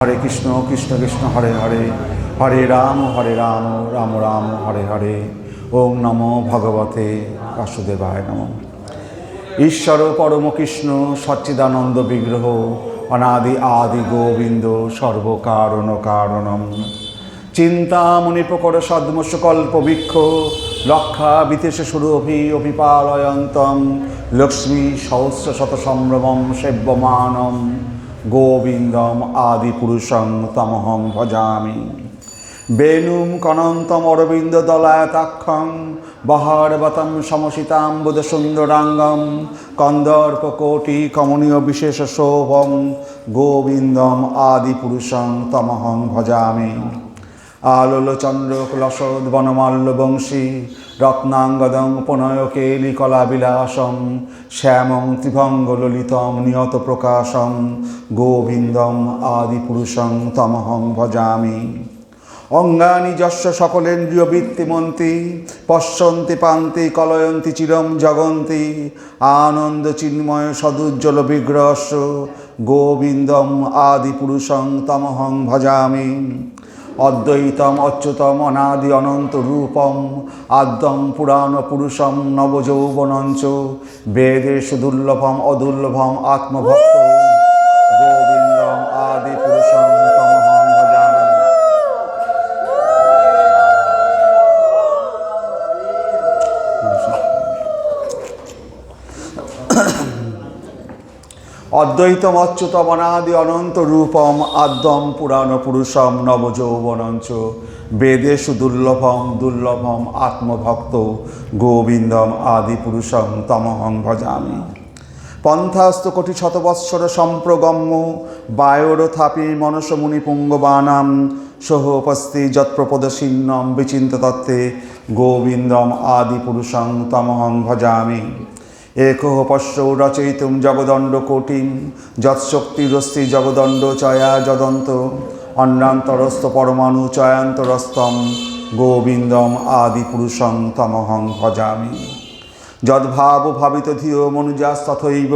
হরে কৃষ্ণ কৃষ্ণ কৃষ্ণ হরে হরে, হরে রাম রাম রাম হরে হরে। ওম নমো ভগবতে বাসুদেবায় নমঃ। ঈশ্বর পরম কৃষ্ণ সচ্চিদানন্দ বিগ্রহ, অনাদি আদি গোবিন্দ সর্বকারণ কারণম। চিন্তামণি প্রকট সদ্মসকল্প বৃক্ষ, লক্ষা বিতেশ সুরভি অভিপালয়ন্তম, লক্ষ্মী সহস্র শত সম্ভ্রমম সেব্যমানম, গোবিন্দম আদিপুরুষং তমহং ভজামি। বেণুম কনন্তম অরবিন্দ দলায়তাক্ষং, বহারবতম সমসিতাম্বুদ সুন্দরাঙ্গম, কন্দর্পকোটি কমনীয় বিশেষ শোভম, গোবিন্দম আদিপুরুষং তমহং ভজামি। আলোল চন্দ্র কুলসদ বনমাল্য বংশী, রত্নাঙ্গদং উপনয়কেলি কলাবিলাসম, শ্যামং ত্রিভঙ্গ ললিতম নিয়ত প্রকাশম, গোবিন্দম আদিপুরুষং তমহং ভজামি। অঙ্গানি যস্য সকলেন্দ্রিয় বৃত্তিমন্তি, পশ্যন্তি পান্তি কলয়ন্তি চিরম জগন্তি, আনন্দ চিন্ময় সদুজ্জ্বল বিগ্রহস্য, গোবিন্দম আদিপুরুষং তমহং ভজামি। অদ্বৈতম অচ্যুতম অনাদি অনন্ত রূপম, আদ্যম পুরাণ পুরুষম নবযৌবনঞ্চ, বেদেষু দুর্লভম অদুর্লভম আত্মভক্ত, গোবিন্দম আদিপুরুষং তমহং ভজামি। অদ্বৈতম অচ্যুতম অনাদি অনন্ত রূপম, আদ্যম পুরাণ পুরুষম নবযৌবনঞ্চ, বেদেষু দুর্লভম দুর্লভম আত্মভক্ত, গোবিন্দম আদিপুরুষং তমহং ভজামি। পন্থাস্ত কোটি শতবৎসর সম্প্রগম্য, বায়োরথাপি মনসমুনি পুঙ্গবানাম, সোহোপস্থি যৎপ্রপদশীর্ণম বিচিন্ত তত্ত্বে, গোবিন্দম আদিপুরুষং তমহং ভজামি। একো পশ্য রচয়িতুম জগদণ্ড কোটিম, যৎশক্তিরস্তি জগদণ্ড চয়া যদন্ত, অন্যান্তরস্থ পরমাণু চয়ান্তরস্তম, গোবিন্দম আদিপুরুষং তমহং ভজামি। যদ্ভাব ভাবিত ধিয় মনুজাস্তথৈব,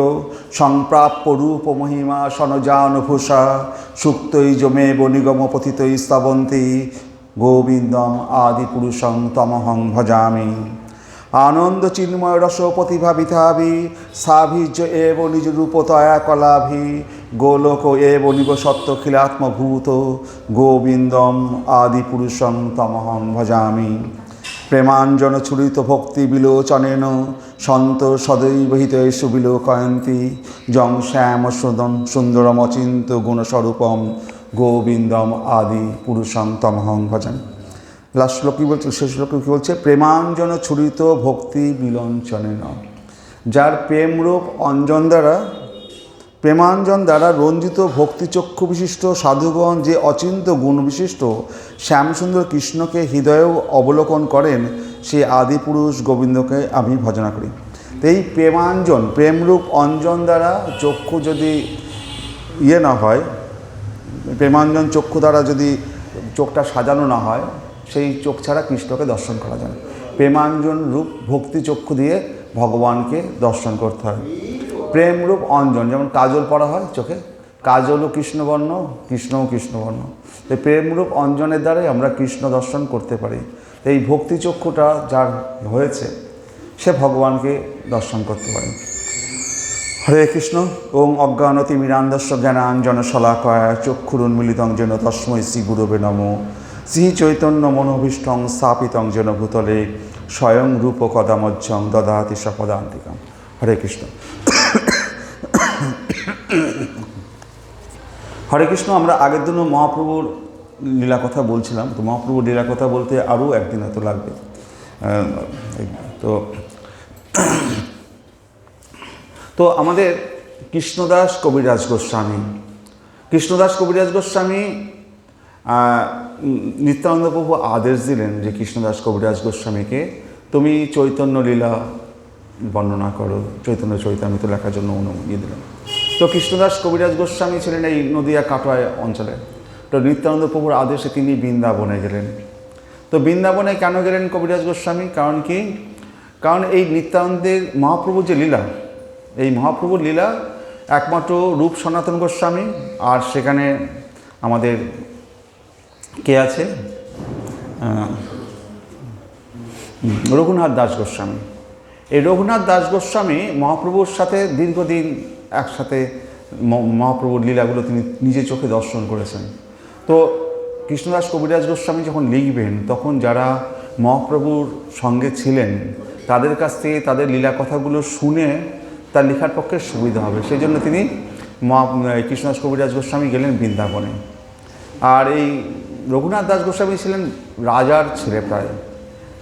সংপ্রাপ্য রূপ মহিমা সনজানুভূষা, সুপ্তৈজমেব নিগম পথিতৈ স্তবন্তি, গোবিন্দম আদিপুরুষং তমহং ভজামি। আনন্দ চিন্ময় রস প্রতিভা বিধাভি, সাভিজ্য এব নিজ রূপতয়া কলাভি, গোলোক এব নিবসত্ব খিলাত্মভূত, গোবিন্দম আদিপুরুষং তমহং ভজামি। প্রেমাঞ্জন ছুরিত ভক্তি বিলোচনেন, সন্ত সদৈব হিতেষু বিলোকয়ন্তি, যং শ্যাম সুন্দরম অচিন্ত গুণস্বরূপম, গোবিন্দম আদিপুরুষং তমহং ভজামি। লাস্ট শ্লোক কী বলছে, শেষ শ্লোক কী বলছে? প্রেমাঞ্জন ছুরিত ভক্তি বিলঞ্চনেন। যার প্রেমরূপ অঞ্জন দ্বারা, প্রেমাঞ্জন দ্বারা রঞ্জিত ভক্তিচক্ষু বিশিষ্ট সাধুগণ যে অচিন্ত গুণ বিশিষ্ট শ্যামসুন্দর কৃষ্ণকে হৃদয়েও অবলোকন করেন, সেই আদিপুরুষ গোবিন্দকে আমি ভজনা করি। তো এই প্রেমাঞ্জন, প্রেমরূপ অঞ্জন দ্বারা চক্ষু যদি না হয়, প্রেমাঞ্জন চক্ষু দ্বারা যদি চোখটা সাজানো না হয়, সেই চোখ ছাড়া কৃষ্ণকে দর্শন করা যায় না। প্রেমাঞ্জন রূপ ভক্তি চক্ষু দিয়ে ভগবানকে দর্শন করতে হয়। প্রেমরূপ অঞ্জন, যেমন কাজল পরা হয় চোখে, কাজলও কৃষ্ণবর্ণ, কৃষ্ণও কৃষ্ণবর্ণ। এই প্রেমরূপ অঞ্জনের দ্বারাই আমরা কৃষ্ণ দর্শন করতে পারি। এই ভক্তি চক্ষুটা যার হয়েছে, সে ভগবানকে দর্শন করতে পারে। হরে কৃষ্ণ। ওং অজ্ঞানতিমিরান্ধস্য জ্ঞানাঞ্জন শলাকয়া চক্ষুরুন্মিলিতং যেন তস্मै শ্রী গুরবে নমঃ। শ্রী চৈতন্য মনোভীষ্টং স্থাপিতং যেন ভূতলে, স্বয়ং রূপ কদামজ্জং দদাতি সপদান্তিকম। হরে কৃষ্ণ। হরে কৃষ্ণ। আমরা আগের দিনও মহাপ্রভুর লীলা কথা বলছিলাম। তো মহাপ্রভুর লীলা কথা বলতে আরও একদিন হয়তো লাগবে। তো আমাদের কৃষ্ণদাস কবিরাজ গোস্বামী নিত্যানন্দ প্রভু আদেশ দিলেন যে কৃষ্ণদাস কবিরাজ গোস্বামীকে তুমি চৈতন্য লীলা বর্ণনা করো, চৈতন্য চৈতামৃত লেখার জন্য অনুমতি দিলেন। তো কৃষ্ণদাস কবিরাজ গোস্বামী ছিলেন এই নদিয়া কাটোয়া অঞ্চলে। তো নিত্যানন্দ প্রভুর আদেশে তিনি বৃন্দাবনে গেলেন। তো বৃন্দাবনে কেন গেলেন কবিরাজ গোস্বামী? কারণ কি? কারণ এই নিত্যানন্দের মহাপ্রভুর যে লীলা, এই মহাপ্রভুর লীলা একমাত্র রূপ সনাতন গোস্বামী আর সেখানে আমাদের কে আছে, রঘুনাথ দাস গোস্বামী। এই রঘুনাথ দাস গোস্বামী মহাপ্রভুর সাথে দীর্ঘদিন একসাথে মহাপ্রভুর লীলাগুলো তিনি নিজে চোখে দর্শন করেছেন। তো কৃষ্ণদাস কবিরাজ গোস্বামী যখন লিখবেন তখন যারা মহাপ্রভুর সঙ্গে ছিলেন তাদের কাছ থেকে তাদের লীলা কথাগুলো শুনে তার লেখার পক্ষে সুবিধা হবে, সেই জন্য তিনি কৃষ্ণদাস কবিরাজ গোস্বামী গেলেন বৃন্দাবনে। আর এই রঘুনাথ দাস গোস্বামী ছিলেন রাজার ছেলে প্রায়,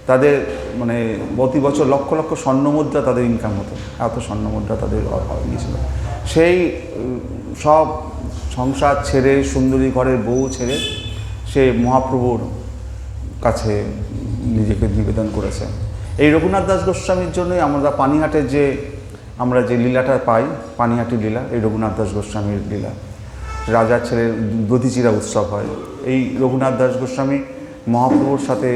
তাদের মানে প্রতি বছর লক্ষ লক্ষ স্বর্ণমুদ্রা তাদের ইনকাম হতো, এত স্বর্ণমুদ্রা তাদের গিয়েছিল। সেই সব সংসার ছেড়ে, সুন্দরী ঘরের বউ ছেড়ে সে মহাপ্রভুর কাছে নিজেকে নিবেদন করেছে। এই রঘুনাথ দাস গোস্বামীর জন্যই আমরা পানিহাটের আমরা যে লীলাটা পাই, পানিহাটি লীলা, এই রঘুনাথ দাস গোস্বামীর লীলা। রাজার ছেলের দধিচিরা উৎসব হয়। এই রঘুনাথ দাস গোস্বামী মহাপ্রভুর সাথে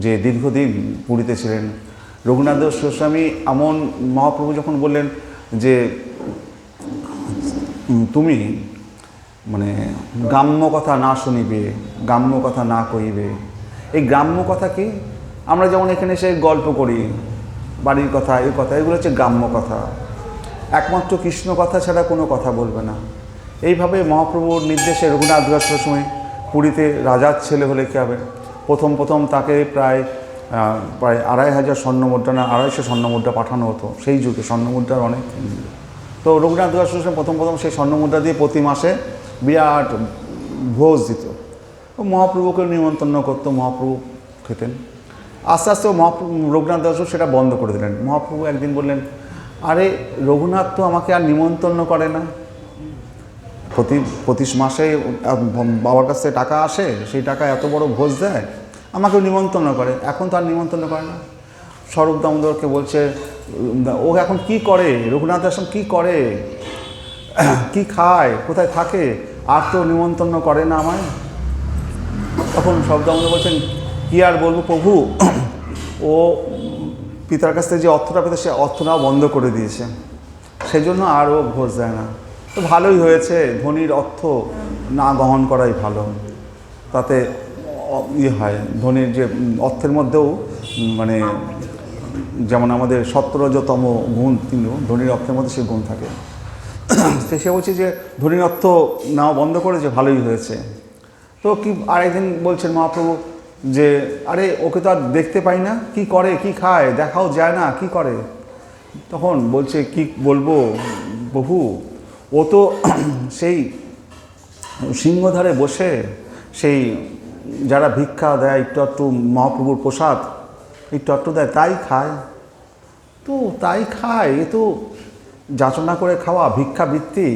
যে দীর্ঘদিন পুরীতে ছিলেন, রঘুনাথ দাস গোস্বামী এমন, মহাপ্রভু যখন বললেন যে তুমি মানে গ্রাম্য কথা না শুনিবে, গ্রাম্য কথা না কইবে। এই গ্রাম্য কথা কি? আমরা যেমন এখানে এসে গল্প করি, বাড়ির কথা, এই কথা, এগুলো হচ্ছে গ্রাম্য কথা। একমাত্র কৃষ্ণ কথা ছাড়া কোনো কথা বলবে না। এইভাবে মহাপ্রভুর নির্দেশে রঘুনাথ দাস গোস্বামী পুরীতে রাজার ছেলে হলে কী হবে, প্রথম তাকে প্রায় 2500 স্বর্ণমুদ্রা না 250 স্বর্ণমুদ্রা পাঠানো হতো। সেই যুগে স্বর্ণমুদ্রার অনেক। তো রঘুনাথ দাস গোস্বামী প্রথম সেই স্বর্ণমুদ্রা দিয়ে প্রতি মাসে বিরাট ভোজ দিত। মহাপ্রভুকে নিমন্ত্রণ করতো, মহাপ্রভু খেতেন। আস্তে আস্তে রঘুনাথ দাস সেটা বন্ধ করে দিলেন। মহাপ্রভু একদিন বললেন, আরে রঘুনাথ তো আমাকে আর নিমন্ত্রণ করে না, প্রতি মাসে বাবার কাছ থেকে টাকা আসে, সেই টাকা এত বড় ভোজ দেয়, আমাকেও নিমন্ত্রণ করে, এখন তো আর নিমন্ত্রণ করে না। স্বরূপ দামোদরকে বলছে, ও এখন কি করে, রঘুনাথ দাস কি করে, কি খায়, কোথায় থাকে, আর তো নিমন্ত্রণ করে না আমায়। তখন স্বরূপ দামোদর বলছেন, কি আর বলবো প্রভু, ও পিতার কাছ থেকে যে অর্থটা পেতে সে অর্থটাও বন্ধ করে দিয়েছে, সেই জন্য আর ও ভোজ দেয় না। তো ভালোই হয়েছে, ধনীর অর্থ না গ্রহণ করাই ভালো, তাতে হয়। ধনীর যে অর্থের মধ্যেও মানে যেমন আমাদের 17তম গুণ, ধনীর অর্থের মধ্যে সেই গুণ থাকে। সে বলছে যে ধনীর অর্থ নাও বন্ধ করেছে, ভালোই হয়েছে। তো কি আরেকদিন বলছেন মহাপ্রভু যে, আরে ওকে তো আর দেখতে পাই না, কি করে, কি খায়, দেখাও যায় না, কি করে। তখন বলছে, কি বলবো প্রভু, ও তো সেই সিংহধারে বসে সেই যারা ভিক্ষা দেয় একটু মহাপ্রভুর প্রসাদ একটু দেয়, তাই খায়। তো তাই খায়, এ তো যাচনা করে খাওয়া, ভিক্ষাবৃত্তি,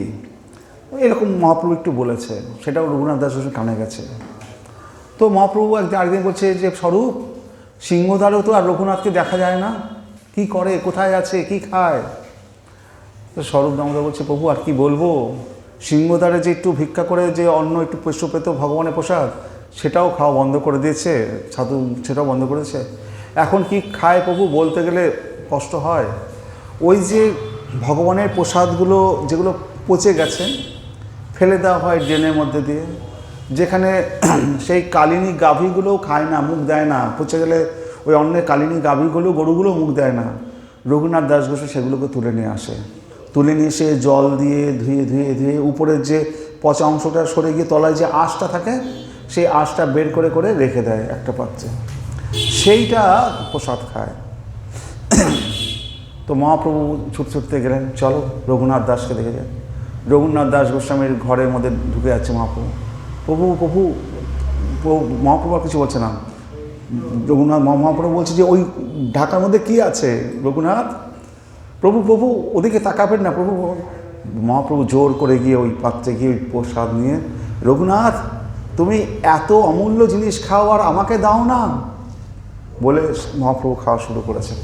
এরকম মহাপ্রভু একটু বলেছে। সেটাও রঘুনাথ দাস কানে গেছে। তো মহাপ্রভু আরেকদিন বলছে যে, স্বরূপ সিংহধারেও তো আর রঘুনাথকে দেখা যায় না, কি করে, কোথায় আছে, কি খায়। তো স্বরূপ দামোদর বলছে, প্রভু আর কি বলবো, সিংহদ্বারে যে একটু ভিক্ষা করে যে অন্ন একটু পেশ পেত ভগবানের প্রসাদ, সেটাও খাওয়া বন্ধ করে দিয়েছে, সাধু সেটাও বন্ধ করেছে। এখন কি খায় প্রভু বলতে গেলে কষ্ট হয়। ওই যে ভগবানের প্রসাদগুলো যেগুলো পচে গেছে, ফেলে দেওয়া হয় ড্রেনের মধ্যে দিয়ে, যেখানে সেই কালিনী গাভীগুলোও খায় না, মুখ দেয় না, পচে গেলে ওই অন্যের কালিনী গাভীগুলো, গরুগুলো মুখ দেয় না। রঘুনাথ দাস গোস্বামী সেগুলোকে তুলে নিয়ে আসে, তুলে নিয়ে এসে জল দিয়ে ধুয়ে উপরের যে পচা অংশটা সরে গিয়ে তলায় যে আঁশটা থাকে, সেই আঁশটা বের করে রেখে দেয় একটা পাত্রে, সেইটা প্রসাদ খায়। তো মহাপ্রভু ছুটতে গেলেন, চলো রঘুনাথ দাসকে দেখে যায়। রঘুনাথ দাস গোস্বামীর ঘরের মধ্যে ঢুকে যাচ্ছে মহাপ্রভু। প্রভু মহাপ্রভু আর কিছু বলছে না। রঘুনাথ মহাপ্রভু বলছে যে, ওই ঢাকার মধ্যে কি আছে রঘুনাথ, প্রভু ওদিকে তাকাবেন না প্রভু। মহাপ্রভু জোর করে গিয়ে ওই পাত্রে গিয়ে ওই প্রসাদ নিয়ে, রঘুনাথ তুমি এত অমূল্য জিনিস খাও আর আমাকে দাও না, বলে মহাপ্রভু খাওয়া শুরু করেছে।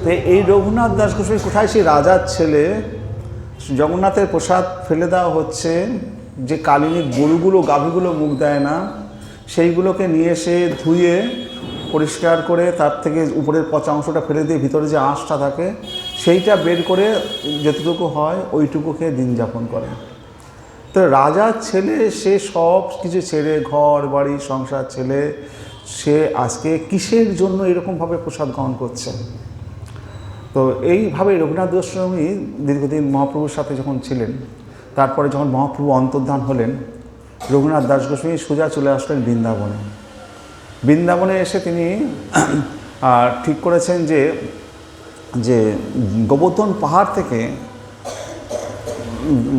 তো এই রঘুনাথ দাস গোস্বামী কোথায়, সেই রাজার ছেলে, জগন্নাথের প্রসাদ ফেলে দেওয়া হচ্ছে, যে কালিনী গরুগুলো গাভীগুলো মুখ দেয় না, সেইগুলোকে নিয়ে এসে ধুয়ে পরিষ্কার করে তার থেকে উপরের পচা অংশটা ফেলে দিয়ে ভিতরে যে আঁশটা থাকে সেইটা বের করে যতটুকু হয় ওইটুকু খেয়ে দিন যাপন করেন। তো রাজার ছেলে সে সব কিছু ছেড়ে, ঘর বাড়ি সংসার ছেলে, সে আজকে কিসের জন্য এরকমভাবে প্রসাদ গ্রহণ করছে। তো এইভাবে রঘুনাথ গোস্বামী দীর্ঘদিন মহাপ্রভুর সাথে যখন ছিলেন, তারপরে যখন মহাপ্রভু অন্তর্ধান হলেন, রঘুনাথ দাস গোস্বামী সোজা চলে আসলেন বৃন্দাবনে। বৃন্দাবনে এসে তিনি ঠিক করেছেন যে গোবর্ধন পাহাড় থেকে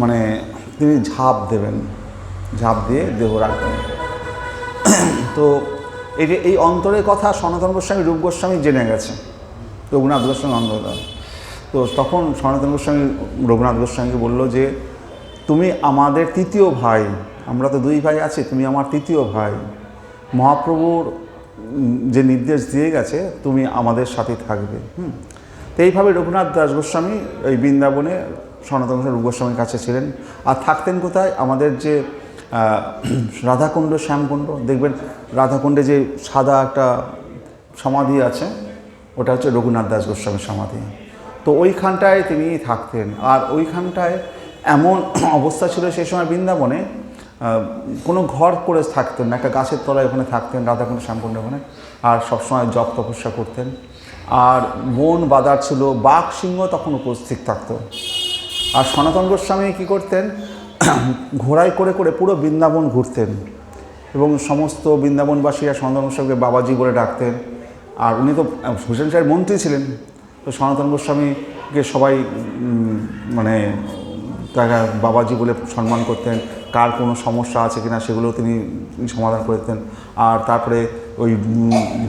মানে তিনি ঝাঁপ দেবেন, ঝাঁপ দিয়ে দেহ রাখবেন। তো এই অন্তরের কথা সনাতন গোস্বামী, রূপ গোস্বামী জেনে গেছে, রঘুনাথ গোস্বামী অন্তর্ধান। তো তখন সনাতন গোস্বামী রঘুনাথ গোস্বামীকে বলল যে তুমি আমাদের তৃতীয় ভাই, আমরা তো দুই ভাই আছি, তুমি আমার তৃতীয় ভাই, মহাপ্রভুর যে নির্দেশ দিয়ে গেছে তুমি আমাদের সাথে থাকবে। তো এইভাবে রঘুনাথ দাস গোস্বামী এই বৃন্দাবনে সনাতন রূপ গোস্বামীর কাছে ছিলেন। আর থাকতেন কোথায়? আমাদের যে রাধাকুণ্ড, শ্যামকুণ্ড, দেখবেন রাধাকুণ্ডে যে সাদা একটা সমাধি আছে, ওটা হচ্ছে রঘুনাথ দাস গোস্বামীর সমাধি। তো ওইখানটায় তিনি থাকতেন। আর ওইখানটায় এমন অবস্থা ছিল সেই সময় বৃন্দাবনে, কোনো ঘর করে থাকতেন না, একটা গাছের তলায় ওখানে থাকতেন রাধাকুণ্ড শ্যামকুণ্ড ওখানে, আর সবসময় জপ তপস্যা করতেন। আর বন বাদার ছিল, বাঘ সিংহ তখন উপস্থিত থাকতো। আর সনাতন গোস্বামী কী করতেন? ঘোড়ায় করে করে পুরো বৃন্দাবন ঘুরতেন এবং সমস্ত বৃন্দাবনবাসীরা সনাতন গোস্বামীকে বাবাজি বলে ডাকতেন। আর উনি তো হুসেন শাহের মন্ত্রী ছিলেন, তো সনাতন গোস্বামীকে সবাই মানে তারা বাবাজি বলে সম্মান করতেন। কার কোনো সমস্যা আছে কিনা সেগুলো তিনি সমাধান করতেন। আর তারপরে ওই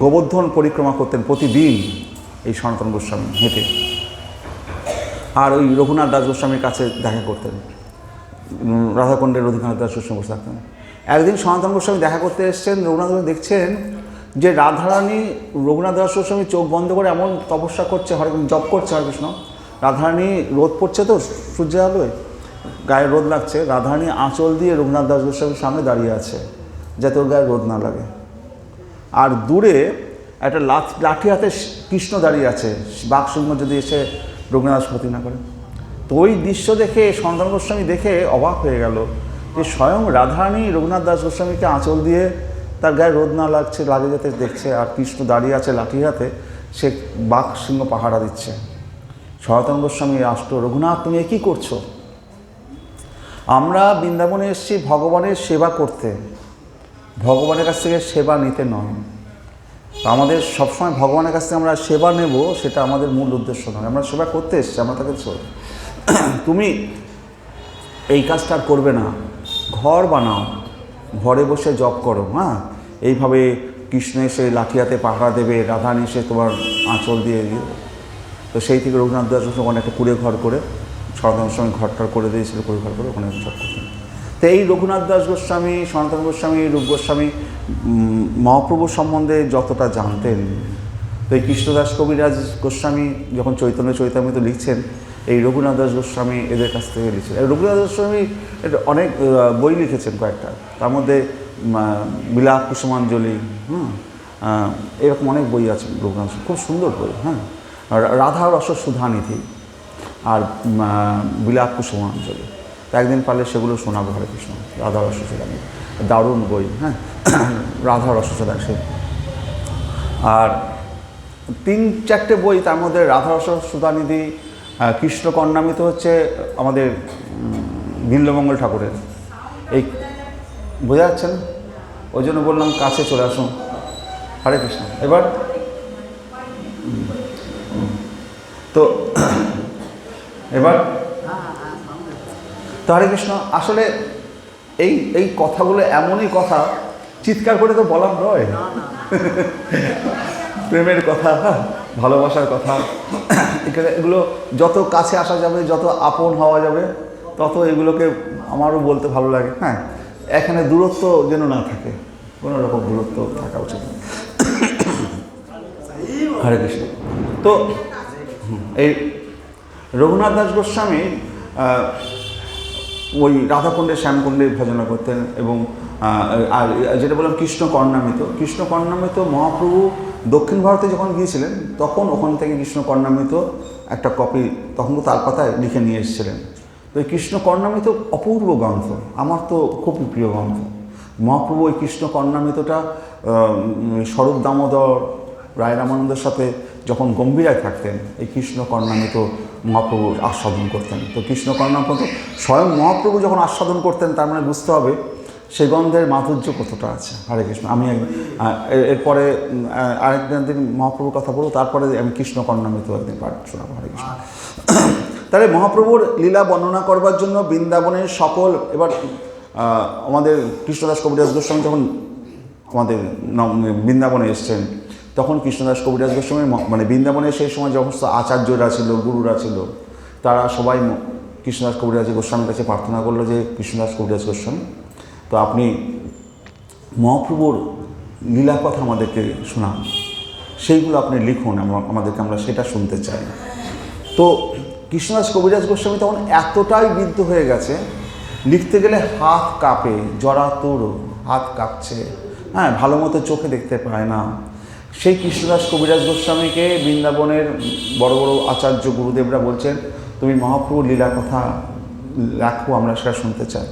গোবর্ধন পরিক্রমা করতেন প্রতিদিন এই সনাতন গোস্বামী হেঁটে। আর ওই রঘুনাথ দাস গোস্বামীর কাছে দেখা করতেন, রাধাকুণ্ডের রঘুনাথ দাস গোস্বামী বসে থাকতেন। একদিন সনাতন গোস্বামী দেখা করতে এসছেন, রঘুনাথ গোস্বামী দেখছেন যে রাধারানী, রঘুনাথ দাস গোস্বামী চোখ বন্ধ করে এমন তপস্যা করছে, জপ করছে হরে কৃষ্ণ। রাধারানী, রোদ পড়ছে তো সূর্যের আলোয়, গায়ে রোদ লাগছে, রাধারানী আঁচল দিয়ে রঘুনাথ দাস গোস্বামীর সামনে দাঁড়িয়ে আছে যাতে ওর গায়ে রোদ না লাগে। আর দূরে একটা লাঠি হাতে কৃষ্ণ দাঁড়িয়ে আছে, বাঘসিংহ যদি এসে রঘুনাথ দাস ক্ষতি না করে। তো ওই দৃশ্য দেখে সনাতন গোস্বামী দেখে অবাক হয়ে গেল যে স্বয়ং রাধারানী রঘুনাথ দাস গোস্বামীকে আঁচল দিয়ে তার গায়ে রোদ না লাগে যাতে দেখছে, আর কৃষ্ণ দাঁড়িয়ে আছে লাঠি হাতে, সে বাঘ সিংহ পাহারা দিচ্ছে। সনাতন গোস্বামী আসলো, রঘুনাথ তুমি কী করছো? আমরা বৃন্দাবনে এসেছি ভগবানের সেবা করতে, ভগবানের কাছ থেকে সেবা নিতে নয়। আমাদের সবসময় ভগবানের কাছ থেকে আমরা সেবা নেব, সেটা আমাদের মূল উদ্দেশ্য নয়। আমরা সেবা করতে এসেছি, আমরা তাকে তুমি এই কাজটা আর করবে না, ঘর বানাও, ঘরে বসে জপ করো। হ্যাঁ, এইভাবে কৃষ্ণ এসে লাঠি হাতে পাহারা দেবে, রাধারানী এসে তোমার আঁচল দিয়ে দিয়ে। তো সেই থেকে রঘুনাথ দাস ওখানে একটা কুড়ে ঘর করে সনাতন গোস্বামী ঘরটার করে দিয়েছিল, কুড়ে ঘর করে ওখানে জপ করতেন। তো এই রঘুনাথ দাস গোস্বামী, সনাতন গোস্বামী, রূপ গোস্বামী মহাপ্রভুর সম্বন্ধে যতটা জানতেন, তো এই কৃষ্ণদাস কবিরাজ গোস্বামী যখন চৈতন্য চৈতামৃত লিখছেন, এই রঘুনাথ দাস গোস্বামী এদের কাছ থেকে লিখছেন। রঘুনাথ দাস গোস্বামী অনেক বই লিখেছেন কয়েকটা, তার মধ্যে বিলাপ কুসুমাঞ্জলি, এরকম অনেক বই আছে রঘুনাথ, খুব সুন্দর বই। হ্যাঁ, রাধা রস সুধানিধি আর বিলাপ কুসুমাঞ্জলি, একদিন পারলে সেগুলো শোনাবো হরে কৃষ্ণ। রাধা রস সুধানিধি দারুণ বই। হ্যাঁ, রাধা রস সুধানিধি। আর 3-4টে বই, তার মধ্যে রাধা রস সুধানিধি, কৃষ্ণ কর্ণামৃত হচ্ছে আমাদের নীলমঙ্গল ঠাকুরের। এই বোঝা যাচ্ছে না, ওই জন্য বললাম কাছে চলে আসুন। হরে কৃষ্ণ। এবার তো এবার তো হরে কৃষ্ণ। আসলে এই কথাগুলো এমনই কথা, চিৎকার করে তো বলার নয়। প্রেমের কথা, ভালোবাসার কথা, এগুলো যত কাছে আসা যাবে, যত আপন হওয়া যাবে, তত এগুলোকে আমারও বলতে ভালো লাগে। হ্যাঁ, এখানে দূরত্ব যেন না থাকে, কোনো রকম দূরত্ব থাকা উচিত। হরে কৃষ্ণ। তো এই রঘুনাথ দাস গোস্বামী ওই রাধাকুণ্ডে শ্যামকুণ্ডে ভজনা করতেন। এবং আর যেটা বললাম কৃষ্ণ কর্ণামৃত মহাপ্রভু দক্ষিণ ভারতে যখন গিয়েছিলেন, তখন ওখান থেকে কৃষ্ণ কর্ণামৃত একটা কপি তখন তো তার পাতায় লিখে নিয়ে এসেছিলেন। তো এই কৃষ্ণ কর্ণামৃত অপূর্ব গ্রন্থ, আমার তো খুবই প্রিয় গ্রন্থ। মহাপ্রভু ওই কৃষ্ণ কর্ণামৃতটা স্বরূপ দামোদর রায় রামানন্দের সাথে যখন গম্ভীরায় থাকতেন, এই কৃষ্ণ কর্ণামৃত মহাপ্রভু আস্বাদন করতেন। তো কৃষ্ণ কর্ণামৃত স্বয়ং মহাপ্রভু যখন আস্বাদন করতেন, তার মানে বুঝতে হবে সেই গন্ধের মাধুর্য কতটা আছে। হরে কৃষ্ণ। আমি এরপরে আরেকদিন মহাপ্রভুর কথা বলবো, তারপরে আমি কৃষ্ণ কর্ণামৃত একদিন পাঠ শোনাবো। হরে কৃষ্ণ। তাহলে মহাপ্রভুর লীলা বর্ণনা করবার জন্য বৃন্দাবনের সকল, এবার আমাদের কৃষ্ণদাস কবিরাজ গোস্বামী যখন আমাদের বৃন্দাবনে এসছেন, তখন কৃষ্ণদাস কবিরাজ গোস্বামী মানে বৃন্দাবনে সেই সময় সমস্ত আচার্যরা ছিল, গুরুরা ছিল, তারা সবাই কৃষ্ণদাস কবিরাজ গোস্বামীর কাছে প্রার্থনা করলো যে কৃষ্ণদাস কবিরাজ গোস্বামী, তো আপনি মহাপ্রভুর লীলা কথা আমাদেরকে শোনান, সেইগুলো আপনি লিখুন, আমাদেরকে আমরা সেটা শুনতে চাই। তো কৃষ্ণদাস কবিরাজ গোস্বামী তখন এতটাই বিদ্ধ হয়ে গেছে, লিখতে গেলে হাত কাঁপে, জরাতুর হাত কাঁপছে, হ্যাঁ, ভালো মতো চোখে দেখতে পায় না। সেই কৃষ্ণদাস কবিরাজ গোস্বামীকে বৃন্দাবনের বড় বড় আচার্য গুরুদেবরা বলছেন, তুমি মহাপ্রভুর লীলা কথা রাখো, আমরা সেটা শুনতে চাই।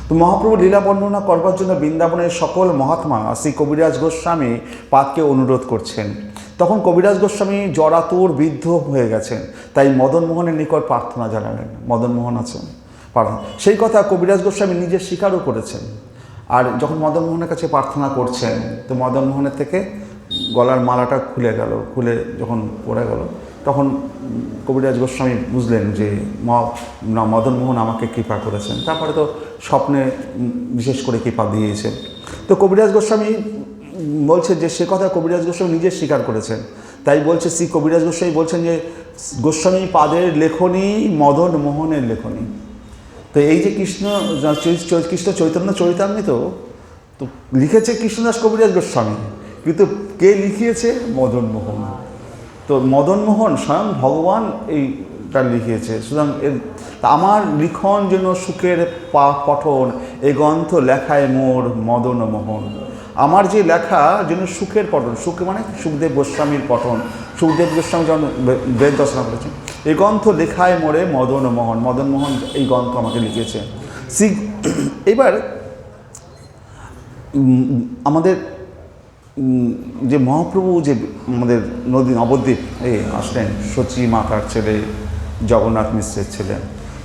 তো মহাপ্রভুর লীলা বর্ণনা করবার জন্য বৃন্দাবনের সকল মহাত্মা শ্রী কবিরাজ গোস্বামী পাদকে অনুরোধ করছেন। তখন কবিরাজ গোস্বামী জরাতুর বৃদ্ধ হয়ে গেছেন, তাই মদনমোহনের নিকট প্রার্থনা জানালেন। মদনমোহন আছেন, সেই কথা কবিরাজ গোস্বামী নিজে স্বীকারও করেছেন। আর যখন মদনমোহনের কাছে প্রার্থনা করছেন, তো মদনমোহনের থেকে গলার মালাটা খুলে গেল, খুলে যখন পড়ে গেল, তখন কবিরাজ গোস্বামী বুঝলেন যে মদনমোহন আমাকে কৃপা করেছেন। তারপরে তো স্বপ্নে বিশেষ করে কৃপা দিয়েছেন। তো কবিরাজ গোস্বামী বলছে যে সে কথা কবিরাজ গোস্বামী নিজে স্বীকার করেছেন। তাই বলছে শ্রী কবিরাজ গোস্বামী বলছেন যে গোস্বামী পাদের লেখনী মদনমোহনের লেখনী। তো এই যে কৃষ্ণ চৈতন্য চরিতামৃত তো লিখেছে কৃষ্ণদাস কবিরাজ গোস্বামী, কিন্তু কে লিখিয়েছে? মদনমোহন। তো মদনমোহন স্বয়ং ভগবান এইটা লিখিয়েছে। সুতরাং আমার লিখন যেন সুখের পঠন, এ গ্রন্থ লেখায় মোর মদনমোহন। আমার যে লেখা যেন সুখের পঠন, সুখ মানে সুখদেব গোস্বামীর পঠন, সুখদেব গোস্বামী যখন বেদ রচনা করেছেন, এই গ্রন্থ লেখায় মোরে মদনমোহন। মদনমোহন এই গ্রন্থ আমাকে লিখেছে। এবার আমাদের যে মহাপ্রভু যে আমাদের নবদ্বীপ আসলেন, শচী মাতার ছেলে, জগন্নাথ মিশ্রের ছেলে,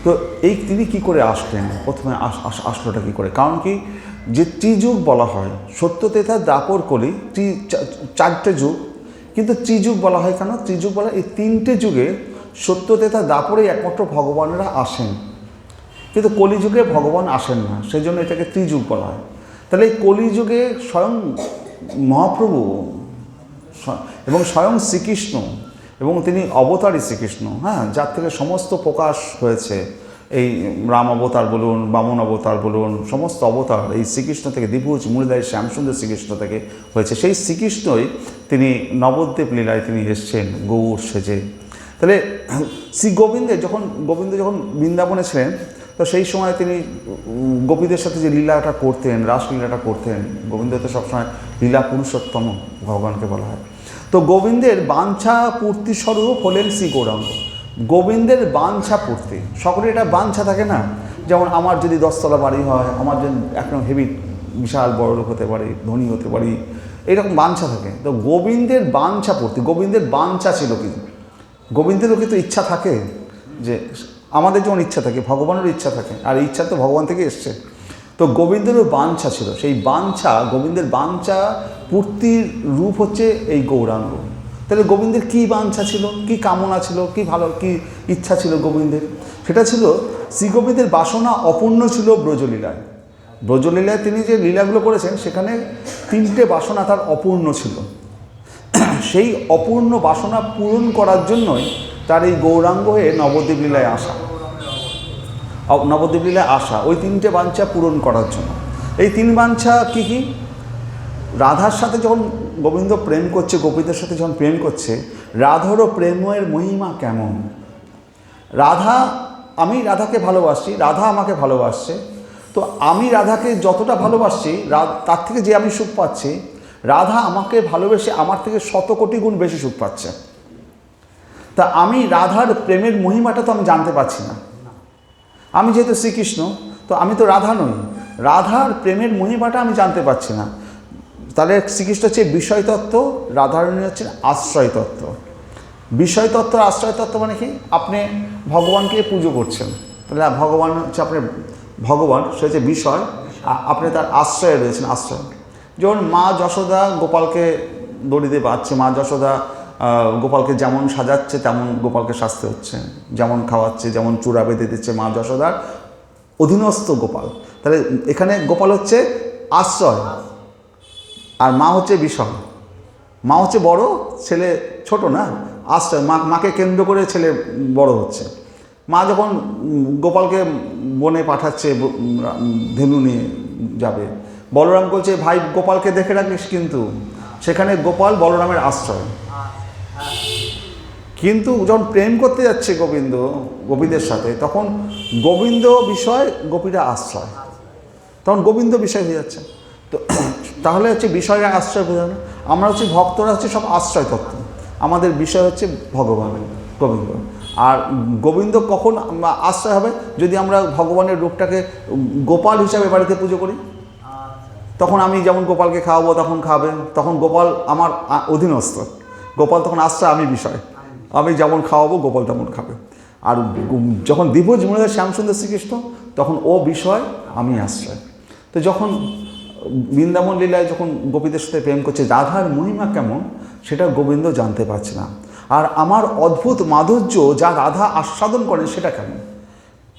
তো তিনি কি করে আসলেন? প্রথমে আসলোটা কী করে? কারণ কি, যে ত্রিযুগ বলা হয়, সত্য তেথা দ্বাপর কলি, চারটে যুগ, কিন্তু ত্রিযুগ বলা হয় কেন? ত্রিযুগ বলা, এই তিনটে যুগে সত্য তেথা দ্বাপরেই একমাত্র ভগবানেরা আসেন, কিন্তু কলিযুগে ভগবান আসেন না, সেই জন্য এটাকে ত্রিযুগ বলা হয়। তাহলে এই কলিযুগে স্বয়ং মহাপ্রভু এবং স্বয়ং শ্রীকৃষ্ণ, এবং তিনি অবতারই শ্রীকৃষ্ণ, হ্যাঁ, যার থেকে সমস্ত প্রকাশ হয়েছে, এই রাম অবতার বলুন, বামন অবতার বলুন, সমস্ত অবতার এই শ্রীকৃষ্ণ থেকে, দ্বিভুজ মুরলীধর শ্যামসুন্দর শ্রীকৃষ্ণ থেকে হয়েছে। সেই শ্রীকৃষ্ণই তিনি নবদ্বীপ লীলায় তিনি এসছেন গৌর সেজে। তাহলে শ্রী গোবিন্দ যখন বৃন্দাবনে ছিলেন, তো সেই সময় তিনি গোপীদের সাথে যে লীলাটা করতেন, রাসলীলাটা করতেন, গোবিন্দ তো সবসময় লীলা পুরুষোত্তম ভগবানকে বলা হয়। তো গোবিন্দের বাঞ্ছা পূর্তি স্বরূপ হলেন শ্রী গৌরাঙ্গ। গোবিন্দের বাঞ্ছা পূর্তি, সকলের এটা বাঞ্ছা থাকে না, যেমন আমার যদি 10 তলা বাড়ি হয়, আমার যদি এখন হেভি বিশাল বড় লোক হতে পারি, ধনী হতে পারি, এইরকম বাঞ্ছা থাকে। তো গোবিন্দের বাঞ্ছা পূর্তি, গোবিন্দের বাঞ্ছা ছিল কি? গোবিন্দেরও কিন্তু ইচ্ছা থাকে, যে আমাদের যেমন ইচ্ছা থাকে, ভগবানেরও ইচ্ছা থাকে, আর ইচ্ছা তো ভগবান থেকে এসছে। তো গোবিন্দেরও বাঞ্ছা ছিল, সেই বাঞ্ছা, গোবিন্দের বাঞ্ছা পূর্তির রূপ হচ্ছে এই গৌরাঙ্গ। তাহলে গোবিন্দের কী বাঞ্ছা ছিল, কী কামনা ছিল, কী ভালো কী ইচ্ছা ছিল গোবিন্দের? সেটা ছিল শ্রীগোবিন্দের বাসনা অপূর্ণ ছিল ব্রজলীলায়। ব্রজলীলায় তিনি যে লীলাগুলো করেছেন, সেখানে 3টে বাসনা তার অপূর্ণ ছিল। সেই অপূর্ণ বাসনা পূরণ করার জন্যই তার এই গৌরাঙ্গ হয়ে নবদ্বীপ লীলায় আসা, ওই 3টে বাঞ্ছা পূরণ করার জন্য। এই 3 বাঞ্ছা কী কী? রাধার সাথে যখন গোবিন্দ প্রেম করছে, গোপীদের সাথে যখন প্রেম করছে, রাধারও প্রেমের মহিমা কেমন? আমি রাধাকে ভালোবাসছি, রাধা আমাকে ভালোবাসছে, তো আমি রাধাকে যতটা ভালোবাসছি, তার থেকে যে আমি সুখ পাচ্ছি, রাধা আমাকে ভালোবেসে আমার থেকে 100 কোটি গুণ বেশি সুখ পাচ্ছে। তা আমি রাধার প্রেমের মহিমাটা তো আমি জানতে পারছি না। আমি যেহেতু শ্রীকৃষ্ণ, তো আমি তো রাধা নই, রাধার প্রেমের মহিমাটা আমি জানতে পারছি না। তাহলে শ্রীকৃষ্ণ হচ্ছে বিষয়তত্ত্ব, রাধারানী হচ্ছেন আশ্রয়তত্ত্ব। বিষয়তত্ত্ব আশ্রয়তত্ত্ব মানে কি? আপনি ভগবানকে পুজো করছেন, তাহলে ভগবান হচ্ছে আপনার ভগবান, সে হচ্ছে বিষয়, আপনি তার আশ্রয়ে রয়েছেন। আশ্রয় যেমন মা যশোদা গোপালকে দড়িতে বাঁধছে, মা যশোদা গোপালকে যেমন সাজাচ্ছে তেমন গোপালকে সাজতে হচ্ছে, যেমন খাওয়াচ্ছে, যেমন চূড়া বেঁধে দিচ্ছে, মা যশোদার অধীনস্থ গোপাল। তাহলে এখানে গোপাল হচ্ছে আশ্রয় আর মা হচ্ছে বিষয়। মা হচ্ছে বড়, ছেলে ছোট না, আশ্রয়। মাকে কেন্দ্র করে ছেলে বড় হচ্ছে। মা যখন গোপালকে বনে পাঠাচ্ছে, ধেনু নিয়ে যাবে, বলরাম বলছে ভাই গোপালকে দেখে রাখিস, কিন্তু সেখানে গোপাল বলরামের আশ্রয়। কিন্তু যখন প্রেম করতে যাচ্ছে গোপীদের সাথে, তখন গোবিন্দ বিষয়, গোপীরা আশ্রয়, তখন গোবিন্দ বিষয় হয়ে যাচ্ছে। তো তাহলে হচ্ছে বিষয়ের আশ্রয় বোঝানো। আমরা হচ্ছে ভক্তরা হচ্ছে সব আশ্রয় তত্ত্ব, আমাদের বিষয় হচ্ছে ভগবান গোবিন্দ। আর গোবিন্দ কখন আশ্রয় হবে? যদি আমরা ভগবানের রূপটাকে গোপাল হিসাবে বাড়িতে পুজো করি, তখন আমি যেমন গোপালকে খাওয়াবো তখন খাবে, তখন গোপাল আমার অধীনস্থ, গোপাল তখন আশ্রয়, আমি বিষয়। আমি যেমন খাওয়াবো গোপাল তেমন খাবে। আর যখন দ্বিভুজ মূলধর শ্যামসুন্দর শ্রীকৃষ্ণ, তখন ও বিষয়, আমি আশ্রয়। তো যখন বৃন্দাবন লীলায় যখন গোপীদের সাথে প্রেম করছে, রাধার মহিমা কেমন সেটা গোবিন্দ জানতে পারছে না। আর আমার অদ্ভুত মাধুর্য যা রাধা আস্বাদন করেন সেটা কেমন,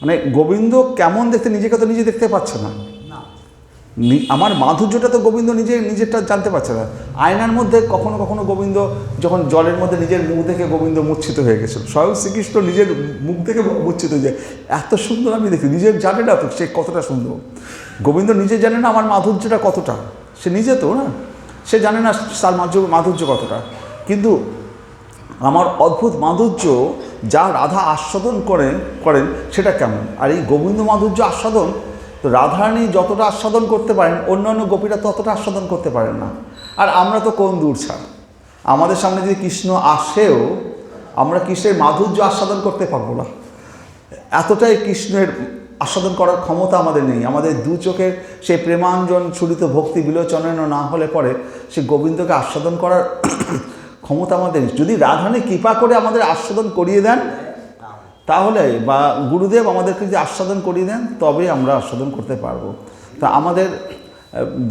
মানে গোবিন্দ কেমন দেখতে নিজেকে তো নিজে দেখতে পাচ্ছে না। আমার মাধুর্যটা তো গোবিন্দ নিজেরটা জানতে পারছে না। আয়নার মধ্যে কখনো কখনো গোবিন্দ যখন জলের মধ্যে নিজের মুখ দেখে গোবিন্দ মূর্ছিত হয়ে গেছিল, স্বয়ং শ্রীকৃষ্ণ নিজের মুখ দেখে মূর্ছিত হয়ে যায়, এত সুন্দর আমি দেখি, নিজের জানে না তো সে কতটা সুন্দর। গোবিন্দ নিজে জানে না আমার মাধুর্যটা কতটা, সে নিজে তো না, সে জানে না তার মাধুর্য কতটা। কিন্তু আমার অদ্ভুত মাধুর্য যা রাধা আস্বাদন করেন সেটা কেমন। আর এই গোবিন্দ মাধুর্য আস্বাদন তো রাধারানী যতটা আস্বাদন করতে পারেন, অন্যান্য গোপীরা ততটা আস্বাদন করতে পারেন না। আর আমরা তো কোন দূর ছাড়, আমাদের সামনে যদি কৃষ্ণ আসেও আমরা কৃষ্ণের মাধুর্য আস্বাদন করতে পারবো না, এতটাই কৃষ্ণের আস্বাদন করার ক্ষমতা আমাদের নেই। আমাদের দু চোখের সেই প্রেমাঞ্জন ছুরিত ভক্তি বিলোচনের না হলে পরে সে গোবিন্দকে আস্বাদন করার ক্ষমতা আমাদের নেই। যদি রাধারানী কৃপা করে আমাদের আস্বাদন করিয়ে দেন তাহলে, বা গুরুদেব আমাদেরকে যদি আস্বাদন করিয়ে দেন, তবে আমরা আস্বাদন করতে পারবো। তা আমাদের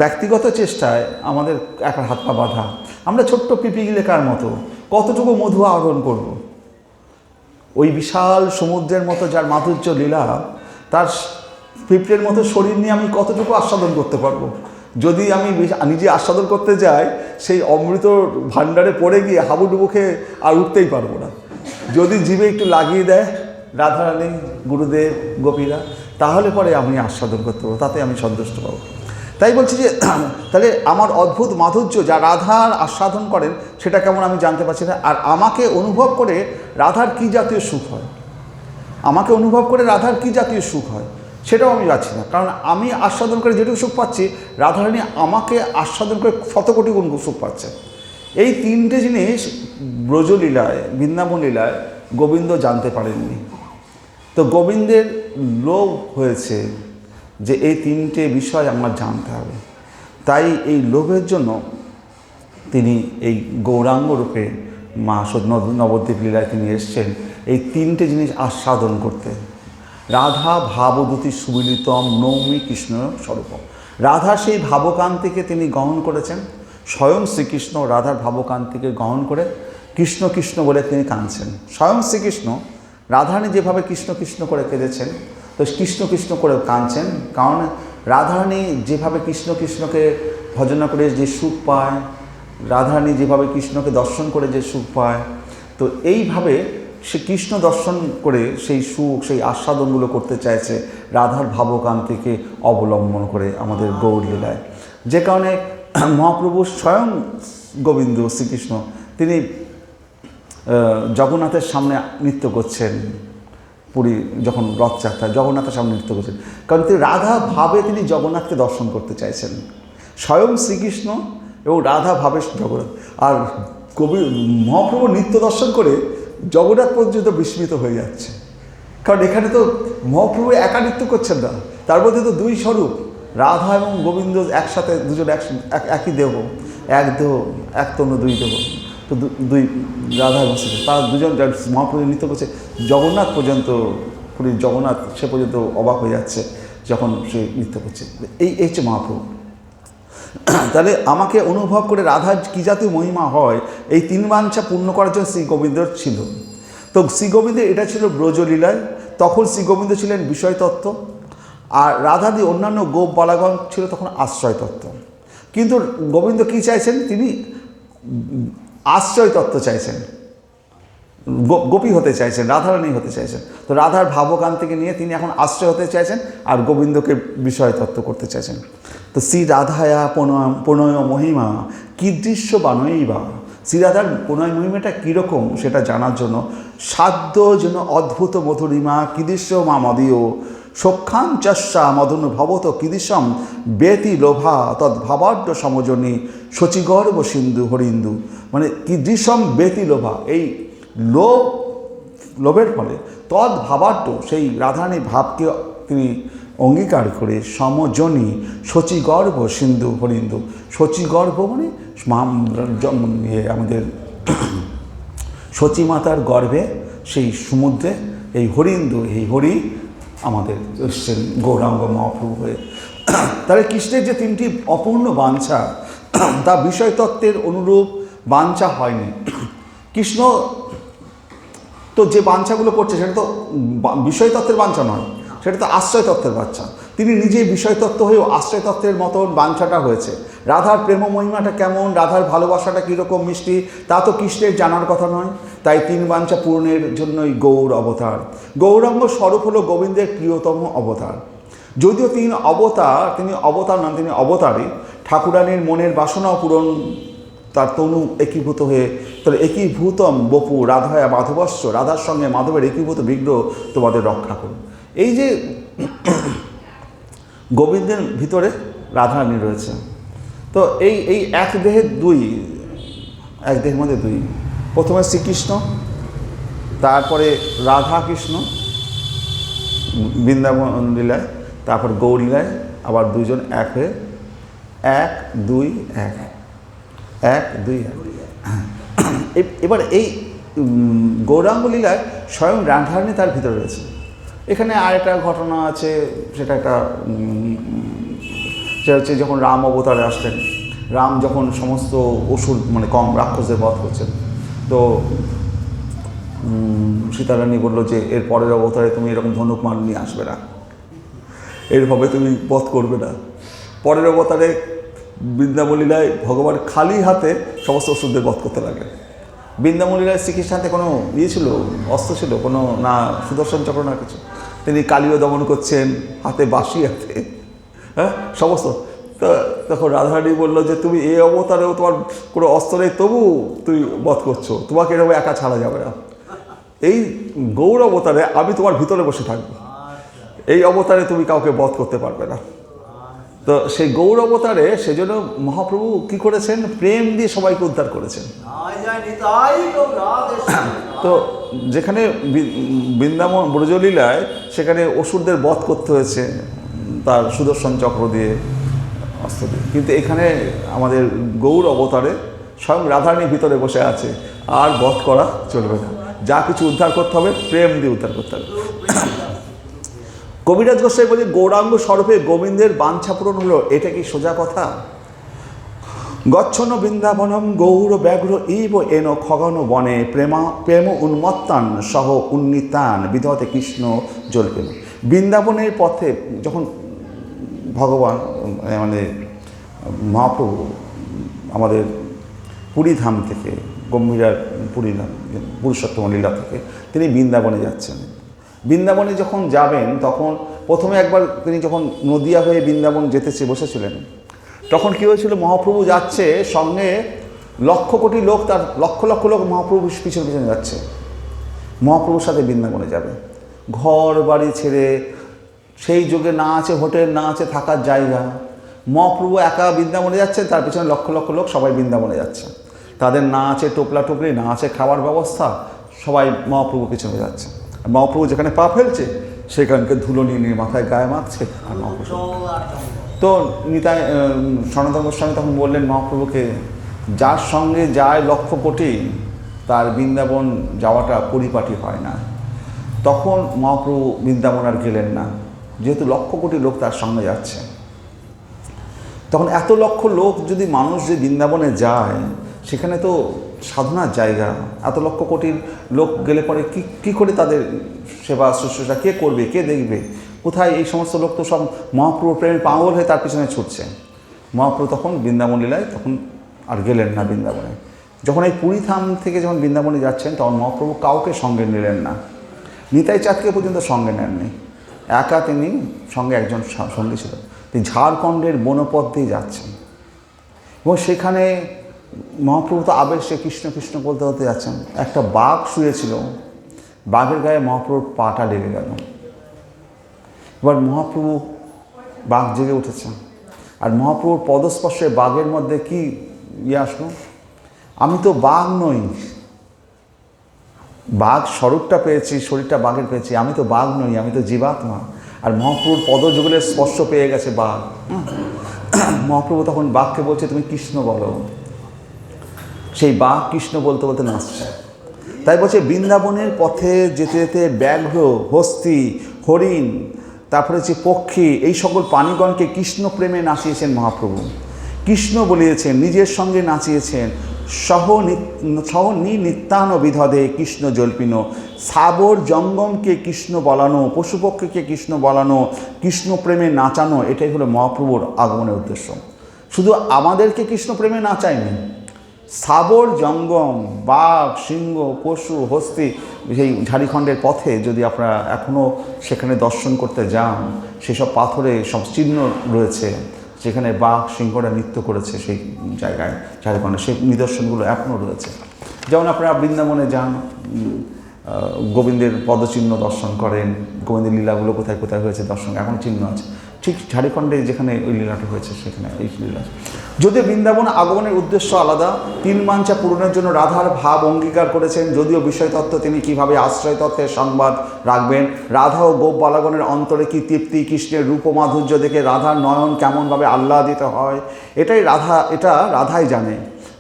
ব্যক্তিগত চেষ্টায় আমাদের একটা হাত পা বাঁধা। আমরা ছোট্ট পিপিলিকার মতো কতটুকু মধু আহরণ করব? ওই বিশাল সমুদ্রের মতো যার মাধুর্য লীলা, তার পিঁপড়ের মতো শরীর নিয়ে আমি কতটুকু আস্বাদন করতে পারবো? যদি আমি নিজে আস্বাদন করতে যাই, সেই অমৃত ভাণ্ডারে পড়ে গিয়ে হাবুডুবু খেয়ে আর উঠতেই পারবো না। যদি জিভে একটু লাগিয়ে দেয় রাধারানী, গুরুদেব, গোপীরা, তাহলে পরে আমি আস্বাদন করতে পারবো, তাতে আমি সন্তুষ্ট পাবো। তাই বলছি যে তাহলে আমার অদ্ভুত মাধুর্য যা রাধার আস্বাদন করেন সেটা কেমন আমি জানতে পারছি না। আর আমাকে অনুভব করে রাধার কী জাতীয় সুখ হয়, আমাকে অনুভব করে রাধার কী জাতীয় সুখ হয় সেটাও আমি পাচ্ছি না। কারণ আমি আস্বাদন করে যেটুকু সুখ পাচ্ছি, রাধারানী আমাকে আস্বাদন করে শতকোটি গুণ সুখ পাচ্ছে। এই তিনটে জিনিস ব্রজলীলায়, বৃন্দাবন লীলায় গোবিন্দ জানতে পারেননি। তো গোবিন্দের লোভ হয়েছে যে এই তিনটে বিষয় আমার জানতে হবে। তাই এই লোভের জন্য তিনি এই গৌরাঙ্গ রূপে মা নবদ্বীপ লীলায় তিনি এসছেন এই তিনটে জিনিস আস্বাদন করতে। রাধা ভাবদূতি সুমিলিতম নৌমি কৃষ্ণ স্বরূপম। রাধা সেই ভাবকান্তিকে তিনি গ্রহণ করেছেন, স্বয়ং শ্রীকৃষ্ণ রাধার ভাবকান্তিকে গ্রহণ করে কৃষ্ণ কৃষ্ণ বলে তিনি কাঁদছেন। স্বয়ং শ্রীকৃষ্ণ রাধারানী যেভাবে কৃষ্ণ কৃষ্ণ করে কেঁদেছেন, তো কৃষ্ণ কৃষ্ণ করে কাঁদছেন, কারণ রাধারানী যেভাবে কৃষ্ণ কৃষ্ণকে ভজনা করে যে সুখ পায়, রাধারানী যেভাবে কৃষ্ণকে দর্শন করে যে সুখ পায়, তো এইভাবে সে কৃষ্ণ দর্শন করে সেই সুখ, সেই আস্বাদনগুলো করতে চাইছে রাধার ভাবকান্তিকে অবলম্বন করে আমাদের গৌরলীলায়। যে কারণে মহাপ্রভু স্বয়ং গোবিন্দ শ্রীকৃষ্ণ তিনি জগন্নাথের সামনে নৃত্য করছেন, পুরী যখন রথযাত্রা জগন্নাথের সামনে নৃত্য করছেন, কারণ তিনি রাধা ভাবে তিনি জগন্নাথকে দর্শন করতে চাইছেন। স্বয়ং শ্রীকৃষ্ণ এবং রাধা ভাবে জগন্নাথ। আর মহাপ্রভু নৃত্য দর্শন করে জগন্নাথ পর্যন্ত বিস্মিত হয়ে যাচ্ছে, কারণ এখানে তো মহাপ্রভু একা নৃত্য করছেন না, তার মধ্যে তো দুই স্বরূপ, রাধা এবং গোবিন্দ একসাথে, দুজন একই দেহ, এক দেহ এক তনু দুই দেহ, তো দুই রাধা এবং শ্রী, তারা দুজন মহাপ্রভু নৃত্য করছে, জগন্নাথ পর্যন্ত, পুরীর জগন্নাথ সে পর্যন্ত অবাক হয়ে যাচ্ছে যখন সে নৃত্য করছে। এই হচ্ছে মহাপ্রভু। তাহলে আমাকে অনুভব করে রাধার কী জাতীয় মহিমা হয়, এই তিন বাঞ্ছা পূর্ণ করার জন্য শ্রী গোবিন্দর ছিল। তো শ্রী গোবিন্দের এটা ছিল ব্রজলীলায়, তখন শ্রী গোবিন্দ ছিলেন বিষয়তত্ত্ব, আর রাধাদি অন্যান্য গোপ বালাগণ ছিল তখন আশ্রয় তত্ত্ব। কিন্তু গোবিন্দ কী চাইছেন, তিনি আশ্রয় তত্ত্ব চাইছেন, গোপী হতে চাইছেন, রাধারানী হতে চাইছেন। তো রাধার ভাবকান্তিকে নিয়ে তিনি এখন আশ্রয় হতে চাইছেন, আর গোবিন্দকে বিষয় তত্ত্ব করতে চাইছেন। তো শ্রী রাধায়া প্রণয় মহিমা কীদৃশ্য বানয়ই বা, শ্রী রাধার প্রণয় মহিমাটা কীরকম সেটা জানার জন্য সাধ্য যেন অদ্ভুত মধুরিমা কীদৃশ্য মা মদীয় সখ্যাঞ্চস্যা মদনুভবত কীদৃশম বেতি লোভা তদ্ভাবাঢ্য সমজনী শচীগর্ভ সিন্ধু হরিন্দু, মানে কীদৃশম বেতি লোভা, এই লোভের ফলে তদ্ভাবাঢ্য সেই রাধারানীর ভাবকে তিনি অঙ্গীকার করে সমজনী শচীগর্ভ সিন্ধু হরিন্দু, শচীগর্ভ মানে আমাদের শচী মাতার গর্ভে সেই সমুদ্রে এই হরিন্দু, এই হরি আমাদের এসছেন গৌরাঙ্গ মহাপ্রভু হয়ে। তাহলে কৃষ্ণের যে তিনটি অপূর্ণ বাঞ্ছা, তা বিষয়তত্ত্বের অনুরূপ বাঞ্ছা হয়নি। কৃষ্ণ তো যে বাঞ্ছাগুলো করছে সেটা তো বিষয়তত্ত্বের বাঞ্ছা নয়, সেটা তো আশ্রয় তত্ত্বের বাঞ্ছা। তিনি নিজেই বিষয়তত্ত্ব হয়েও আশ্রয় তত্ত্বের মতন বাঞ্ছাটা হয়েছে। রাধার প্রেম মহিমাটা কেমন, রাধার ভালোবাসাটা কীরকম মিষ্টি, তা তো কৃষ্ণের জানার কথা নয়। তাই তিন বাঞ্ছা পূরণের জন্যই গৌর অবতার। গৌরাঙ্গ স্বরূপ হলো গোবিন্দের প্রিয়তম অবতার। যদিও তিনি অবতার নন, তিনি অবতারই। ঠাকুরানীর মনের বাসনাও পূরণ, তার তনু একীভূত হয়ে, তাহলে একীভূতম বপু রাধায়া মাধবস্য, রাধার সঙ্গে মাধবের একীভূত বিগ্রহ তোমাদের রক্ষা করুন। এই যে গোবিন্দের ভিতরে রাধারানী রয়েছে, তো এই এক দেহের দুই, এক দেহের মধ্যে দুই, প্রথমে শ্রীকৃষ্ণ, তারপরে রাধা কৃষ্ণ বৃন্দাবন লীলায়, তারপর গৌর লীলায় আবার দুইজন এক হয়ে এক দুই এক, এক দুই এক। এবার এই গৌরাঙ্গ লীলায় স্বয়ং রাধারানী তার ভিতরে রয়েছে। এখানে আর একটা ঘটনা আছে, সেটা হচ্ছে যখন রাম অবতারে আসলেন, রাম যখন সমস্ত অসুর মানে কম রাক্ষসদের বধ করছেন, তো সীতারানী বললো যে এর পরের অবতারে তুমি এরকম ধনুক মাল নিয়ে আসবে না, এরভাবে তুমি বধ করবে না। পরের অবতারে বৃন্দাবন লীলায় ভগবান খালি হাতে সমস্ত অসুরদের বধ করতে লাগে। বৃন্দাবন লীলায় শ্রীকৃষ্ণের হাতে কোনো ছিল, অস্ত্র ছিল কোনো না, সুদর্শন চক্র না কিছু, তিনি কালীও দমন করছেন হাতে বাঁশি হাতে, হ্যাঁ সমস্ত। তো তখন রাধারানী বললো যে তুমি এই অবতারেও তোমার কোনো অস্ত্র নেই, তবু তুমি বধ করছো, তোমাকে এরকম একা ছাড়া যাবে না। এই গৌর অবতারে আমি তোমার ভিতরে বসে থাকবো, এই অবতারে তুমি কাউকে বধ করতে পারবে না। তো সেই গৌর অবতারে সেজন্য মহাপ্রভু কি করেছেন, প্রেম দিয়ে সবাইকে উদ্ধার করেছেন। তো যেখানে বৃন্দাবন ব্রজলীলায় সেখানে অসুরদের বধ করতে হয়েছে তার সুদর্শন চক্র দিয়ে, অস্ত্র দিয়ে, কিন্তু এখানে আমাদের গৌর অবতারে স্বয়ং রাধারানীর ভিতরে বসে আছে, আর বধ করা চলবে না, যা কিছু উদ্ধার করতে হবে প্রেম দিয়ে উদ্ধার করতে হবে। কবিরাজ গোস্বামী বলে গৌরাঙ্গ স্বরূপে গোবিন্দের বাঞ্ছা পূরণ হলো, এটা কি সোজা কথা? গচ্ছন্ন বৃন্দাবনম গৌর ব্যাঘ্র ইব এন খগন বনে প্রেম উন্মত্তান সহ উন্নীতান বিধতে কৃষ্ণ জল্পেন। বৃন্দাবনের পথে যখন ভগবান মানে মহাপ্রভু আমাদের পুরীধাম থেকে, গম্ভীরার পুরীধাম পুরুষোত্তম লীলা থেকে তিনি বৃন্দাবনে যাচ্ছেন। বৃন্দাবনে যখন যাবেন তখন প্রথমে একবার তিনি যখন নদিয়া হয়ে বৃন্দাবন যেতে বসেছিলেন, তখন কী হয়েছিল, মহাপ্রভু যাচ্ছে, সঙ্গে লক্ষ কোটি লোক, তার লক্ষ লক্ষ লোক মহাপ্রভু পিছনে পিছনে যাচ্ছে, মহাপ্রভুর সাথে বৃন্দাবনে যাবে। ঘর বাড়ি ছেড়ে, সেই যুগে না আছে হোটেল, না আছে থাকার জায়গা, মহাপ্রভু একা বৃন্দাবনে যাচ্ছেন, তার পিছনে লক্ষ লক্ষ লোক সবাই বৃন্দাবনে যাচ্ছে। তাদের না আছে টোপলা টুপলি, না আছে খাবার ব্যবস্থা, সবাই মহাপ্রভু পিছনে যাচ্ছে। আর মহাপ্রভু যেখানে পা ফেলছে সেখানকে ধুলো নিয়ে নিয়ে মাথায় গায়ে মাখছে। আর মহাপ্রভু তো নিতাই সনাতন গোস্বামী তখন বললেন মহাপ্রভুকে, যার সঙ্গে যায় লক্ষ কোটি তার বৃন্দাবন যাওয়াটা পরিপাটি হয় না। তখন মহাপ্রভু বৃন্দাবন আর গেলেন না, যেহেতু লক্ষ কোটি লোক তার সঙ্গে যাচ্ছে। তখন এত লক্ষ লোক যদি মানুষ যে বৃন্দাবনে যায়, সেখানে তো সাধনার জায়গা, এত লক্ষ কোটির লোক গেলে পরে কী করে তাদের সেবা শুশ্রূষা কে করবে, কে দেখবে, কোথায়? এই সমস্ত লোক তো সব মহাপ্রভুর প্রেমের পাগল হয়ে তার পিছনে ছুটছে। মহাপ্রভু তখন বৃন্দাবন লীলায় তখন আর গেলেন না বৃন্দাবনে। যখন এই পুরী ধাম থেকে যখন বৃন্দাবনে যাচ্ছেন, তখন মহাপ্রভু কাউকে সঙ্গে নিলেন না, নিতাই চাঁদকে পর্যন্ত সঙ্গে নেননি, একা তিনি, সঙ্গে একজন সঙ্গী ছিল। তিনি ঝাড়খণ্ডের বনপথ দিয়ে যাচ্ছেন এবং সেখানে মহাপ্রভু তো আবেশে কৃষ্ণ কৃষ্ণ বলতে বলতে যাচ্ছেন। একটা বাঘ শুয়েছিল, বাঘের গায়ে মহাপ্রভুর পাটা লেগে গেল। এবার মহাপ্রভু, বাঘ জেগে উঠেছেন, আর মহাপ্রভুর পদস্পর্শে বাঘের মধ্যে কি আসলো, আমি তো বাঘ নই, বাঘ স্বরূপটা পেয়েছি, শরীরটা বাঘের পেয়েছি, আমি তো বাঘ নই, আমি তো জীবাত্মা। আর মহাপ্রভুর পদযুগলের স্পর্শ পেয়ে গেছে বাঘ। মহাপ্রভু তখন বাঘকে বলছে, তুমি কৃষ্ণ বলো। সেই বাঘ কৃষ্ণ বলতে বলতে নাচছে। তাই বলছে বৃন্দাবনের পথে যেতে যেতে ব্যাঘ্র, হস্তি, হরিণ, তারপরে হচ্ছে পক্ষী, এই সকল প্রাণীগণকে কৃষ্ণ প্রেমে নাচিয়েছেন মহাপ্রভু। কৃষ্ণ বলিয়েছেন, নিজের সঙ্গে নাচিয়েছেন। সহ নিত্যান বিধদে কৃষ্ণ জল্পিনো, সাবর জঙ্গমকে কৃষ্ণ বলানো, পশুপক্ষীকে কৃষ্ণ বলানো, কৃষ্ণ প্রেমে নাচানো, এটাই হলো মহাপ্রভুর আগমনের উদ্দেশ্য। শুধু আমাদেরকে কৃষ্ণ প্রেমে নাচায়নি, সাবর জঙ্গম, বাঘ, সিংহ, পশু, হস্তি, সেই ঝাড়খণ্ডের পথে যদি আপনারা এখনও সেখানে দর্শন করতে যান, সেসব পাথরে সব চিহ্ন রয়েছে, যেখানে বাঘ সিংহরা নৃত্য করেছে সেই জায়গায় ঝাড়খণ্ডে, সেই নিদর্শনগুলো এখনও রয়েছে। যেমন আপনারা বৃন্দাবনে যান, গোবিন্দের পদচিহ্ন দর্শন করেন, গোবিন্দের লীলাগুলো কোথায় কোথায় হয়েছে দর্শন, এখন চিহ্ন আছে। ঠিক ঝাড়খণ্ডে যেখানে ওই লীলাটা হয়েছে সেখানে এই লীলা। যদিও বৃন্দাবন আগমনের উদ্দেশ্য আলাদা, 3 বাঞ্ছা পূরণের জন্য রাধার ভাব অঙ্গীকার করেছেন। যদিও বিষয়তত্ত্ব তিনি কীভাবে আশ্রয় তত্ত্বের সংবাদ রাখবেন, রাধা ও গোপ বালাগণের অন্তরে কী তৃপ্তি, কৃষ্ণের রূপ ও মাধুর্য দেখে রাধার নয়ন কেমনভাবে আহ্লাদিত হয়, এটা রাধাই জানে,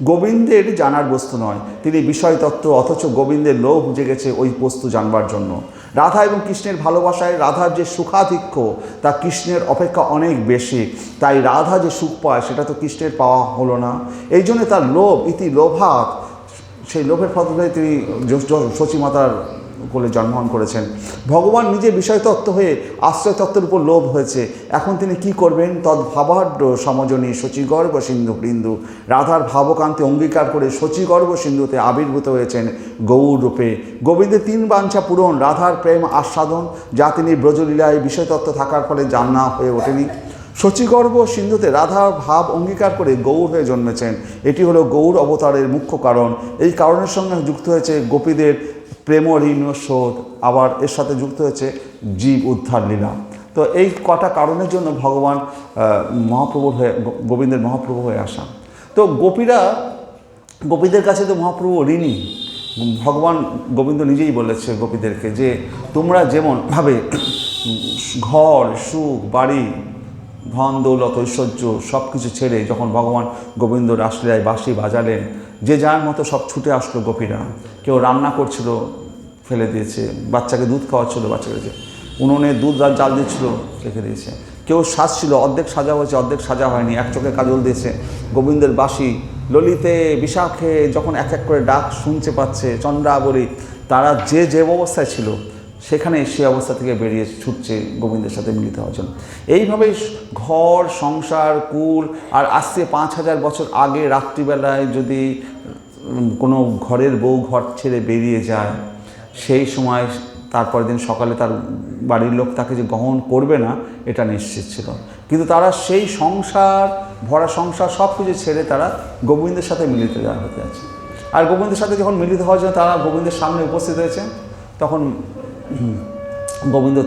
গোবিন্দের জানার বস্তু নয়। তিনি বিষয়তত্ত্ব, অথচ গোবিন্দের লোভ জেগেছে ওই বস্তু জানবার জন্য। রাধা এবং কৃষ্ণের ভালোবাসায় রাধার যে সুখাধিক্য তা কৃষ্ণের অপেক্ষা অনেক বেশি। তাই রাধা যে সুখ পায় সেটা তো কৃষ্ণের পাওয়া হলো না, এই জন্য তার লোভ, ইতি লোভাত, সেই লোভের ফলে তিনি শচীমাতার কোলে জন্মগ্রহণ করেছেন। ভগবান নিজে বিষয়তত্ত্ব হয়ে আশ্রয়তত্ত্বের উপর লোভ হয়েছে। এখন তিনি কি করবেন? তদ্ভাবাঢ্য সমজনী শচীগর্ভ সিন্ধু বৃন্দু, রাধার ভাবকান্তি অঙ্গীকার করে শচীগর্ভ সিন্ধুতে আবির্ভূত হয়েছেন গৌর রূপে। গোবিন্দের 3 বাঞ্ছা পূরণ, রাধার প্রেম আস্বাদন, যা তিনি ব্রজলীলায় বিষয়তত্ত্ব থাকার ফলে জানা হয়ে ওঠেনি। শচীগর্ভ সিন্ধুতে রাধার ভাব অঙ্গীকার করে গৌর হয়ে জন্মেছেন। এটি হলো গৌর অবতারের মুখ্য কারণ। এই কারণের সঙ্গে যুক্ত হয়েছে গোপীদের প্রেম ঋণ শোধ, আবার এর সাথে যুক্ত হয়েছে জীব উদ্ধার লীলা। তো এই কটা কারণের জন্য ভগবান মহাপ্রভুর হয়ে, গোবিন্দের মহাপ্রভু হয়ে আসা। তো গোপীদের কাছে তো মহাপ্রভু ঋণী। ভগবান গোবিন্দ নিজেই বলেছে গোপীদেরকে যে তোমরা যেমনভাবে ঘর, সুখ, বাড়ি, ধন দৌলত, ঐশ্বর্য সব কিছু ছেড়ে যখন ভগবান গোবিন্দ রাসলীলায় বাঁশি বাজালেন, যে যার মতো সব ছুটে আসলো গোপীরা। কেউ রান্না করছিল, ফেলে দিয়েছে, বাচ্চাকে দুধ খাওয়াচ্ছিল, বাচ্চাকে উনুনে দুধ জাল দিচ্ছিল, রেখে দিয়েছে। কেউ সাজছিল, অর্ধেক সাজা হয়েছে, অর্ধেক সাজা হয়নি, এক চোখে কাজল দিয়েছে। গোবিন্দের বাঁশি ললিতে বিশাখে যখন এক এক করে ডাক শুনতে পাচ্ছে, চন্দ্রাবলী, তারা যে অবস্থায় ছিল সেখানে সে অবস্থা থেকে বেরিয়ে ছুটছে গোবিন্দের সাথে মিলিত হওয়ার জন্য। এইভাবেই ঘর, সংসার, কুল, আর আসছে 5000 বছর আগে রাত্রিবেলায় যদি কোনো ঘরের বউ ঘর ছেড়ে বেরিয়ে যায়, সেই সময় তারপরের দিন সকালে তার বাড়ির লোক তাকে যে গ্রহণ করবে না এটা নিশ্চিত ছিল। কিন্তু তারা সেই সংসার, ভরা সংসার সব কিছু ছেড়ে তারা গোবিন্দের সাথে মিলিত হতে আছে। আর গোবিন্দের সাথে যখন মিলিত হওয়ার জন্য তারা গোবিন্দের সামনে উপস্থিত হয়েছে, তখন গোবিন্দ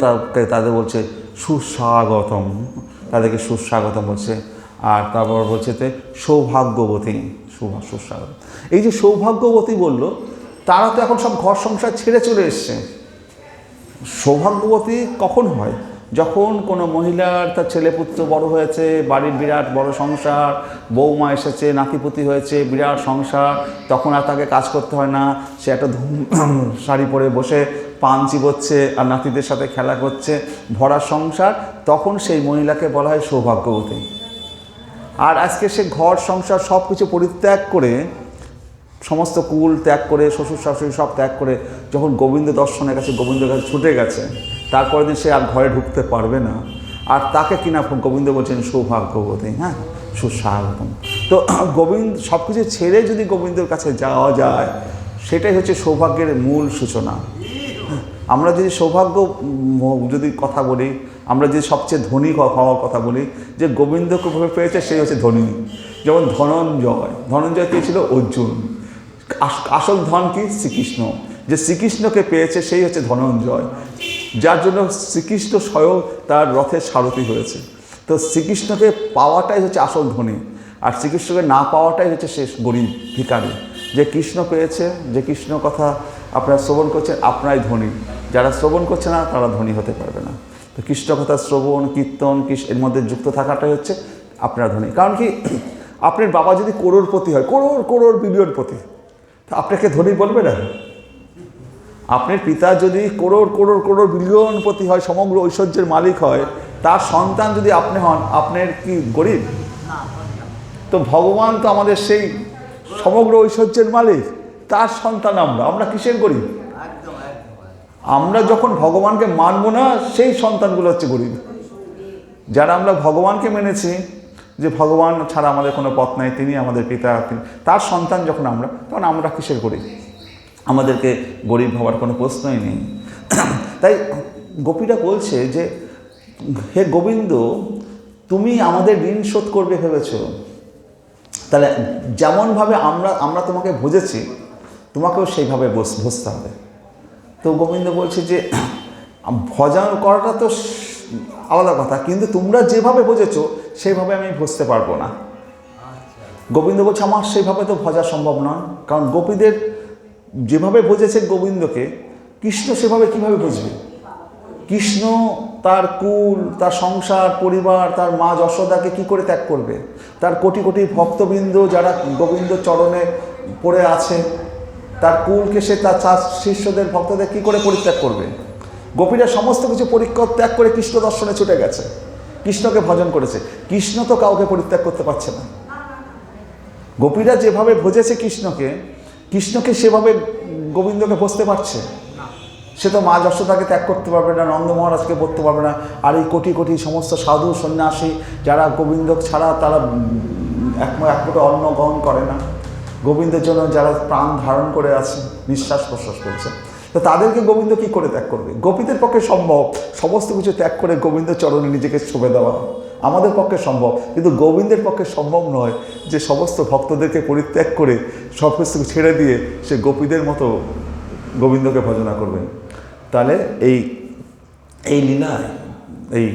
তাদের বলছে সুস্বাগতম, তাদেরকে সুস্বাগতম বলছে। আর তারপর বলছে সৌভাগ্যবতী, সুস্বাগত। এই যে সৌভাগ্যবতী বলল, তারা তো এখন সব ঘর সংসার ছেড়ে চলে এসছে। সৌভাগ্যবতী কখন হয়? যখন কোনো মহিলার তার ছেলেপুত্র বড় হয়েছে, বাড়ির বিরাট বড় সংসার, বৌমা এসেছে, নাতিপুতি হয়েছে, বিরাট সংসার, তখন আর তাকে কাজ করতে হয় না, সে একটা শাড়ি পরে বসে পান চিবোচ্ছে আর নাতিদের সাথে খেলা করছে, ভরা সংসার, তখন সেই মহিলাকে বলা হয় সৌভাগ্যবতী। আর আজকে সে ঘর সংসার সব কিছু পরিত্যাগ করে, সমস্ত কুল ত্যাগ করে, শ্বশুর শাশুড়ি সব ত্যাগ করে যখন গোবিন্দ দর্শনের কাছে, গোবিন্দের কাছে ছুটে গেছে, তারপরের দিন সে আর ঘরে ঢুকতে পারবে না। আর তাকে কিনা গোবিন্দ বলছেন সৌভাগ্যবতী, হ্যাঁ, সুস্বাগতম। তো গোবিন্দ সব কিছু ছেড়ে যদি গোবিন্দের কাছে যাওয়া যায়, সেটাই হচ্ছে সৌভাগ্যের মূল সূচনা। আমরা যদি সৌভাগ্য যদি কথা বলি, আমরা যদি সবচেয়ে ধনী হওয়ার কথা বলি, যে গোবিন্দকে পেয়েছে সেই হচ্ছে ধনী। যেমন ধনঞ্জয় পেয়েছিল অর্জুন। আসল ধন কি? শ্রীকৃষ্ণ। যে শ্রীকৃষ্ণকে পেয়েছে সেই হচ্ছে ধনঞ্জয়, যার জন্য শ্রীকৃষ্ণ স্বয়ং তার রথের সারথি হয়েছে। তো শ্রীকৃষ্ণকে পাওয়াটাই হচ্ছে আসল ধনী, আর শ্রীকৃষ্ণকে না পাওয়াটাই হচ্ছে শেষ গরিব ভিখারি। যে কৃষ্ণ পেয়েছে, যে কৃষ্ণ কথা আপনারা শ্রবণ করছেন, আপনারাই ধনী। যারা শ্রবণ করছে না তারা ধনী হতে পারবে না। তো কৃষ্ণ কথা শ্রবণ, কীর্তন, এর মধ্যে যুক্ত থাকাটাই হচ্ছে আপনারা ধনী। কারণ কি, আপনার বাবা যদি করোড়পতি হয়, করোড় বিলিয়নপতি, তা আপনাকে ধনী বলবে না? আপনার পিতা যদি করোড় বিলিয়নপতি হয়, সমগ্র ঐশ্বর্যের মালিক হয়, তার সন্তান যদি আপনি হন, আপনার কি গরিব? তো ভগবান তো আমাদের সেই সমগ্র ঐশ্বর্যের মালিক, তার সন্তান আমরা কিসের গরিব? আমরা যখন ভগবানকে মানব না, সেই সন্তানগুলো হচ্ছে গরিব। যারা আমরা ভগবানকে মেনেছি, যে ভগবান ছাড়া আমাদের কোনো পথ নাই, তিনি আমাদের পিতা, তার সন্তান যখন আমরা, তখন আমরা কিসের গরিব? আমাদেরকে গরিব হওয়ার কোনো প্রশ্নই নেই। তাই গোপীরা বলছে যে, হে গোবিন্দ, তুমি আমাদের ঋণ শোধ করবে ভেবেছ, তাহলে যেমনভাবে আমরা তোমাকে বুঝেছি, তোমাকেও সেইভাবে বুঝতে হবে। তো গোবিন্দ বলছে যে, ভজন করাটা তো আলাদা কথা, কিন্তু তোমরা যেভাবে বুঝেছো সেইভাবে আমি বুঝতে পারবো না। গোবিন্দ বলছে, আমার সেইভাবে তো ভজা সম্ভব নয়, কারণ গোপীদের যেভাবে বুঝেছে গোবিন্দকে, কৃষ্ণ সেভাবে কিভাবে বুঝবে? কৃষ্ণ তার কুল, তার সংসার, পরিবার, তার মা যশোদাকে কি করে ত্যাগ করবে? তার কোটি কোটি ভক্তবৃন্দ যারা গোবিন্দ চরণে পড়ে আছে, তার কুলকে সে তার শিষ্যদের, ভক্তদের কি করে পরিত্যাগ করবে? গোপীরা সমস্ত কিছু ত্যাগ করে কৃষ্ণ দর্শনে ছুটে গেছে, কৃষ্ণকে ভজন করেছে। কৃষ্ণ তো কাউকে পরিত্যাগ করতে পারছে না। গোপীরা যেভাবে ভজেছে কৃষ্ণকে সেভাবে গোবিন্দকে বুঝতে পারছে। সে তো মা যশোদাকে ত্যাগ করতে পারবে না, নন্দ মহারাজকে বলতে পারবে না। আর এই কোটি কোটি সমস্ত সাধু সন্ন্যাসী যারা গোবিন্দ ছাড়া তারা এক মুঠো অন্ন গ্রহণ করে না, গোবিন্দের জন্য যারা প্রাণ ধারণ করে আছে, নিঃশ্বাস প্রশ্বাস করছে, তো তাদেরকে গোবিন্দ কি করে ত্যাগ করবে? গোপীদের পক্ষে সম্ভব সমস্ত কিছু ত্যাগ করে গোবিন্দ চরণে নিজেকে ছুঁয়ে দেওয়া, আমাদের পক্ষে সম্ভব, কিন্তু গোবিন্দের পক্ষে সম্ভব নয় যে সমস্ত ভক্তদেরকে পরিত্যাগ করে সব কিছু ছেড়ে দিয়ে সে গোপীদের মতো গোবিন্দকে ভজনা করবে। তাহলে এই লীলায়, এই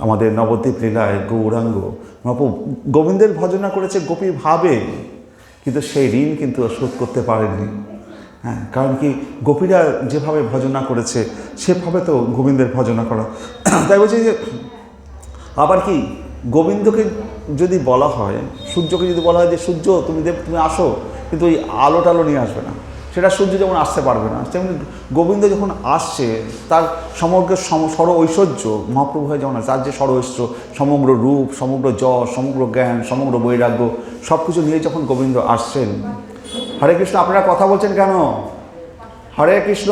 আমাদের নবদ্বীপ লীলায় গৌরাঙ্গ মহাপ্রভু গোবিন্দের ভজনা করেছে গোপী ভাবে, কিন্তু সেই ঋণ কিন্তু শোধ করতে পারেননি। হ্যাঁ, কারণ কি, গোপীরা যেভাবে ভজনা করেছে সেভাবে তো গোবিন্দের ভজনা করা। তাই বলছি যে, আবার কি, গোবিন্দকে যদি বলা হয়, সূর্যকে যদি বলা হয় যে সূর্য তুমি আসো, কিন্তু ওই আলো টালো নিয়ে আসবে না, সেটা সূর্য যেমন আসতে পারবে না, তেমনি গোবিন্দ যখন আসছে তার সমগ্র সর ঐশ্বর্য মহাপ্রভু হয় যেমন, তার যে সর ঐশ্বর্য, সমগ্র রূপ, সমগ্র যশ, সমগ্র জ্ঞান, সমগ্র বৈরাগ্য সব কিছু নিয়ে যখন গোবিন্দ আসছেন। হরে কৃষ্ণ, আপনারা কথা বলছেন কেন? হরে কৃষ্ণ,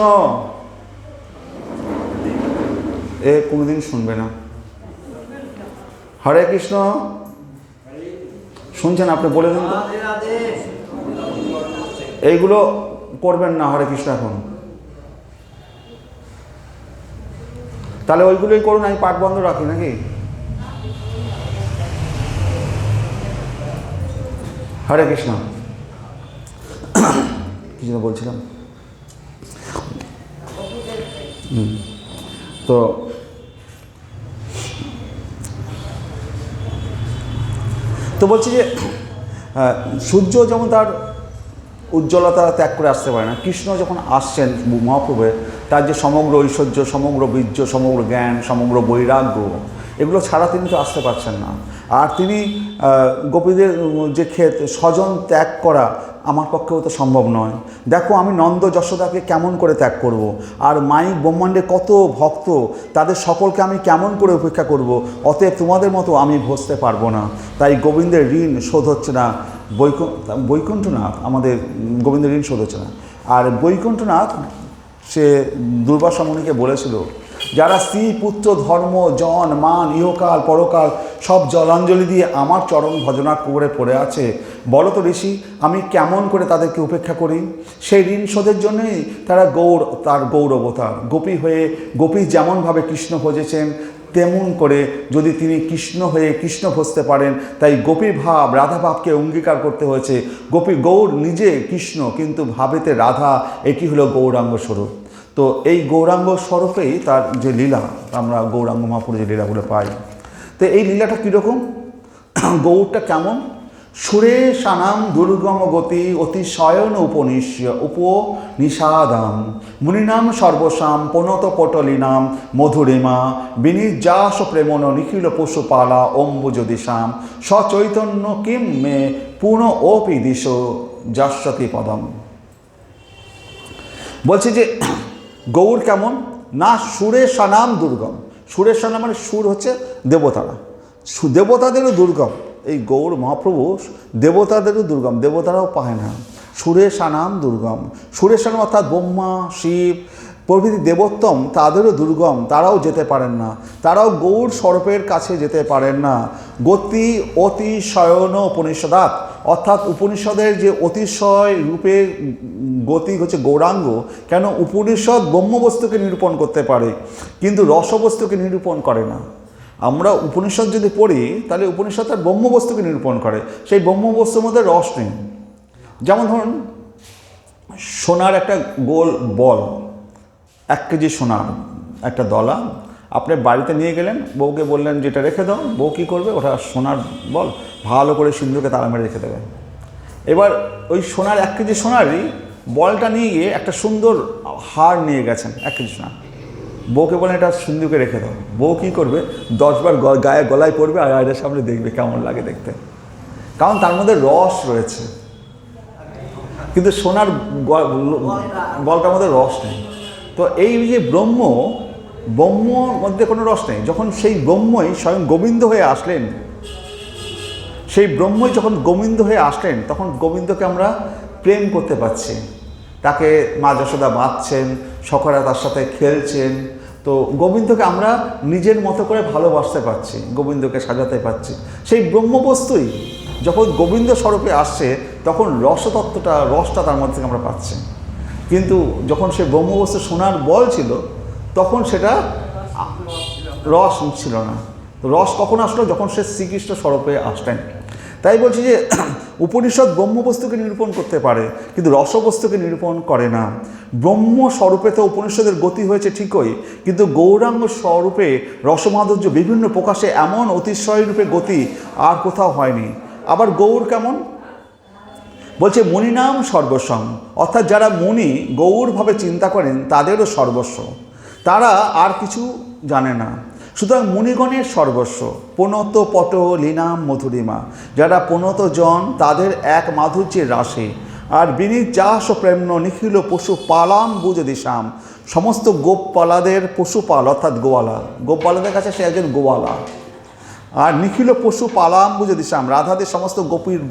এ কোনোদিন শুনবে না। হরে কৃষ্ণ, শুনছেন? আপনি বলে দিন তো, এইগুলো করবেন না। হরে কৃষ্ণ এখন, তাহলে ওইগুলোই করুন, আমি পাঠ বন্ধ রাখি নাকি? হরে কৃষ্ণ, কি যেন বলছিলাম। তো বলছি যে, সূর্য যেমন তার উজ্জ্বলতা ত্যাগ করে আসতে পারে না। কৃষ্ণ যখন আসছেন মহাপ্রভুর, তার যে সমগ্র ঐশ্বর্য, সমগ্র বীর্য, সমগ্র জ্ঞান, সমগ্র বৈরাগ্য, এগুলো ছাড়া তিনি তো আসতে পারছেন না। আর তিনি গোপীদের যে ক্ষেত স্বজন ত্যাগ করা আমার পক্ষেও তো সম্ভব নয়। দেখো আমি নন্দ যশোদাকে কেমন করে ত্যাগ করব, আর মাইক ব্রহ্মাণ্ডে কত ভক্ত, তাদের সকলকে আমি কেমন করে উপেক্ষা করব। অতএব তোমাদের মতো আমি ভসতে পারবো না। তাই গোবিন্দের ঋণ শোধ হচ্ছে না। বৈকুণ্ঠনাথ আমাদের গোবিন্দের ঋণ শোধ হচ্ছে না। আর বৈকুণ্ঠনাথ সে দুর্বাসা মুনিকে বলেছিল, যারা স্ত্রী, পুত্র, ধর্ম, জন, মান, ইহকাল পরকাল সব জলাঞ্জলি দিয়ে আমার চরণ ভজনা করে পড়ে আছে, বলো তো ঋষি আমি কেমন করে তাদেরকে উপেক্ষা করি। সেই ঋণ শোধের জন্যই তারা তার গৌর অবতার। গোপী হয়ে গোপী যেমনভাবে কৃষ্ণ ভজেছেন, তেমন করে যদি তিনি কৃষ্ণ হয়ে কৃষ্ণ ভজতে পারেন, তাই গোপীর ভাব রাধা ভাবকে অঙ্গীকার করতে হয়েছে। গৌর নিজে কৃষ্ণ, কিন্তু ভাবেতে রাধা, এটি হলো গৌরাঙ্গ স্বরূপ। তো এই গৌরাঙ্গ স্বরূপেই তার যে লীলা, আমরা গৌরাঙ্গ মহাপুরুষ যে লীলাগুলো পাই। তো এই লীলাটা কীরকম, গৌরটা কেমন? সুরেশানাম দুর্গম গতি অতিশয়ন উপনিষাদাম মুনিনাম সর্বসাম পনত পটলিনাম মধুরিমা বিনির্যাস প্রেমন নিখিল পশুপালা অম্বুজদিশাম সচৈতন্য কিম মে পুন ওপি দিশ যাস্যতি পদম। বলছে যে গৌর কেমন না, সুরেশানাম দুর্গম। সুরেশানাম মানে সুর হচ্ছে দেবতারা, দেবতাদেরও দুর্গম। এই গৌর মহাপ্রভু দেবতাদেরও দুর্গম, দেবতারাও পায় না। সুরেশানাম দুর্গম, সুরেশানাম অর্থাৎ ব্রহ্মা, শিব প্রভৃতি দেবোত্তম, তাদেরও দুর্গম, তারাও যেতে পারেন না, তারাও গৌর স্বরূপের কাছে যেতে পারেন না। গতি অতিশয়ন উপনিষদাত, অর্থাৎ উপনিষদের যে অতিশয় রূপে গতি হচ্ছে গৌরাঙ্গ। কেন? উপনিষদ ব্রহ্মবস্তুকে নিরূপণ করতে পারে, কিন্তু রসবস্তুকে নিরূপণ করে না। আমরা উপনিষদ যদি পড়ি, তাহলে উপনিষদ তার ব্রহ্মবস্তুকে নিরূপণ করে, সেই ব্রহ্মবস্তুর মধ্যে রস নেই। যেমন ধরুন সোনার একটা গোল বল, 1 কেজি সোনার একটা দলা আপনি বাড়িতে নিয়ে গেলেন, বউকে বললেন যেটা রেখে দাও, বউ কী করবে? ওটা সোনার বল ভালো করে সিন্ধুকে তালা মেরে রেখে দেবে। এবার ওই সোনার 1 কেজি সোনারই বলটা নিয়ে গিয়ে একটা সুন্দর হার নিয়ে গেছেন, 1 কেজি সোনার, বউকে বলেন এটা সিন্ধুকে রেখে দাও। বউ কী করবে? 10 বার গায়ে গলায় পড়বে আর আয়নার সামনে দেখবে কেমন লাগে দেখতে, কারণ তার মধ্যে রস রয়েছে। কিন্তু সোনার বলটার মধ্যে রস নেই। তো এই যে ব্রহ্মর মধ্যে কোনো রস নেই। যখন সেই ব্রহ্মই স্বয়ং গোবিন্দ হয়ে আসলেন, সেই ব্রহ্মই যখন গোবিন্দ হয়ে আসলেন, তখন গোবিন্দকে আমরা প্রেম করতে পারছি। তাকে মা যশোদা বাঁধছেন, সখরা তার সাথে খেলছেন। তো গোবিন্দকে আমরা নিজের মতো করে ভালোবাসতে পারছি, গোবিন্দকে সাজাতে পারছি। সেই ব্রহ্মবস্তুই যখন গোবিন্দ স্বরূপে আসছে, তখন রসটা তার মধ্যে থেকে আমরা পাচ্ছি। কিন্তু যখন সে ব্রহ্মবস্তু সোনার বল ছিল, তখন সেটা রস ছিল না। রস কখন আসলো? যখন সে শ্রীকৃষ্ণ স্বরূপে আসলেন। তাই বলছি যে উপনিষদ ব্রহ্মবস্তুকে নিরূপণ করতে পারে, কিন্তু রসবস্তুকে নিরূপণ করে না। ব্রহ্ম স্বরূপে তো উপনিষদের গতি হয়েছে ঠিকই, কিন্তু গৌরাঙ্গ স্বরূপে রসমাধুর্য বিভিন্ন প্রকাশে এমন অতিশয় রূপে গতি আর কোথাও হয়নি। আবার গৌর কেমন? বলছে মুনিনাম সর্বস্বম, অর্থাৎ যারা মুনি গৌরভাবে চিন্তা করেন তাদেরও সর্বস্ব, তারা আর কিছু জানে না। সুতরাং মুনিগণের সর্বস্ব পনত পট লীনাম মধুরিমা, যারা পনত জন তাদের এক মাধুর্যের রাশি। আর বিনির্যাস প্রেম্ন নিখিল পশু পালাম বুঝ দিশাম, সমস্ত গোপপালাদের পশুপাল অর্থাৎ গোয়ালা, গোপপালাদের কাছে সে একজন গোয়ালা। আর নিখিল পশু পালাম বুঝে দিশাম, রাধাদের সমস্ত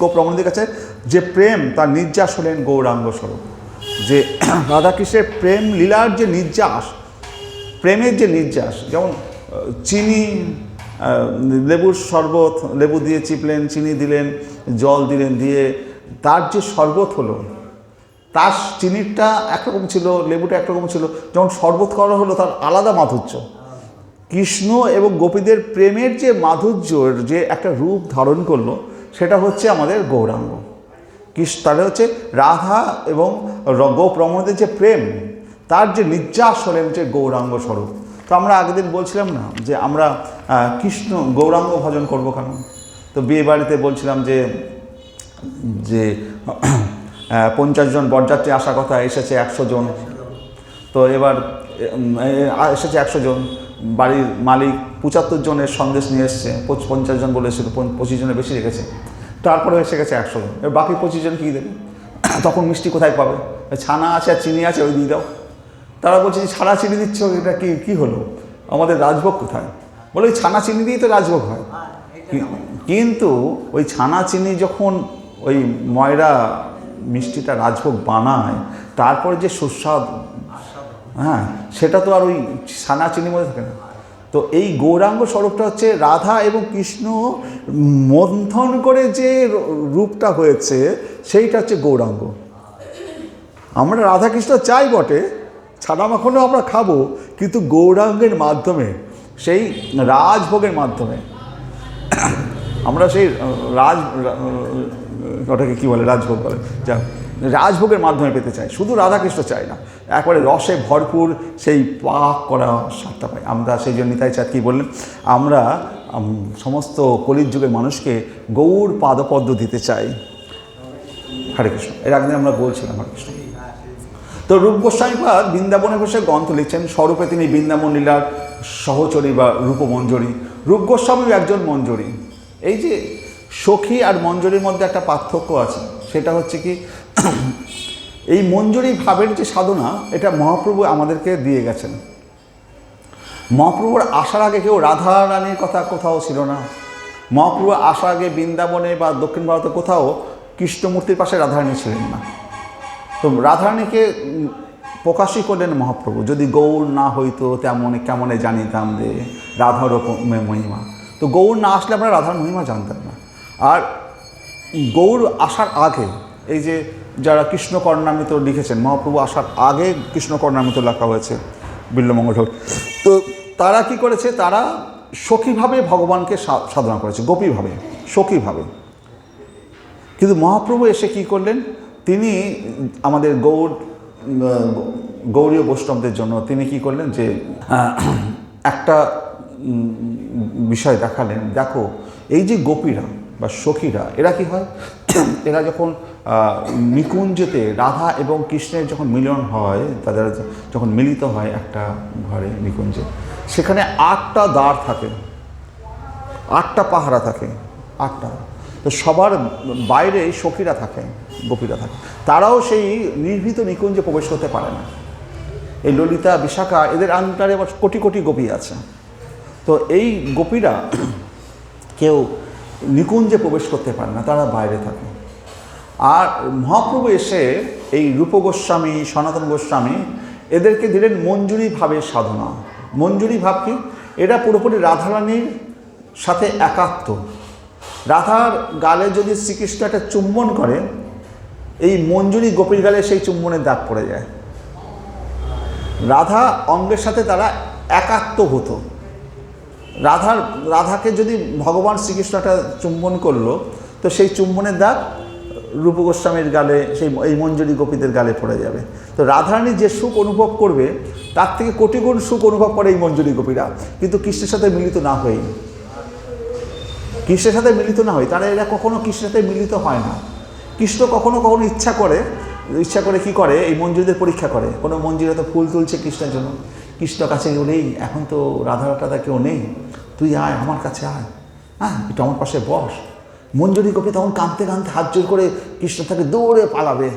গোপ রমণীদের কাছে যে প্রেম, তার নির্যাস হলেন গৌরাঙ্গ স্বরূপ। যে রাধাকৃষ্ণের প্রেম লীলার যে নির্যাস, প্রেমের যে নির্যাস, যেমন চিনি, লেবুর শরবত, লেবু দিয়ে চিপলেন, চিনি দিলেন, জল দিলেন, দিয়ে তার যে শরবত হলো, তার চিনিটা একরকম ছিল, লেবুটা একরকম ছিল, যখন শরবত করা হলো তার আলাদা মাধুর্য। কৃষ্ণ এবং গোপীদের প্রেমের যে মাধুর্যের যে একটা রূপ ধারণ করলো, সেটা হচ্ছে আমাদের গৌরাঙ্গ। তাহলে হচ্ছে রাধা এবং গোপ রমণীদের যে প্রেম, তার যে নির্যাস হলেন যে গৌরাঙ্গ স্বরূপ। তো আমরা আগের দিন বলছিলাম না যে আমরা কৃষ্ণ গৌরাঙ্গ ভজন করব কেন? তো বিয়ে বাড়িতে বলছিলাম যে 50 জন বরযাত্রী আসার কথা, এসেছে 100 জন। তো এবার এসেছে 100 জন, বাড়ির মালিক 75 জনের সন্দেশ নিয়ে এসছে, 50 জন বলেছিল, 25 জনের বেশি রেখেছে, তারপরে এসে গেছে 100 জন। এবার বাকি 25 জন কী দেবে? তখন মিষ্টি কোথায় পাবে? ছানা আছে আর চিনি আছে, ওই দিয়ে দাও। তারা বলছে যে ছানা চিনি দিচ্ছ, এটা কি হলো, আমাদের রাজভোগ কোথায়? বলে ওই ছানা চিনি দিয়েই তো রাজভোগ হয়। কিন্তু ওই ছানা চিনি যখন ওই ময়রা মিষ্টিটা রাজভোগ বানায়, তারপরে যে সুস্বাদ, হ্যাঁ, সেটা তো আর ওই ছানা চিনির মধ্যে থাকে না। তো এই গৌরাঙ্গ স্বরূপটা হচ্ছে রাধা এবং কৃষ্ণ মন্থন করে যে রূপটা হয়েছে, সেইটা হচ্ছে গৌরাঙ্গ। আমরা রাধা কৃষ্ণ চাই বটে, ছানা মাখনও আমরা খাবো, কিন্তু গৌরাঙ্গের মাধ্যমে, সেই রাজভোগের মাধ্যমে আমরা সেই ওটাকে কী বলে, রাজভোগ বলে, যা রাজভোগের মাধ্যমে পেতে চাই। শুধু রাধাকৃষ্ণ চাই না, একবারে রসে ভরপুর সেই পাক করা স্বাদটা পাই আমরা। সেই জন্য নিতাই চাঁদ কী বললেন, আমরা সমস্ত কলির যুগের মানুষকে গৌর পাদপদ্ম দিতে চাই। হরে কৃষ্ণ। এর আগে আমরা বলছিলাম হরে কৃষ্ণ। তো রূপ গোস্বামীপাদ বৃন্দাবনে বসে গ্রন্থ লিখছেন, স্বরূপে তিনি বৃন্দাবন লীলার সহচরী বা রূপমঞ্জরী। রূপ গোস্বামীও একজন মঞ্জরী। এই যে সখী আর মঞ্জরীর মধ্যে একটা পার্থক্য আছে, সেটা হচ্ছে কি, এই মঞ্জরী ভাবের যে সাধনা, এটা মহাপ্রভু আমাদেরকে দিয়ে গেছেন। মহাপ্রভুর আসার আগে কেউ রাধা রানীর কথা কোথাও ছিল না। মহাপ্রভু আসার আগে বৃন্দাবনে বা দক্ষিণ ভারতে কোথাও কৃষ্ণমূর্তির পাশে রাধারানী ছিলেন না। তো রাধারানীকে প্রকাশই করলেন মহাপ্রভু। যদি গৌর না হইতো তেমন কেমনে জানিতাম রে রাধার মহিমা। তো গৌর না আসলে আমরা রাধার মহিমা জানতাম না। আর গৌর আসার আগে, এই যে যারা কৃষ্ণকর্ণামৃত লিখেছেন, মহাপ্রভু আসার আগে কৃষ্ণকর্ণামৃত লেখা হয়েছে বিল্বমঙ্গল ঠাকুর। তো তারা কি করেছে, তারা সখীভাবে ভগবানকে সাধনা করেছে, গোপীভাবে, সখীভাবে। কিন্তু মহাপ্রভু এসে কি করলেন, তিনি আমাদের গৌড়ীয় বৈষ্ণবদের জন্য তিনি কি করলেন, যে একটা বিষয় দেখালেন। দেখো, এই যে গোপীরা বা সখীরা, এরা কি হয়, এরা যখন নিকুঞ্জতে রাধা এবং কৃষ্ণের যখন মিলন হয়, তাদের যখন মিলিত হয় একটা ঘরে নিকুঞ্জে, সেখানে 8টা দ্বার থাকে, 8টা পাহারা থাকে, 8টা। তো সবার বাইরে সখীরা থাকে, গোপীরা থাকে, তারাও সেই নির্ভীত নিকুঞ্জে প্রবেশ করতে পারে না। এই ললিতা, বিশাখা, এদের আন্ডারে কোটি কোটি গোপী আছে। তো এই গোপীরা কেউ নিকুঞ্জে প্রবেশ করতে পারে না, তারা বাইরে থাকে। আর মহাপ্রভু এসে এই রূপ গোস্বামী, সনাতন গোস্বামী, এদেরকে দিলেন মঞ্জুরি ভাবের সাধনা। মঞ্জুরি ভাব কি, এরা পুরোপুরি রাধারানীর সাথে একাত্ম। রাধার গালে যদি শ্রীকৃষ্ণ একটা চুম্বন করে, এই মঞ্জুরি গোপীর গালে সেই চুম্বনের দাগ পড়ে যায়। রাধা অঙ্গের সাথে তারা একাত্মভূত। রাধাকে যদি ভগবান শ্রীকৃষ্ণ একটা চুম্বন করলো, তো সেই চুম্বনের দাগ রূপ গোস্বামীর গালে, এই মঞ্জুরি গোপীদের গালে পড়ে যাবে। তো রাধারানী যে সুখ অনুভব করবে, তার থেকে কোটি গুণ সুখ অনুভব করে এই মঞ্জুরি গোপীরা, কিন্তু কৃষ্ণের সাথে মিলিত না হয়ে, কৃষ্ণের সাথে মিলিত না হয়, তারা এরা কখনো কৃষ্ণের সাথে মিলিত হয় না। কৃষ্ণ কখনো কখনো ইচ্ছা করে কি করে, এই মঞ্জুরিদের পরীক্ষা করে। কোনো মঞ্জুরি তো ফুল তুলছে কৃষ্ণের জন্য, কৃষ্ণ কাছে কেউ নেই, এখন তো রাধা কেউ নেই, তুই আয় আমার কাছে আয়, হ্যাঁ একটু আমার পাশে বস। মঞ্জুরি গোপী তখন কাঁদতে কাঁদতে হাত জোর করে কৃষ্ণ তাকে দৌড়ে পালাবে,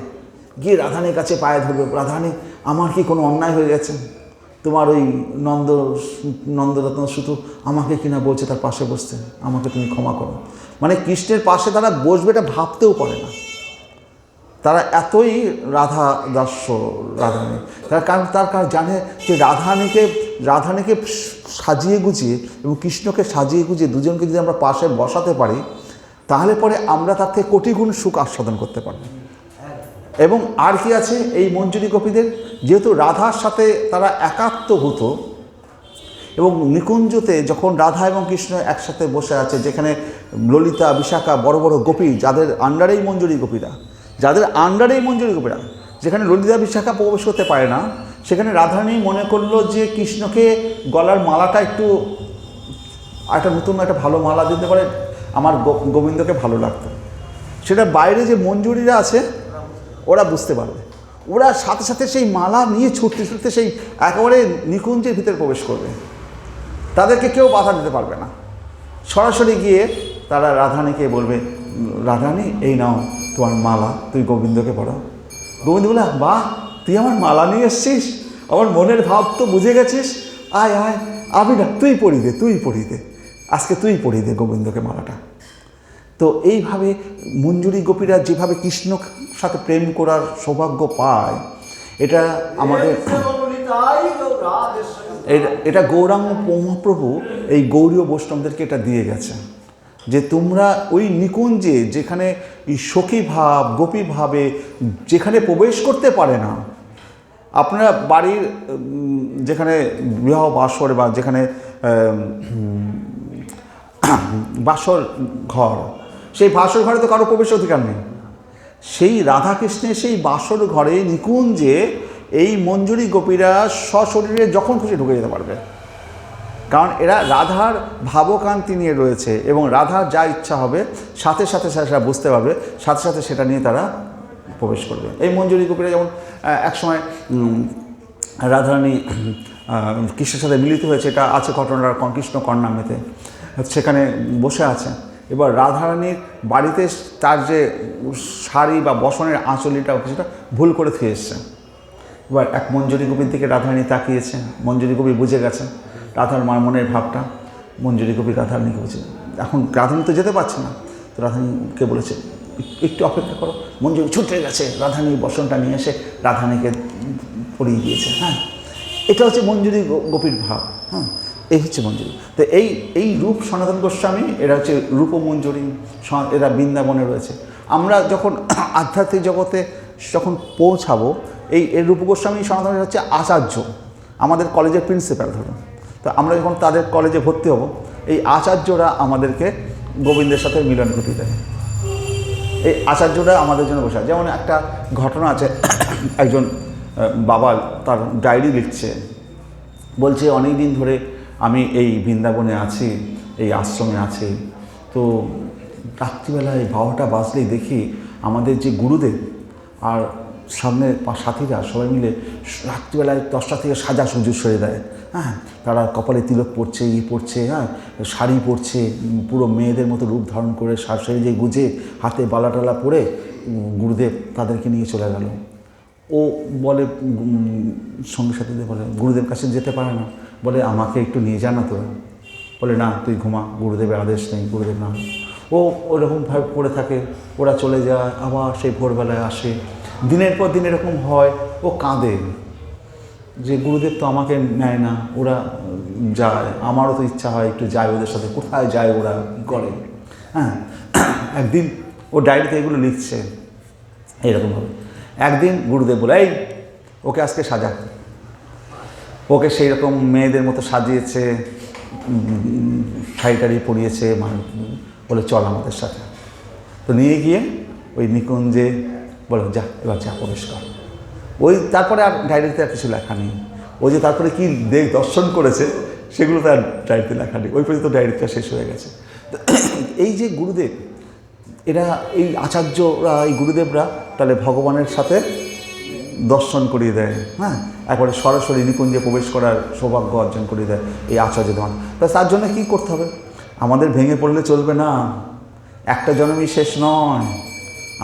গিয়ে রাধারানীর কাছে পায়ে ধরবে, রাধারানী আমার কি কোনো অন্যায় হয়ে গেছে, তোমার ওই নন্দরত্ন শুধু আমাকে কিনা বলছে তার পাশে বসতে, আমাকে তুমি ক্ষমা করো। মানে কৃষ্ণের পাশে তারা বসবে এটা ভাবতেও পারে না, তারা এতই রাধা দাস্য রাধারানী। তার কারণ জানে যে রাধারানীকে সাজিয়ে গুছিয়ে এবং কৃষ্ণকে সাজিয়ে গুছিয়ে দুজনকে যদি আমরা পাশে বসাতে পারি, তাহলে পরে আমরা তার থেকে কোটি গুণ সুখ আস্বাদন করতে পারব। এবং আর কি আছে, এই মঞ্জুরি গোপীদের যেহেতু রাধার সাথে তারা একাত্মভূত, এবং নিকুঞ্জতে যখন রাধা এবং কৃষ্ণ একসাথে বসে আছে, যেখানে ললিতা, বিশাখা, বড় বড় গোপী, যাদের আন্ডারেই মঞ্জুরি গোপীরা, যেখানে ললিতা বিশাখা প্রবেশ করতে পারে না, সেখানে রাধারানী মনে করলো যে কৃষ্ণকে গলার মালাটা একটু একটা নতুন একটা ভালো মালা দিতে পারে, আমার গোবিন্দকে ভালো লাগতো। সেটা বাইরে যে মঞ্জুরিরা আছে, ওরা বুঝতে পারবে। ওরা সাথে সাথে সেই মালা নিয়ে ছুটতে ছুটতে সেই একেবারে নিকুঞ্জের ভিতরে প্রবেশ করবে, তাদেরকে কেউ বাধা দিতে পারবে না। সরাসরি গিয়ে তারা রাধারানীকে বলবে, রাধারানী এই নাও তোমার মালা, তুই গোবিন্দকে পড়াও। গোবিন্দ বলে, বাহ, তুই আমার মালা নিয়ে এসছিস, আমার মনের ভাব তো বুঝে গেছিস, আয় আয়, আমি না, তুই পড়িয়ে দে, আজকে তুই পড়িয়ে দে গোবিন্দকে মালাটা। তো এইভাবে মঞ্জুরি গোপীরা যেভাবে কৃষ্ণর সাথে প্রেম করার সৌভাগ্য পায়, এটা আমাদের এটা গৌরাঙ্গ মহাপ্রভু এই গৌরীয় বৈষ্ণবদেরকে এটা দিয়ে গেছে, যে তোমরা ওই নিকুঞ্জে যেখানে সখী ভাব গোপী ভাবে যেখানে প্রবেশ করতে পারে না, আপনারা বাড়ির যেখানে বিবাহ বাসর বা যেখানে বাসর ঘর, সেই বাসর ঘরে তো কারো প্রবেশ অধিকার নেই। সেই রাধাকৃষ্ণের সেই বাসর ঘরে নিকুঞ্জে এই মঞ্জুরি গোপীরা সশরীরে যখন খুশি ঢুকে যেতে পারবে, কারণ এরা রাধার ভাবকান্তি নিয়ে রয়েছে এবং রাধার যা ইচ্ছা হবে সাথে সাথে সেটা বুঝতে পারবে, সাথে সাথে সেটা নিয়ে তারা প্রবেশ করবে। এই মঞ্জুরি গোপীরা যেমন একসময় রাধারানী কৃষ্ণের সাথে মিলিত হয়েছে, এটা আছে ঘটনাটা কৃষ্ণ কর্ণামৃতে, সেখানে বসে আছে। এবার রাধারানীর বাড়িতে তার যে শাড়ি বা বসনের আঁচলিটা সেটা ভুল করে থুয়ে এসছে। এবার এক মঞ্জুরি গোপীর দিকে রাধারানী তাকিয়েছে, মঞ্জুরি গোপী বুঝে গেছে রাধার মার মনের ভাবটা। মঞ্জুরি গোপী রাধারানীকে বলছে, এখন রাধারানী তো যেতে পারছে না, তো রাধারানীকে বলেছে একটু অপেক্ষা করো। মঞ্জুরি ছুটে গেছে, রাধারানী বসনটা নিয়ে এসে রাধারানীকে পরিয়ে দিয়েছে। হ্যাঁ, এটা হচ্ছে মঞ্জুরি গোপীর ভাব। হ্যাঁ, এই হচ্ছে মঞ্জুরি। তো এই রূপ সনাতন গোস্বামী, এরা হচ্ছে রূপমঞ্জুরি, এরা বৃন্দাবনে রয়েছে। আমরা যখন আধ্যাত্মিক জগতে যখন পৌঁছাবো, এই রূপ গোস্বামী সনাতনের হচ্ছে আচার্য, আমাদের কলেজের প্রিন্সিপাল ধরুন। তো আমরা যখন তাদের কলেজে ভর্তি হব, এই আচার্যরা আমাদেরকে গোবিন্দের সাথে মিলন ঘটিয়ে দেয়। এই আচার্যরা আমাদের জন্য বসে। যেমন একটা ঘটনা আছে, একজন বাবা তার ডায়েরি লিখছে, বলছে অনেক দিন ধরে আমি এই বৃন্দাবনে আছি, এই আশ্রমে আছি, তো রাত্রিবেলায় 12টা বাজলেই দেখি আমাদের যে গুরুদেব আর সামনে সাথীরা সবাই মিলে রাত্রিবেলায় 10টা থেকে সাজাসুজু সেরে দেয়। হ্যাঁ, তারা কপালে তিলক পরছে, পরছে, হ্যাঁ, শাড়ি পরছে, পুরো মেয়েদের মতো রূপ ধারণ করে সেজে গুজে হাতে বালাটালা পরে গুরুদেব তাদেরকে নিয়ে চলে গেল। ও বলে সঙ্গী সাথীদের বলে, গুরুদেব কাছে যেতে পারে না, বলে আমাকে একটু নিয়ে যা না তোরা। বলে না, তুই ঘুমা, গুরুদেবের আদেশ নেই, গুরুদেব না। ও ওরকমভাবে পড়ে থাকে, ওরা চলে যায়, আবার সেই ভোরবেলায় আসে। দিনের পর দিন এরকম হয়, ও কাঁদে যে গুরুদেব তো আমাকে নেয় না, ওরা যায়, আমারও তো ইচ্ছা হয় একটু যাই ওদের সাথে, কোথায় যায় ওরা, কী করে। হ্যাঁ, একদিন ও ডায়েরিতে এগুলো লিখছে এরকমভাবে। একদিন গুরুদেব বলে, এই ওকে আজকে সাজা, ওকে সেই রকম মেয়েদের মতো সাজিয়েছে, শাড়ি পরিয়েছে, বলে চল আমাদের সাথে। তো নিয়ে গিয়ে ওই নিকুঞ্জে বলে, যা এবার যা প্রবেশ কর। ওই তারপরে আর ডায়েরিতে আর কিছু লেখা নেই। ও যে তারপরে কী দর্শন করেছে সেগুলো তার ডায়েরিতে লেখা নেই, ওই পর্যন্ত ডায়েরিটা শেষ হয়ে গেছে। এই যে গুরুদেব, এরা এই আচার্যরা, এই গুরুদেবরা তাহলে ভগবানের সাথে দর্শন করিয়ে দেয়। হ্যাঁ, একবারে সরাসরি নিকুঞ্জে প্রবেশ করার সৌভাগ্য অর্জন করিয়ে দেয় এই আচার্যদের। তার জন্য কী করতে হবে? আমাদের ভেঙে পড়লে চলবে না, একটা জন্মই শেষ নয়,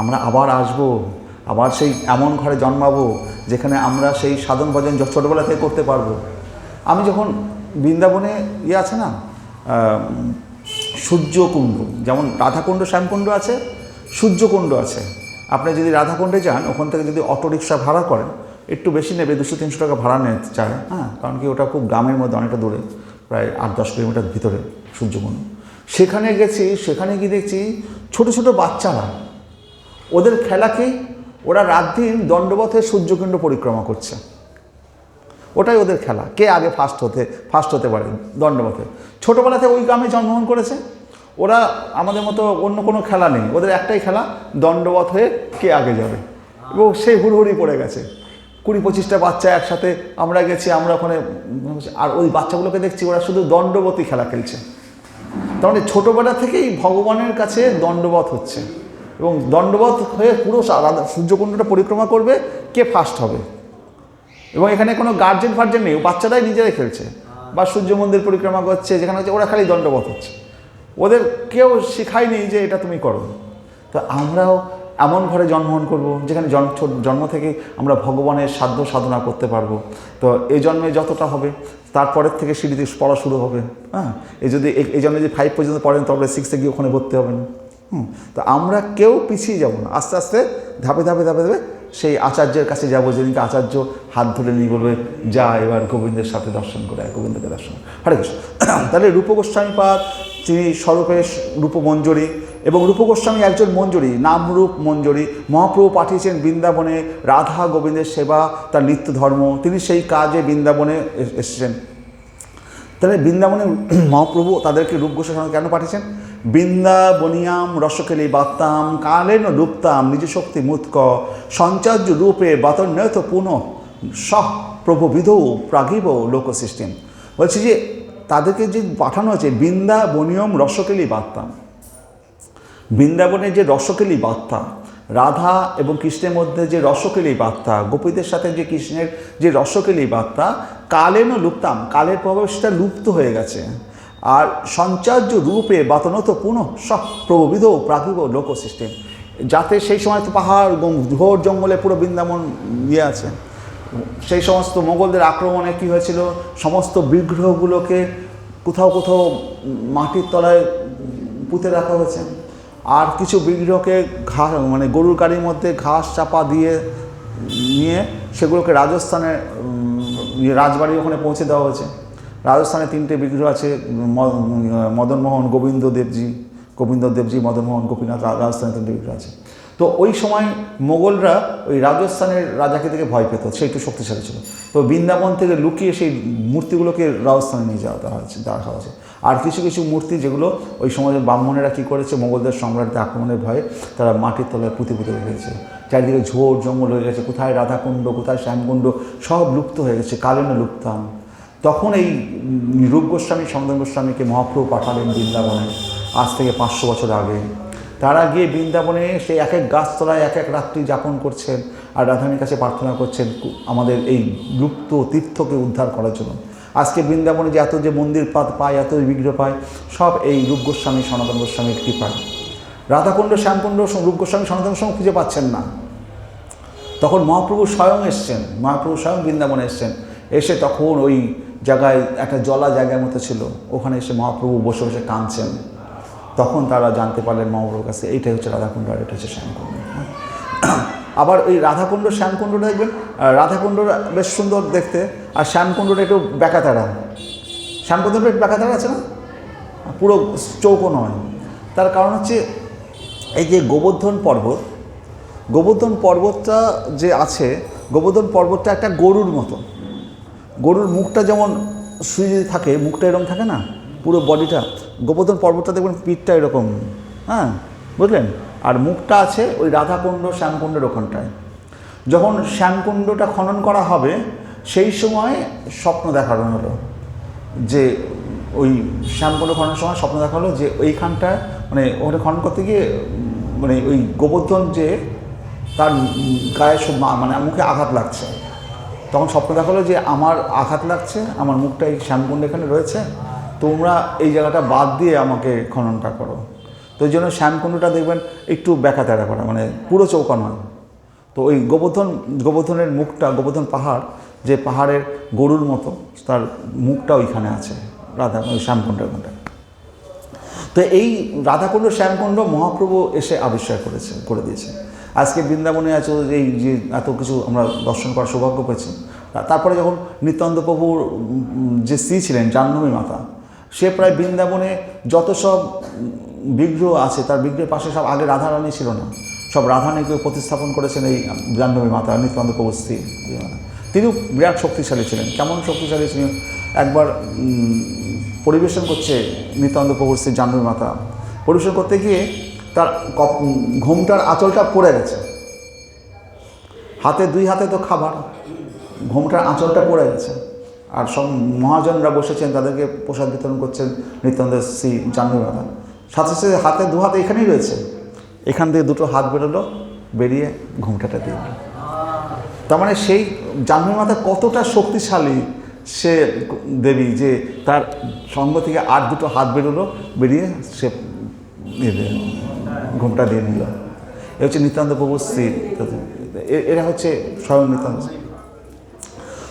আমরা আবার আসব, আবার সেই এমন ঘরে জন্মাবো যেখানে আমরা সেই সাধন ভজন ছোটোবেলা থেকে করতে পারবো। আমি যখন বৃন্দাবনে আছে না, সূর্যকুণ্ড, যেমন রাধাকুণ্ড শ্যামকুণ্ড আছে, সূর্যকুণ্ড আছে। আপনি যদি রাধাকুণ্ডে যান, ওখান থেকে যদি অটোরিকশা ভাড়া করেন, একটু বেশি নেবে, 200-300 টাকা ভাড়া নিতে চায়। হ্যাঁ, কারণ কি ওটা খুব গ্রামের মধ্যে অনেকটা দূরে, প্রায় 8-10 কিলোমিটার ভিতরে সূর্যকুণ্ড। সেখানে গেছি, সেখানে গিয়ে দেখছি ছোটো ছোটো বাচ্চারা, ওদের খেলা কি, ওরা রাত দিন দণ্ডবত হয়ে সূর্যকুণ্ড পরিক্রমা করছে, ওটাই ওদের খেলা। কে আগে ফার্স্ট হতে পারে দণ্ডবতে। ছোটোবেলাতে ওই গ্রামে জন্মগ্রহণ করেছে, ওরা আমাদের মতো অন্য কোনো খেলা নেই, ওদের একটাই খেলা, দণ্ডবত হয়ে কে আগে যাবে। এবং সেই হুড়হুড়ি পড়ে গেছে, 20-25টা বাচ্চা একসাথে আমরা গেছি, আমরা ওখানে, আর ওই বাচ্চাগুলোকে দেখছি ওরা শুধু দণ্ডবতী খেলা খেলছে। তার মানে ছোটোবেলা থেকেই ভগবানের কাছে দণ্ডবত হচ্ছে। এবং দণ্ডবত হয়ে পুরো সূর্যকুণ্ডটা পরিক্রমা করবে, কে ফার্স্ট হবে। এবং এখানে কোনো গার্জেন ফার্জেন নেই, বাচ্চারাই নিজেরাই খেলছে বা সূর্য মন্দির পরিক্রমা করছে, যেখানে হচ্ছে ওরা খালি দণ্ডবত হচ্ছে, ওদের কেউ শেখায়নি যে এটা তুমি করো। তো আমরাও এমন ঘরে জন্মগ্রহণ করব যেখানে জন্ম থেকে আমরা ভগবানের সাধ্য সাধনা করতে পারবো। তো এই জন্মে যতটা হবে তারপরের থেকে সিঁড়িতে পড়া শুরু হবে। হ্যাঁ, এই যদি এই জন্মে যদি 5 পর্যন্ত পড়েন তবে 6-এ গিয়ে ওখানে ভর্তি হবেন। তো আমরা কেউ পিছিয়ে যাব না, আস্তে আস্তে ধাপে ধাপে ধাপে ধাপে সেই আচার্যের কাছে যাবো, যেদিনকে আচার্য হাত ধরে নিয়ে বলবে যা এবার গোবিন্দের সাথে দর্শন করে, গোবিন্দকে দর্শন। হরে কৃষ্ণ। তাহলে রূপ গোস্বামীপাদ তিনি স্বরূপে রূপমঞ্জরী, এবং রূপ গোস্বামী একজন মঞ্জরী, নামরূপ মঞ্জরী। মহাপ্রভু পাঠিয়েছেন বৃন্দাবনে রাধা গোবিন্দের সেবা তার নিত্য ধর্ম, তিনি সেই কাজে বৃন্দাবনে এসেছেন। তাহলে বৃন্দাবনে মহাপ্রভু তাদেরকে রূপ গোস্বামী কেন পাঠিয়েছেন? বৃন্দাবনিয়াম রসকলি বাত্তাম কালেন রূপতাম নিজ শক্তি মুৎক সঞ্চার্য রূপে বাতন্যত পুনঃ সহ প্রভুবিধ প্রাগিব লোক সিস্টেম। বলছি যে তাদেরকে যে পাঠানো হয়েছে বৃন্দাবনিয়ম রসকলি বাত্তাম, বৃন্দাবনের যে রসকলি বার্তা, রাধা এবং কৃষ্ণের মধ্যে যে রসকলি বার্তা, গোপীদের সাথে যে কৃষ্ণের যে রসকলি বার্তা, কালেনও লুপ্তাম, কালের প্রভাবে সেটা লুপ্ত হয়ে গেছে। আর সঞ্চার্য রূপে বাতনত পুনঃ সব প্রবিধ প্রাগিব লোক সিস্টেম, যাতে সেই সময় তো পাহাড় ঘোর জঙ্গলে পুরো বৃন্দাবন ইয়ে আছে। সেই সমস্ত মোগলদের আক্রমণে কী হয়েছিল, সমস্ত বিগ্রহগুলোকে কোথাও কোথাও মাটির তলায় পুঁতে রাখা হয়েছে, আর কিছু বিগ্রহকে মানে গরুর গাড়ির মধ্যে ঘাস চাপা দিয়ে নিয়ে সেগুলোকে রাজস্থানের রাজবাড়ি ওখানে পৌঁছে দেওয়া হয়েছে। রাজস্থানে 3টে বিগ্রহ আছে, মদনমোহন গোবিন্দদেবজি মদনমোহন গোপীনাথ, রাজস্থানে 3টে বিগ্রহ আছে। তো ওই সময় মোগলরা ওই রাজস্থানের রাজাকে থেকে ভয় পেত, সে একটু শক্তিশালী ছিল। তো বৃন্দাবন থেকে লুকিয়ে সেই মূর্তিগুলোকে রাজস্থানে নিয়ে যাওয়া হয়েছে, দেখা হয়েছে। আর কিছু কিছু মূর্তি যেগুলো ওই সমাজের ব্রাহ্মণেরা কী করেছে, মোগলদের সম্রাটদের আক্রমণের ভয়ে তারা মাটির তলায় পুঁতে রেখেছে। চারিদিকে ঝোড় জঙ্গল হয়ে গেছে, কোথায় রাধাকুণ্ড কোথায় শ্যামকুণ্ড সব লুপ্ত হয়ে গেছে, কালেন লুপ্তাম। তখন এই রূপ গোস্বামী সনাতন গোস্বামীকে মহাপ্রভু পাঠালেন বৃন্দাবনে, আজ থেকে 500 বছর আগে। তারা গিয়ে বৃন্দাবনে সেই এক এক গাছতলায় এক এক রাত্রি যাপন করছেন আর রাধারানীর কাছে প্রার্থনা করছেন আমাদের এই লুপ্ত তীর্থকে উদ্ধার করার জন্য। আজকে বৃন্দাবনে যে এত যে মন্দির পায়, এত বিগ্রহ পায়, সব এই রূপ গোস্বামী সনাতন গোস্বামীর কৃপায়। রাধাকুণ্ড শ্যামকুণ্ড রূপ গোস্বামী সনাতন গোস্বামী খুঁজে পাচ্ছেন না, তখন মহাপ্রভু স্বয়ং এসছেন, মহাপ্রভু স্বয়ং বৃন্দাবনে এসছেন। এসে তখন ওই জায়গায় একটা জলা জায়গার মতো ছিল, ওখানে এসে মহাপ্রভু বসে বসে কাঁদছেন। তখন তারা জানতে পারলেন মহাপ্রভুর কাছে এইটাই হচ্ছে রাধাকুণ্ড আর এটা হচ্ছে শ্যামকুণ্ড। আবার ওই রাধাকুণ্ড শ্যামকুণ্ডটা দেখবেন, রাধাকুণ্ডটা বেশ সুন্দর দেখতে, আর শ্যামকুণ্ডটা একটু বেকাতারা। শ্যামকুণ্ডটা একটু বেকাতারা আছে না, পুরো চৌকো নয়। তার কারণ হচ্ছে এই যে গোবর্ধন পর্বতটা যে আছে, গোবর্ধন পর্বতটা একটা গরুর মতো। গরুর মুখটা যেমন শুয়ে থাকে, মুখটা এরকম থাকে না, পুরো বডিটা। গোবর্ধন পর্বতটা দেখবেন পিঠটা এরকম, হ্যাঁ বুঝলেন। আর মুখটা আছে ওই রাধাকুণ্ড শ্যামকুণ্ডের ওখানটায়। যখন শ্যামকুণ্ডটা খনন করা হবে সেই সময় স্বপ্ন দেখানো হলো যে ওই শ্যামকুণ্ড খননের সময় স্বপ্ন দেখা হলো যে ওইখানটায় মানে ওখানে খনন করতে গিয়ে মানে ওই গোবর্ধন যে তার গায়ে মানে মুখে আঘাত লাগছে। তখন স্বপ্ন দেখা হলো যে আমার আঘাত লাগছে, আমার মুখটা এই শ্যামকুণ্ড এখানে রয়েছে, তোমরা এই জায়গাটা বাদ দিয়ে আমাকে খননটা করো। তো ওই জন্য শ্যামকুণ্ডটা দেখবেন একটু বেঁকাতেরা করা, মানে পুরো চৌকা নয়। তো ওই গোবর্ধনের মুখটা, গোবর্ধন পাহাড় যে পাহাড়ের গরুর মতো, তার মুখটা ওইখানে আছে ওই শ্যামকুণ্ডের মধ্যে। তো এই রাধাকুণ্ড শ্যামকুণ্ড মহাপ্রভু এসে আবিষ্কার করে দিয়েছে। আজকে বৃন্দাবনে আছে এই যে এত কিছু আমরা দর্শন করার সৌভাগ্য পেয়েছি। তারপরে যখন নিত্যানন্দ প্রভুর যে স্ত্রী ছিলেন জাহ্নবী মাতা, সে প্রায় বৃন্দাবনে যত সব বিগ্রহ আছে তার বিগ্রহের পাশে সব আগে রাধারানী ছিল না, সব রাধারানীকে প্রতিস্থাপন করেছেন এই জাহ্নবী মাতা, নিত্যানন্দ প্রভুর স্ত্রী। তিনিও বিরাট শক্তিশালী ছিলেন। কেমন শক্তিশালী ছিলেন, একবার পরিবেশন করছে নিত্যানন্দ প্রভুর স্ত্রী জাহ্নবী মাতা, পরিবেশন করতে গিয়ে তার ঘোমটার আঁচলটা পড়ে গেছে, দুই হাতে তো খাবার, ঘোমটার আঁচলটা পড়ে গেছে। আর সব মহাজনরা বসেছেন, তাদেরকে প্রসাদ বিতরণ করছেন নিত্যানন্দ শ্রী জাহ্নবী মাতা, সাথে সাথে দু হাতে এখানেই রয়েছে। এখান থেকে দুটো হাত বেরোলো, বেরিয়ে ঘুমটাটা দিয়ে দিল। তার মানে সেই জাহ্নবী মাতা কতটা শক্তিশালী সে দেবী যে তার সঙ্গ থেকে আর দুটো হাত বেরোলো, বেরিয়ে সে ঘুমটা দিয়ে নিল। এ হচ্ছে নিত্যানন্দ প্রভুর স্ত্রী, এরা হচ্ছে স্বয়ং নিত্যানন্দ।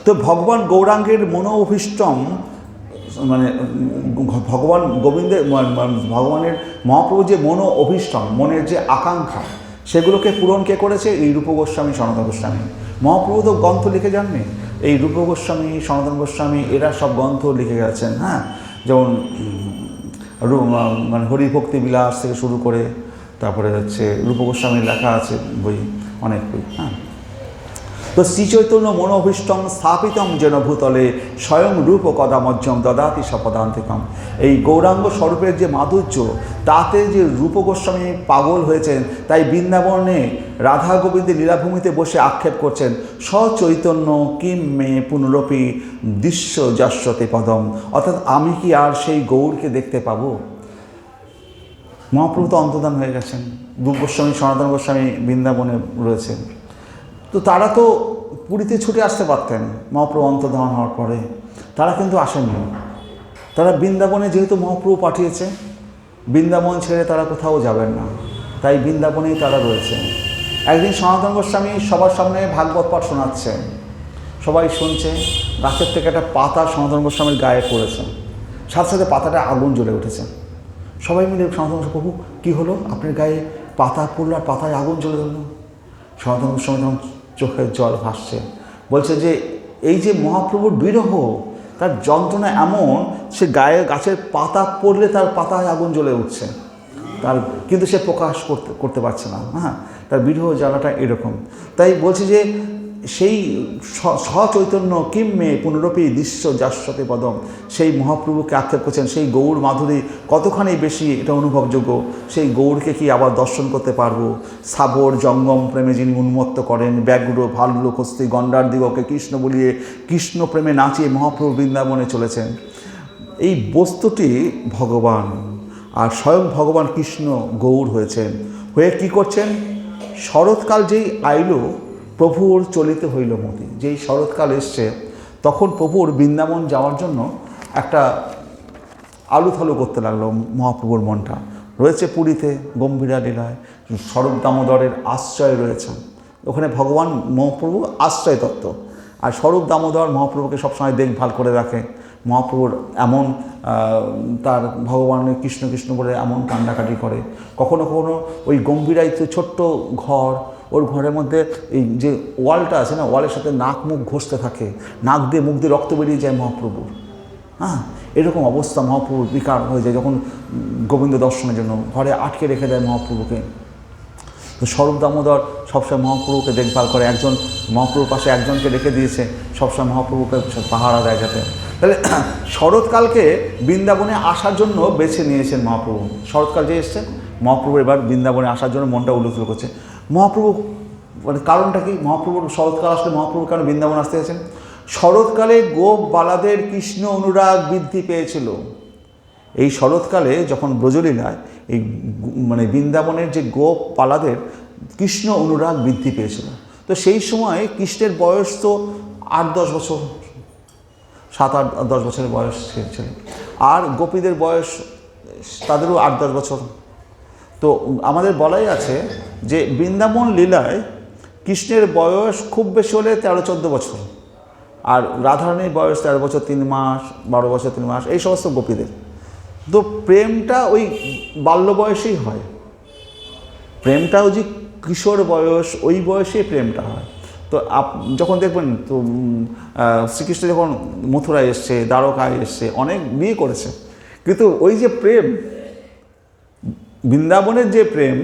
তো ভগবান গৌরাঙ্গের মনোঅভীষ্টম, মানে ভগবান গোবিন্দের ভগবানের মহাপ্রভু যে অভীষ্টম, মনের যে আকাঙ্ক্ষা, সেগুলোকে পূরণ কে করেছে? এই রূপ গোস্বামী, সনাতন গোস্বামী। মহাপ্রভু তো গ্রন্থ লিখে যাননি, এই রূপ গোস্বামী, সনাতন গোস্বামী এরা সব গ্রন্থ লিখে গেছেন। হ্যাঁ, যেমন মানে হরিভক্তি বিলাস থেকে শুরু করে তারপরে হচ্ছে রূপ গোস্বামীর লেখা আছে বই, অনেক বই। হ্যাঁ, তো শ্রীচৈতন্য মনোভীষ্টম স্থাপিতম যেন ভূতলে স্বয়ং রূপ কদামজ্জম দদাতি সপদান্তিকম। এই গৌরাঙ্গ স্বরূপের যে মাধুর্য, তাতে যে রূপ গোস্বামী পাগল হয়েছেন, তাই বৃন্দাবনে রাধা গোবিন্দের লীলাভূমিতে বসে আক্ষেপ করছেন, সচৈতন্য কিম মে পুনরপি দৃশ্য যশ্বতে পদম। অর্থাৎ আমি কি আর সেই গৌরকে দেখতে পাবো? মহাপ্রভু তো অন্তর্ধান হয়ে গেছেন, রূপ গোস্বামী, সনাতন গোস্বামী বৃন্দাবনে রয়েছেন। তো তারা তো পুরীতে ছুটে আসতে পারতেন মহাপ্রভু অন্তর্ধান হওয়ার পরে, তারা কিন্তু আসেননি। তারা বৃন্দাবনে, যেহেতু মহাপ্রভু পাঠিয়েছে, বৃন্দাবন ছেড়ে তারা কোথাও যাবেন না, তাই বৃন্দাবনেই তারা রয়েছেন। একদিন সনাতন গোস্বামী সবার সামনে ভাগবত পাঠ শোনাচ্ছেন, সবাই শুনছে, গাছের থেকে একটা পাতা সনাতন গোস্বামীর গায়ে পড়েছে, সাথে সাথে পাতাটা আগুন জ্বলে উঠেছে। সবাই মিলে সনাতন গোস্বামী, প্রভু কী হলো, আপনার গায়ে পাতা পড়লো আর পাতায় আগুন জ্বলে ধরলো। সনাতন গোস্বামী তখন চোখের জল ভাসছে, বলছে যে এই যে মহাপ্রভুর বিরহ, তার যন্ত্রণা এমন, সে গায়ে গাছের পাতা পড়লে তার পাতায় আগুন জ্বলে উঠছে, তার কিন্তু সে প্রকাশ করতে পারছে না। হ্যাঁ, তার বিরহ জ্বালাটা এরকম। তাই বলছে যে সেই সচৈতন্য কিম্মে পুনরপি দৃশ্য যাশ্বতে পদম, সেই মহাপ্রভুকে আক্ষেপ করছেন, সেই গৌর মাধুরী কতখানি বেশি এটা অনুভবযোগ্য, সেই গৌরকে কি আবার দর্শন করতে পারবো? সাবর জঙ্গম প্রেমে যিনি উন্মত্ত করেন, ব্যাঘ্র ভাল্লুক হস্তি গণ্ডার দিগকে কৃষ্ণ বলিয়ে কৃষ্ণ প্রেমে নাচিয়ে মহাপ্রভু বৃন্দাবনে চলেছেন। এই বস্তুটি ভগবান, আর স্বয়ং ভগবান কৃষ্ণ গৌর হয়েছেন, হয়ে কি করছেন? শরৎকাল যেই আইল, প্রভুর চলিতে হইল মতি। যেই শরৎকাল এসছে, তখন প্রভুর বৃন্দাবন যাওয়ার জন্য একটা আলুথালু করতে লাগলো মহাপ্রভুর মনটা। রয়েছে পুরীতে গম্ভীরা লীলায়, স্বরূপ দামোদরের আশ্রয় রয়েছে, ওখানে ভগবান মহাপ্রভু আশ্রয় তত্ত্ব। আর স্বরূপ দামোদর মহাপ্রভুকে সবসময় দেখভাল করে রাখে। মহাপ্রভুর এমন তার ভগবানের কৃষ্ণ কৃষ্ণ বলে এমন কান্নাকাটি করে, কখনো কখনো ওই গম্ভীরায় ছোট্ট ঘর, ওর ঘরের মধ্যে এই যে ওয়ালটা আছে না, ওয়ালের সাথে নাক মুখ ঘষতে থাকে, নাক দিয়ে মুখ দিয়ে রক্ত বেরিয়ে যায় মহাপ্রভুর। হ্যাঁ, এরকম অবস্থা মহাপ্রভুর বিকার হয়ে যায় যখন গোবিন্দ দর্শনের জন্য ঘরে আটকে রেখে দেয় মহাপ্রভুকে। তো স্বরূপ দামোদর সবসময় মহাপ্রভুকে দেখভাল করে, একজন মহাপ্রভুর পাশে একজনকে রেখে দিয়েছে, সবসময় মহাপ্রভুকে পাহারা দেয় যাতে। তাহলে শরৎকালকে বৃন্দাবনে আসার জন্য বেছে নিয়েছেন মহাপ্রভু। শরৎকাল যে এসছে, মহাপ্রভু এবার বৃন্দাবনে আসার জন্য মনটা উলুথুল করছে। মহাপ্রভু মানে কারণটা কি? মহাপ্রভুর শরৎকাল আসলে মহাপ্রভু কেন বৃন্দাবন আসতে গেছেন? শরৎকালে গোপ বালাদের কৃষ্ণ অনুরাগ বৃদ্ধি পেয়েছিল। এই শরৎকালে যখন ব্রজলীলায় এই মানে বৃন্দাবনের যে গোপ বালাদের কৃষ্ণ অনুরাগ বৃদ্ধি পেয়েছিল, তো সেই সময় কৃষ্ণের বয়স তো 8-10 বছর, 7-8-10 বছরের বয়স ছিল, আর গোপীদের বয়স তাদেরও 8-10 বছর। তো আমাদের বলাই আছে যে বৃন্দাবন লীলায় কৃষ্ণের বয়স খুব বেশি হলে 13-14 বছর, আর রাধারানীর বয়স 13 বছর 3 মাস, 12 বছর 3 মাস, এই সমস্ত গোপীদের। তো প্রেমটা ওই বাল্য বয়সেই হয়, প্রেমটা ওই যে কিশোর বয়স, ওই বয়সেই প্রেমটা হয়। তো যখন দেখবেন তো শ্রীকৃষ্ণ যখন মথুরায় এসছে, দ্বারকায় এসছে, অনেক বিয়ে করেছে, কিন্তু ওই যে প্রেম, বৃন্দাবনের যে প্রেম,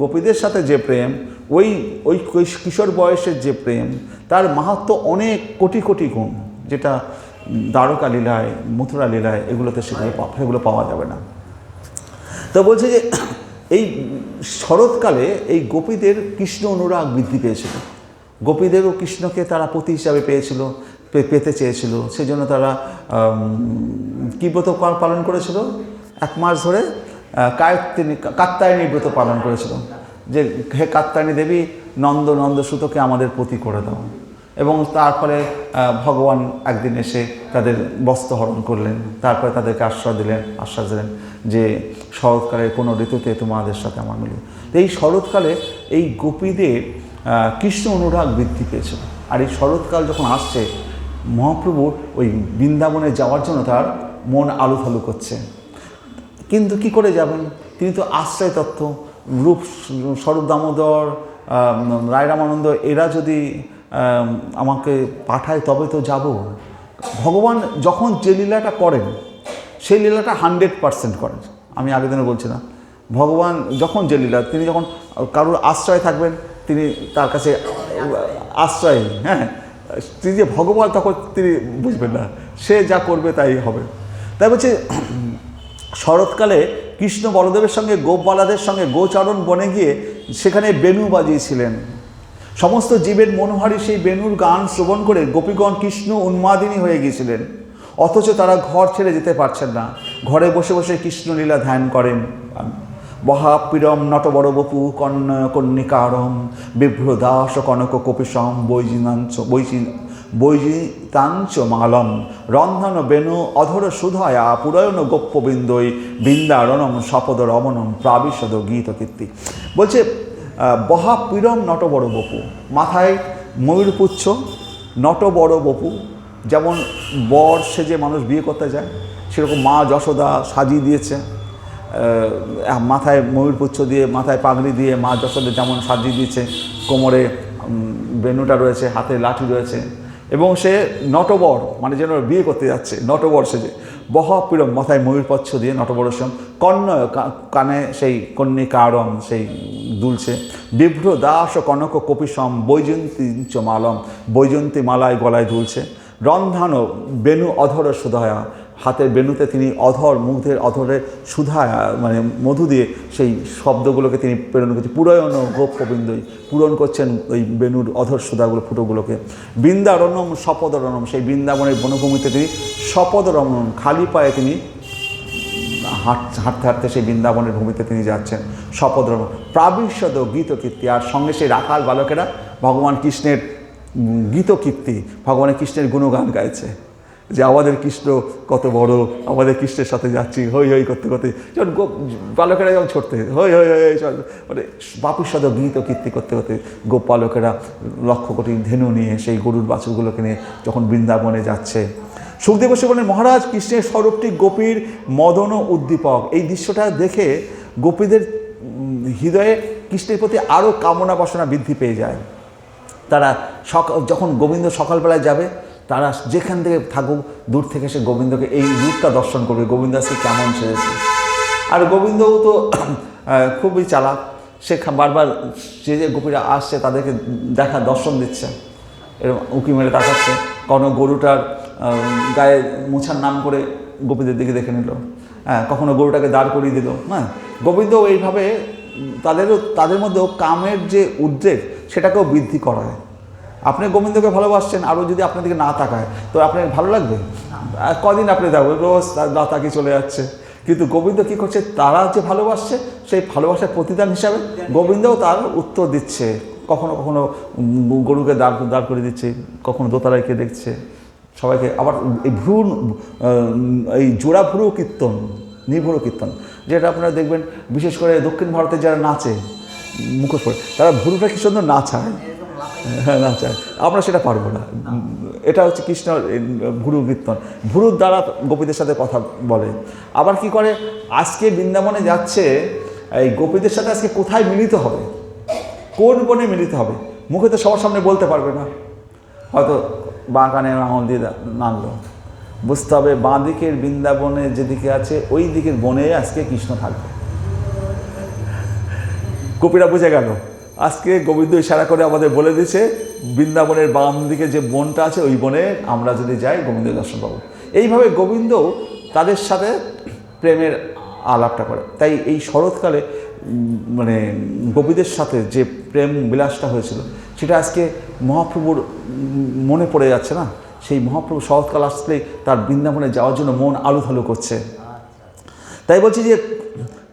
গোপীদের সাথে যে প্রেম, ওই ওই কিশোর বয়সের যে প্রেম, তার মাহাত্ম্য অনেক কোটি কোটি গুণ, যেটা দ্বারকা লীলায়, মথুরা লীলায় এগুলোতে সেগুলো পাওয়া যাবে না। তো বলছে যে এই শরৎকালে এই গোপীদের কৃষ্ণ অনুরাগ বৃদ্ধি পেয়েছিল, গোপীদেরও কৃষ্ণকে তারা পতি হিসাবে পেতে চেয়েছিল, সেজন্য তারা কী ব্রত পালন করেছিল? 1 মাস ধরে কাত্যায়নী ব্রত পালন করেছিল, যে হে কাত্যায়নী দেবী, নন্দসুতকে আমাদের পতি করে দাও। এবং তারপরে ভগবান একদিন এসে তাদের বস্ত্রহরণ করলেন, তারপরে তাদেরকে আশ্বাস দিলেন যে শরৎকালের কোনো ঋতুতে তোমাদের সাথে আমার মিলে। তো এই শরৎকালে এই গোপীদের কৃষ্ণ অনুরাগ বৃদ্ধি পেয়েছিল। আর এই শরৎকাল যখন আসছে, মহাপ্রভুর ওই বৃন্দাবনে যাওয়ার জন্য তার মন আলুথালু করছে। কিন্তু কি করে যাবেন? তিনি তো আশ্রয় তত্ত্ব, রূপ স্বরূপ দামোদর, রায় রামানন্দ এরা যদি আমাকে পাঠায় তবে তো যাব। ভগবান যখন যে লীলাটা করেন সেই লীলাটা 100% করেন। আমি আগের দিনে বলছি না, ভগবান যখন যে লীলা, তিনি যখন কারোর আশ্রয় থাকবেন, তিনি তার কাছে আশ্রয়, হ্যাঁ, তিনি যে ভগবান তখন তিনি বুঝবেন না, সে যা করবে তাই হবে। তাই বলছে শরৎকালে কৃষ্ণ বলদেবের সঙ্গে গোপবালাদের সঙ্গে গোচারণ বনে গিয়ে সেখানে বেণু বাজিয়েছিলেন। সমস্ত জীবের মনোহারী সেই বেণুর গান শ্রবণ করে গোপীগণ কৃষ্ণ উন্মাদিনী হয়ে গিয়েছিলেন। অথচ তারা ঘর ছেড়ে যেতে পারছেন না, ঘরে বসে বসে কৃষ্ণলীলা ধ্যান করেন। বহাপিরম নটবর বপু কন্যকারম বিভ্রদাস কনক কপিসম বৈজিতাঞ্চ মালম রন্ধন বেণু অধর সুধায়া পুরয়ন গোপ্যবিন্দৈ বৃন্দারণম সপদ রমণম প্রাবিশদ গীত কীর্তি। বলছে বহাপিরম নটবর বপু, মাথায় ময়ূরপুচ্ছ, নটবর বপু, যেমন বর সেজে মানুষ বিয়ে করতে যায় সেরকম মা যশোদা সাজিয়ে দিয়েছে, মাথায় ময়ূরপুচ্ছ দিয়ে, মাথায় পাগড়ি দিয়ে মা যশোদা যেমন সাজিয়ে দিয়েছে, কোমরে বেণুটা রয়েছে, হাতে লাঠি রয়েছে, এবং সে নটবর, মানে যেন বিয়ে করতে যাচ্ছে, নটবর সেজে। বহাপিরম, মাথায় ময়ূরপচ্ছ দিয়ে নটবরের সঙ্গে, কানে সেই কন্যকারম সেই দুলছে, বিভ্র দাস কনক কপিসম বৈজয়ন্তী মালম, বৈজয়ন্তী মালায় গলায় দুলছে, রন্ধান বেণু অধর সুধায়া, হাতের বেণুতে তিনি অধর, মুখের অধরে সুধা মানে মধু দিয়ে সেই শব্দগুলোকে তিনি প্রেরণ করছেন। পুরয়ন গোপবিন্দই, পূরণ করছেন ওই বেণুর অধর সুধাগুলো, ফুটোগুলোকে। বৃন্দারণ্যম সপদরণম, সেই বৃন্দাবনের বনভূমিতে তিনি সপদরণম, খালি পায়ে তিনি হাঁটতে হাঁটতে সেই বৃন্দাবনের ভূমিতে তিনি যাচ্ছেন। সপদরণম প্রাবিশদ গীত কীর্তি, আর সঙ্গে সেই রাখাল বালকেরা ভগবান কৃষ্ণের গীত কীর্তি, ভগবানের কৃষ্ণের গুণগান গাইছে, যে আমাদের কৃষ্ণ কত বড়, আমাদের কৃষ্ণের সাথে যাচ্ছি হই হই করতে করতে, যখন বালকেরা যখন ছড়তে হই হই হই, মানে বাপুর গীত কীর্তি করতে করতে গোপ বালকেরা লক্ষ কোটি ধেনু নিয়ে সেই গরুর বাছুরগুলোকে নিয়ে যখন বৃন্দাবনে যাচ্ছে। সুখদেব গোস্বামী বলেন, মহারাজ কৃষ্ণের স্বরূপটি গোপীর মদন উদ্দীপক। এই দৃশ্যটা দেখে গোপীদের হৃদয়ে কৃষ্ণের প্রতি আরও কামনা বাসনা বৃদ্ধি পেয়ে যায়। তারা যখন গোবিন্দ সকালবেলায় যাবে, তারা যেখান থেকে থাকুক দূর থেকে সে গোবিন্দকে এই রূপটা দর্শন করবে, গোবিন্দ আজকে কেমন সেজেছে। আর গোবিন্দও তো খুবই চালাক, সে বারবার যে যে গোপীরা আসছে তাদেরকে দর্শন দিচ্ছে, এরকম উঁকি মেরে তাকাচ্ছে। কখনো গরুটার গায়ে মোছার নাম করে গোপীদের দিকে দেখে নিল, হ্যাঁ, কখনো গরুটাকে দাঁড় করিয়ে দিল। হ্যাঁ, গোবিন্দও এইভাবে তাদের মধ্যেও কামের যে উদ্রেক সেটাকেও বৃদ্ধি করায়। আপনি গোবিন্দকে ভালোবাসছেন, আরও যদি আপনার দিকে না তাকায় তো আপনার ভালো লাগবে? কদিন আপনি দেখবেন রোজ না তাকিয়ে চলে যাচ্ছে। কিন্তু গোবিন্দ কী করছে, তারা যে ভালোবাসছে সেই ভালোবাসার প্রতিদান হিসাবে গোবিন্দও তার উত্তর দিচ্ছে। কখনো কখনো গরুকে দাঁড় করে দিচ্ছে, কখনো দোতারাইকে দেখছে, সবাইকে। আবার এই এই জোড়া ভ্রু কীর্তন, নির্ভুরু কীর্তন, যেটা আপনারা দেখবেন বিশেষ করে দক্ষিণ ভারতে যারা নাচে মুখোশ পরে, তারা ভ্রুটা কি সুন্দর নাচায়, হ্যাঁ নাচায়। আমরা সেটা পারবো না। এটা হচ্ছে কৃষ্ণ ভ্রু কীর্তন, ভ্রুর দ্বারা গোপীদের সাথে কথা বলে। আবার কি করে, আজকে বৃন্দাবনে যাচ্ছে, এই গোপীদের সাথে আজকে কোথায় মিলিত হবে, কোন বনে মিলিত হবে, মুখে তো সবার সামনে বলতে পারবে না, হয়তো বাঁ কানে আঙুল দিয়ে নামলো। বুঝতে হবে বাঁ দিকের বৃন্দাবনে যেদিকে আছে ওই দিকের বনে আজকে কৃষ্ণ থাকবে। গোপীরা বুঝে গেল, আজকে গোবিন্দ ইশারা করে আমাদের বলে দিয়েছে বৃন্দাবনের বাম দিকে যে বনটা আছে ওই বনে আমরা যদি যাই গোবিন্দের দর্শন পাবো। এইভাবে গোবিন্দ তাদের সাথে প্রেমের আলাপটা করে। তাই এই শরৎকালে মানে গোপীদের সাথে যে প্রেম বিলাসটা হয়েছিল সেটা আজকে মহাপ্রভুর মনে পড়ে যাচ্ছে না। সেই মহাপ্রভু শরৎকাল আসলেই তার বৃন্দাবনে যাওয়ার জন্য মন আলুথালু করছে। তাই বলছি যে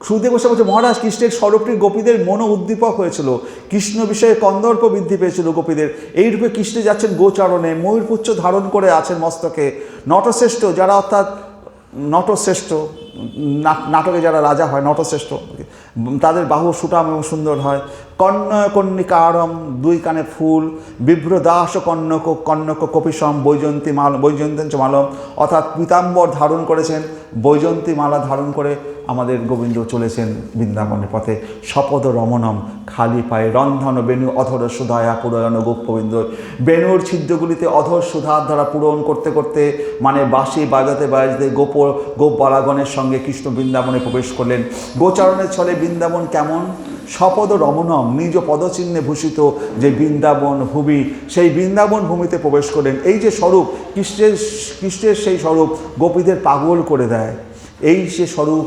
সুদেব গোস্বামী বলছে, মহারাজ কৃষ্ণের স্বরূপটি গোপীদের মনো উদ্দীপক হয়েছিল, কৃষ্ণ বিষয়ে কন্দর্প বৃদ্ধি পেয়েছিল গোপীদের। এইরূপে কৃষ্ণে যাচ্ছেন গোচারণে, ময়ূরপুচ্ছ ধারণ করে আছেন মস্তকে। নটশ্রেষ্ঠ যারা, অর্থাৎ নটশ্রেষ্ঠ নাটকে যারা রাজা হয়, নটশ্রেষ্ঠ, তাদের বাহু সুটাম এবং সুন্দর হয়। কর্ণকর্ণিকারম, দুই কানে ফুল। বিভ্রদাস কর্ণক কপিসম, বৈজয়ন্তী মালম, অর্থাৎ পীতাম্বর ধারণ করেছেন, বৈজয়ন্তী মালা ধারণ করে আমাদের গোবিন্দ চলেছেন বৃন্দাবনের পথে। সপদ রমণম, খালি পায়ে। রন্ধন বেণু অধর সুধায়া পুরয়ন গোপগোবিন্দ। বেণুর ছিদ্রগুলিতে অধর সুধার দ্বারা পূরণ করতে করতে, মানে বাঁশি বাজাতে বাজাতে গোপ বালাগণের সঙ্গে কৃষ্ণ বৃন্দাবনে প্রবেশ করলেন। গোচারণের ছলে বৃন্দাবন কেমন? সপদ রমণম, নিজ পদচিহ্নে ভূষিত যে বৃন্দাবন ভূমি, সেই বৃন্দাবন ভূমিতে প্রবেশ করলেন। এই যে স্বরূপ কৃষ্ণের সেই স্বরূপ গোপীদের পাগল করে দেয়। এই সে স্বরূপ,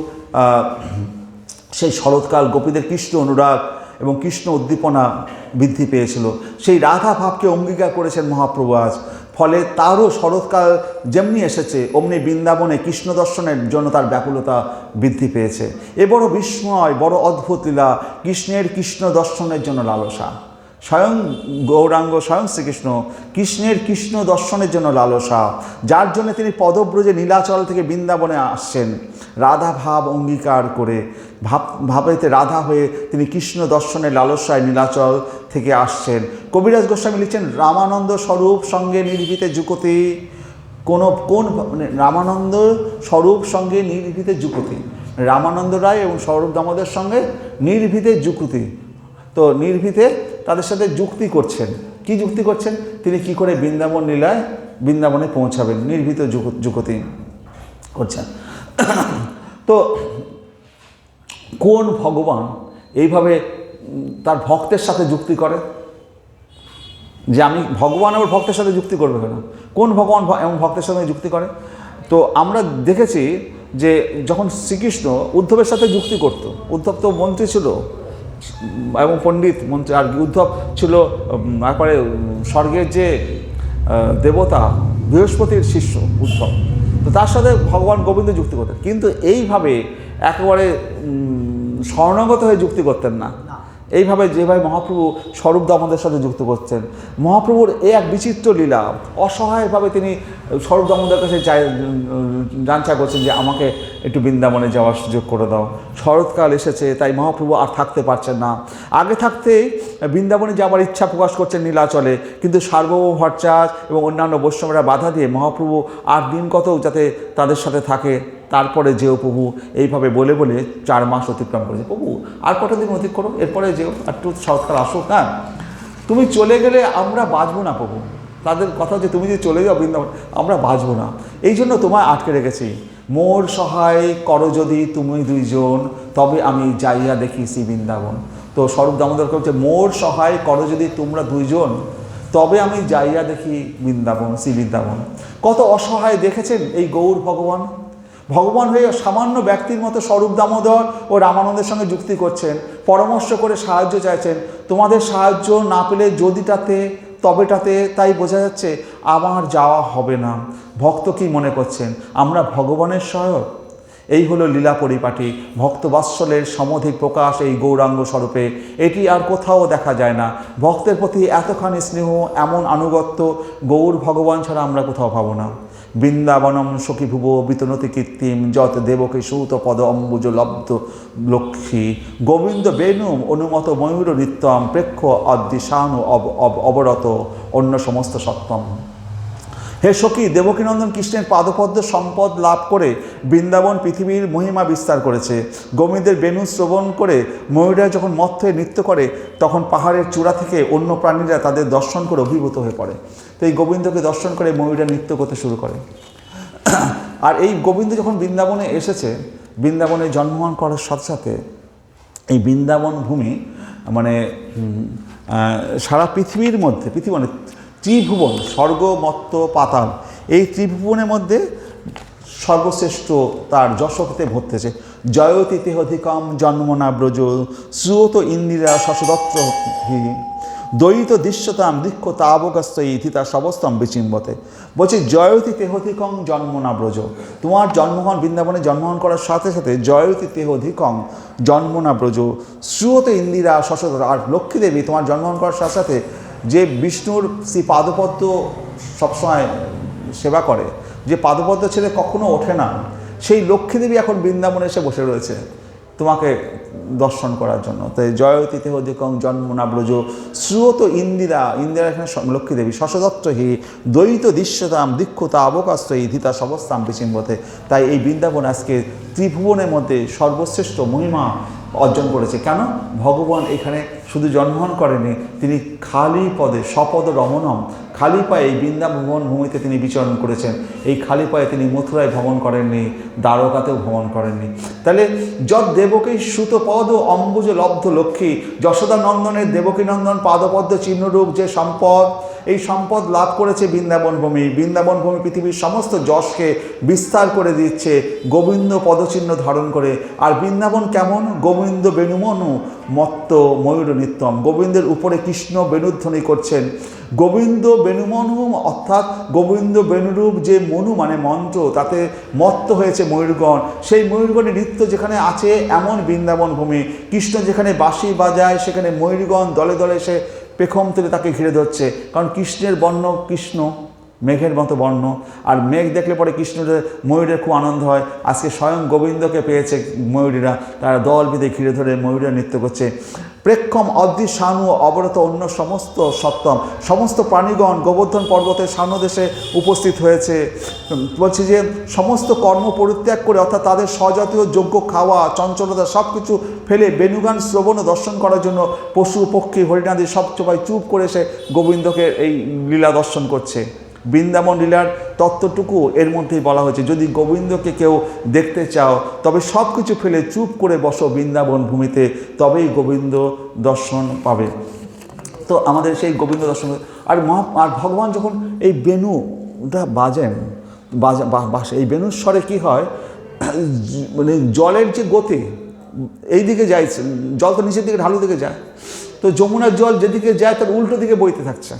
সেই শরৎকাল গোপীদের কৃষ্ণ অনুরাগ এবং কৃষ্ণ উদ্দীপনা বৃদ্ধি পেয়েছিল। সেই রাধা ভাবকে অঙ্গীকার করেছেন মহাপ্রভু আজ। ফলে তারও শরৎকাল যেমনি এসেছে, অমনি বৃন্দাবনে কৃষ্ণ দর্শনের জন্য তার ব্যাকুলতা বৃদ্ধি পেয়েছে। এ বড় বিস্ময়, বড় অদ্ভুত লীলা, কৃষ্ণের কৃষ্ণ দর্শনের জন্য লালসা। স্বয়ং গৌরাঙ্গ, স্বয়ং শ্রীকৃষ্ণ কৃষ্ণের কৃষ্ণ দর্শনের জন্য লালসা, যার জন্য তিনি পদব্রজে নীলাচল থেকে বৃন্দাবনে আসছেন রাধা ভাব অঙ্গীকার করে। ভাবেতে রাধা হয়ে তিনি কৃষ্ণ দর্শনের লালসায় নীলাচল থেকে আসছেন। কবিরাজ গোস্বামী লিখছেন, রামানন্দ স্বরূপ সঙ্গে নির্ভীতে যুকতি। কোন রামানন্দ স্বরূপ সঙ্গে নির্ভীতে যুকতি, রামানন্দ রায় এবং স্বরূপ দামোদর সঙ্গে নির্ভীতে যুকতি। তো নির্ভীতে তাদের সাথে যুক্তি করছেন। কি যুক্তি করছেন? তিনি কি করে বৃন্দাবন লীলায় বৃন্দাবনে পৌঁছাবেন, নির্ভীত যুক্তি করছেন। তো কোন ভগবান এইভাবে তার ভক্তের সাথে যুক্তি করে? যে আমি ভগবান আবার ভক্তের সাথে যুক্তি করবে কেন? কোন ভগবান এমন ভক্তের সাথে যুক্তি করে? তো আমরা দেখেছি যে যখন শ্রীকৃষ্ণ উদ্ধবের সাথে যুক্তি করত, উদ্ধব তো মন্ত্রী ছিল এবং পণ্ডিত মন্ত্রী, আর উদ্ধব ছিল একবারে স্বর্গের যে দেবতা বৃহস্পতির শিষ্য উদ্ধব। তো তার সাথে ভগবান গোবিন্দ যুক্তি করতেন, কিন্তু এইভাবে একেবারে স্বর্ণগত হয়ে যুক্তি করতেন না। এইভাবে যেভাবে মহাপ্রভু স্বরূপ দামোদরের সাথে যুক্ত করছেন, মহাপ্রভুর এই এক বিচিত্র লীলা। অসহায়ভাবে তিনি স্বরূপ দামোদরের কাছে জানচা করছেন যে আমাকে একটু বৃন্দাবনে যাওয়ার সুযোগ করে দাও। শরৎকাল এসেছে, তাই মহাপ্রভু আর থাকতে পারছেন না। আগে থাকতেই বৃন্দাবনে যাওয়ার ইচ্ছা প্রকাশ করছেন নীলাচলে, কিন্তু সার্বভৌম ভট্টাচার্য এবং অন্যান্য বৈষ্ণবরা বাধা দিয়ে মহাপ্রভু আর দিন কত যাতে তাদের সাথে থাকে, তারপরে যেও প্রভু, এইভাবে বলে বলে 4 মাস অতিক্রম করেছে। প্রভু আর কটা দিন অতিক্রম করো, এরপরে যেও, একটু শরৎকাল আসুক। হ্যাঁ, তুমি চলে গেলে আমরা বাঁচবো না প্রভু। তাদের কথা যে তুমি যে চলে যাও বৃন্দাবন, আমরা বাঁচবো না, এই জন্য তোমায় আটকে রেখেছি। মোর সহায় করো যদি তুমি দুইজন, তবে আমি যাইয়া দেখি শ্রী বৃন্দাবন। তো স্বরূপ দামোদর বলছে, মোর সহায় করো যদি তোমরা দুইজন, তবে আমি যাইয়া দেখি বৃন্দাবন, শ্রী বৃন্দাবন। কত অসহায় দেখেছেন এই গৌর ভগবান। ভগবান হয়ে সামান্য ব্যক্তির মতো স্বরূপ দামোদর ও রামানন্দের সঙ্গে যুক্তি করছেন, পরামর্শ করে সাহায্য চাইছেন। তোমাদের সাহায্য না পেলে যদিটাতে তবেটাতে, তাই বোঝা যাচ্ছে আমার যাওয়া হবে না। ভক্ত কি মনে করছেন আমরা ভগবানের সহায়ক? এই হলো লীলা পরিপাটি, ভক্তবাৎসল্যের সমধিক প্রকাশ এই গৌরাঙ্গ স্বরূপে। এটি আর কোথাও দেখা যায় না। ভক্তের প্রতি এতখানি স্নেহ, এমন আনুগত্য গৌর ভগবান ছাড়া আমরা কোথাও পাবো না। বৃন্দাবনম সখীভুব বিতনতি কীর্তিম, যত দেবকী সূত পদ অম্বুজ লব্ধ লক্ষ্মী, গোবিন্দ বেণুম অনুমত ময়ূর নৃত্যম, প্রেক্ষ অদ্দিশানু অবরত অন্য সমস্ত সত্যম। হে সখী, দেবকীনন্দন কৃষ্ণের পাদপদ্ম সম্পদ লাভ করে বৃন্দাবন পৃথিবীর মহিমা বিস্তার করেছে। গোবিন্দের বেণু শ্রবণ করে ময়ূরা যখন মত্ত হয়ে নৃত্য করে, তখন পাহাড়ের চূড়া থেকে অন্য প্রাণীরা তাদের দর্শন করে অভিভূত হয়ে পড়ে। তো এই গোবিন্দকে দর্শন করে ময়ূরা নৃত্য করতে শুরু করে। আর এই গোবিন্দ যখন বৃন্দাবনে এসেছে, বৃন্দাবনে জন্মগ্রহণ করার সাথে সাথে এই বৃন্দাবন ভূমি মানে সারা পৃথিবীর মধ্যে, পৃথিবী মানে ত্রিভুবন, স্বর্গ মর্ত্য পাতাল, এই ত্রিভুবনের মধ্যে সর্বশ্রেষ্ঠ তার যশোতে ভর্তেছে। জয়তি তেহধিকম জন্মনা ব্রজ শ্রুয়ত ইন্দিরা শশদত্র হি দ্বৈত দৃশ্যতাম দীক্ষ তাবকস্ত ইথিতা সবস্তম বিচিম্বতে। বলছে জয়তি তেহধিকং জন্মনা ব্রজ, তোমার জন্মগ্রহণ বৃন্দাবনে জন্মগ্রহণ করার সাথে সাথে জয়তি তেহধিকং জন্মনা ব্রজ শ্রুয়ত ইন্দিরা শশদত্র। আর লক্ষ্মী দেবী তোমার জন্মগ্রহণ করার সাথে সাথে যে বিষ্ণুর শ্রী পাদপদ্ম সবসময় সেবা করে, যে পাদপদ্ম ছেড়ে কখনো ওঠে না, সেই লক্ষ্মীদেবী এখন বৃন্দাবনে এসে বসে রয়েছে তোমাকে দর্শন করার জন্য। তাই জয়তি তেহধিকং জন্মনা ব্রজ শ্রুয়ত ইন্দিরা, ইন্দিরা এখানে লক্ষ্মীদেবী, শশদত্ত হি দ্বৈত দৃশ্যতাম দীক্ষতা অবকাস্ত ইধিতা সবস্তাম বিচিম্বতে। তাই এই বৃন্দাবন আজকে ত্রিভুবনের মধ্যে সর্বশ্রেষ্ঠ মহিমা অর্জন করেছে। কেন? ভগবান এখানে শুধু জন্মগ্রহণ করেনি, তিনি খালি পদে সপদ রমণম, খালি পায়ে এই বৃন্দাবন ভূমিতে তিনি বিচরণ করেছেন। এই খালি পায়ে তিনি মথুরায় ভ্রমণ করেননি, দ্বারকাতেও ভ্রমণ করেননি। তাহলে যৎ দেবকী সুতপদ অম্বুজ লব্ধ লক্ষ্মী, যশোদা নন্দনের দেবকী নন্দন পাদপদ্ম চিহ্নরূপ যে সম্পদ, এই সম্পদ লাভ করেছে বৃন্দাবন ভূমি। বৃন্দাবন ভূমি পৃথিবীর সমস্ত যশকে বিস্তার করে দিচ্ছে গোবিন্দ পদচিহ্ন ধারণ করে। আর বৃন্দাবন কেমন? গোবিন্দ বেণুমনু মত্ত ময়ূর নিত্যম, গোবিন্দের উপরে কৃষ্ণ বেণুধ্বনি করছেন। গোবিন্দ বেণুমনু অর্থাৎ গোবিন্দ বেণুরূপ যে মনু মানে মন্ত্র, তাতে মত্ত হয়েছে ময়ূরগণ। সেই ময়ূরগণের নৃত্য যেখানে আছে এমন বৃন্দাবন ভূমি। কৃষ্ণ যেখানে বাঁশি বাজায় সেখানে ময়ূরগণ দলে দলে এসে পেখম তুলে তাকে ঘিরে ধরছে। কারণ কৃষ্ণের বর্ণ কৃষ্ণ, মেঘের মতো বর্ণ, আর মেঘ দেখলে পরে কৃষ্ণের ময়ূরের খুব আনন্দ হয়। আজকে স্বয়ং গোবিন্দকে পেয়েছে ময়ূরীরা, তারা দল বেঁধে ঘিরে ধরে ময়ূরের নৃত্য করছে। প্রেক্ষম অদ্রি শানু অবরত অন্য সমস্ত সপ্তম, সমস্ত প্রাণীগণ গোবর্ধন পর্বতের শানু দেশে উপস্থিত হয়েছে। বলছে যে সমস্ত কর্ম পরিত্যাগ করে, অর্থাৎ তাদের স্বজাতীয় যোগ্য খাওয়া চঞ্চলতা সব কিছু ফেলে বেণুগান শ্রবণ ও দর্শন করার জন্য পশু পক্ষী হরিণাদি সব সবাই চুপ করে এসে গোবিন্দকে এই লীলা দর্শন করছে। বৃন্দাবন লীলার তত্ত্বটুকু এর মধ্যেই বলা হয়েছে। যদি গোবিন্দকে কেউ দেখতে চাও তবে সব কিছু ফেলে চুপ করে বসো বৃন্দাবন ভূমিতে, তবেই গোবিন্দ দর্শন পাবে। তো আমাদের সেই গোবিন্দ দর্শন, আর ভগবান যখন এই বেণুটা বাজেন, এই বেণুর স্বরে কী হয়, মানে জলের যে গতি এই দিকে যায়, জল তো নিচের দিকে ঢালু দিকে যায়, তো যমুনার জল যেদিকে যায় তার উল্টো দিকে বইতে থাকছে,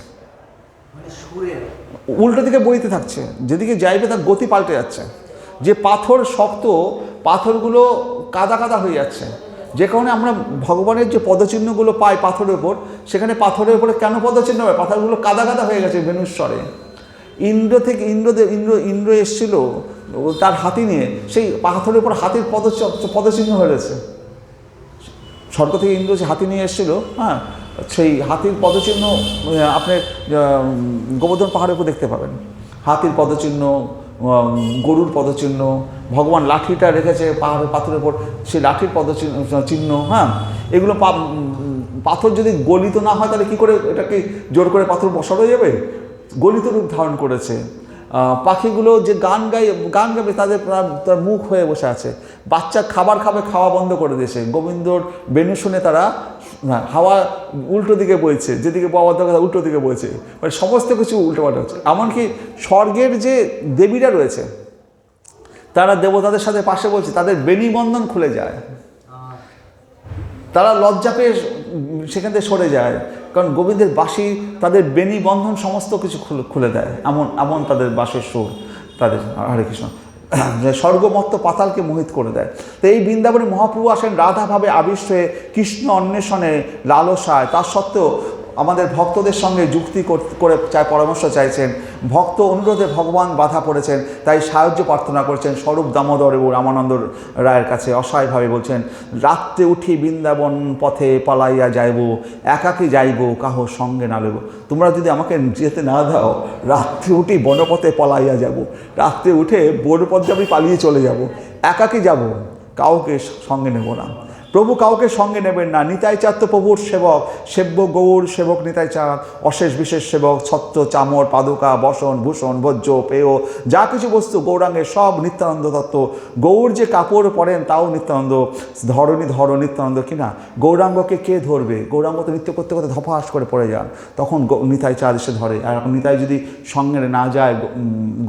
উল্টো দিকে বইতে থাকছে, যেদিকে যাইবে তার গতি পাল্টে যাচ্ছে। যে পাথর শক্ত, পাথরগুলো কাদা কাদা হয়ে যাচ্ছে। যে কারণে আমরা ভগবানের যে পদচিহ্নগুলো পাই পাথরের ওপর, সেখানে পাথরের উপরে কেন পদচিহ্ন হয়? পাথরগুলো কাদা কাদা হয়ে গেছে বেণুস্বরে। ইন্দ্র থেকে ইন্দ্র এসেছিল তার হাতি নিয়ে, সেই পাথরের উপর হাতির পদচিহ্ন হয়েছে। স্বর্গ থেকে ইন্দ্র যে হাতি নিয়ে এসেছিল, হ্যাঁ, সেই হাতির পদচিহ্ন আপনি গোবর্ধন পাহাড়ের উপর দেখতে পাবেন। হাতির পদচিহ্ন, গরুর পদচিহ্ন, ভগবান লাঠিটা রেখেছে পাথরের উপর, সেই লাঠির চিহ্ন, হ্যাঁ, এগুলো পাথর যদি গলিত না হয় তাহলে কী করে এটাকে জোর করে পাথর বসানো যাবে? গলিত রূপ ধারণ করেছে। পাখিগুলো যে গান গাবে তার মুখ হয়ে বসে আছে। বাচ্চা খাবার খাবে, খাওয়া বন্ধ করে দিয়েছে। গোবিন্দর বেণু শুনে তারা হাওয়া উল্টো দিকে বইছে, যেদিকে বাবার দরকার উল্টো দিকে বইছে, মানে সমস্ত কিছু উল্টোপাল্টা হচ্ছে। এমনকি স্বর্গের যে দেবীরা রয়েছে তারা দেবতাদের সাথে পাশে বলছে, তাদের বেণীবন্ধন খুলে যায়, তারা লজ্জা পেয়ে সেখান থেকে সরে যায়। কারণ গোবিন্দের বাঁশি তাদের বেণীবন্ধন সমস্ত কিছু খুলে দেয়, এমন তাদের বাঁশির সুর তাদের। হরে কৃষ্ণ। স্বর্গমত্ত পাতালকে মোহিত করে দেয়। তো এই বৃন্দাবনে মহাপ্রভু আসেন রাধাভাবে আবিষ্ট হয়ে কৃষ্ণ অন্বেষণে, লালসায়। তার সত্ত্বেও আমাদের ভক্তদের সঙ্গে যুক্তি করে পরামর্শ চাইছেন। ভক্ত অনুরোধে ভগবান বাধা পড়েছেন, তাই সাহায্য প্রার্থনা করছেন স্বরূপ দামোদর এবং রামানন্দ রায়ের কাছে। অসহায়ভাবে বলছেন, রাত্রে উঠি বৃন্দাবন পথে পালাইয়া যাইব, একাকী যাইব কাহো সঙ্গে না লইব। তোমরা যদি আমাকে যেতে না দাও, রাত্রে উঠি বনপথে পালাইয়া যাব, রাত্রে উঠে বনপথে আমি পালিয়ে চলে যাব, একাকী যাব, কাউকে সঙ্গে নেব না। প্রভু কাউকে সঙ্গে নেবেন না। নিতাই চাঁদ তো প্রভুর সেবক, সেব্য গৌর সেবক নিতাই চাঁদ, অশেষ বিশেষ সেবক, ছত্র চামর পাদুকা বসন ভূষণ ভোজ্য পেয় যা কিছু বস্তু গৌরাঙ্গের সব নিত্যানন্দ তত্ত্ব। গৌর যে কাপড় পরেন তাও নিত্যানন্দ, ধর নিত্যানন্দ কিনা। গৌরাঙ্গকে কে ধরবে? গৌরাঙ্গ তো নৃত্য করতে করতে ধপাস করে পড়ে যান, তখন নিতাই চাঁদ এসে ধরে। আর এখন নিতাই যদি সঙ্গে না যায়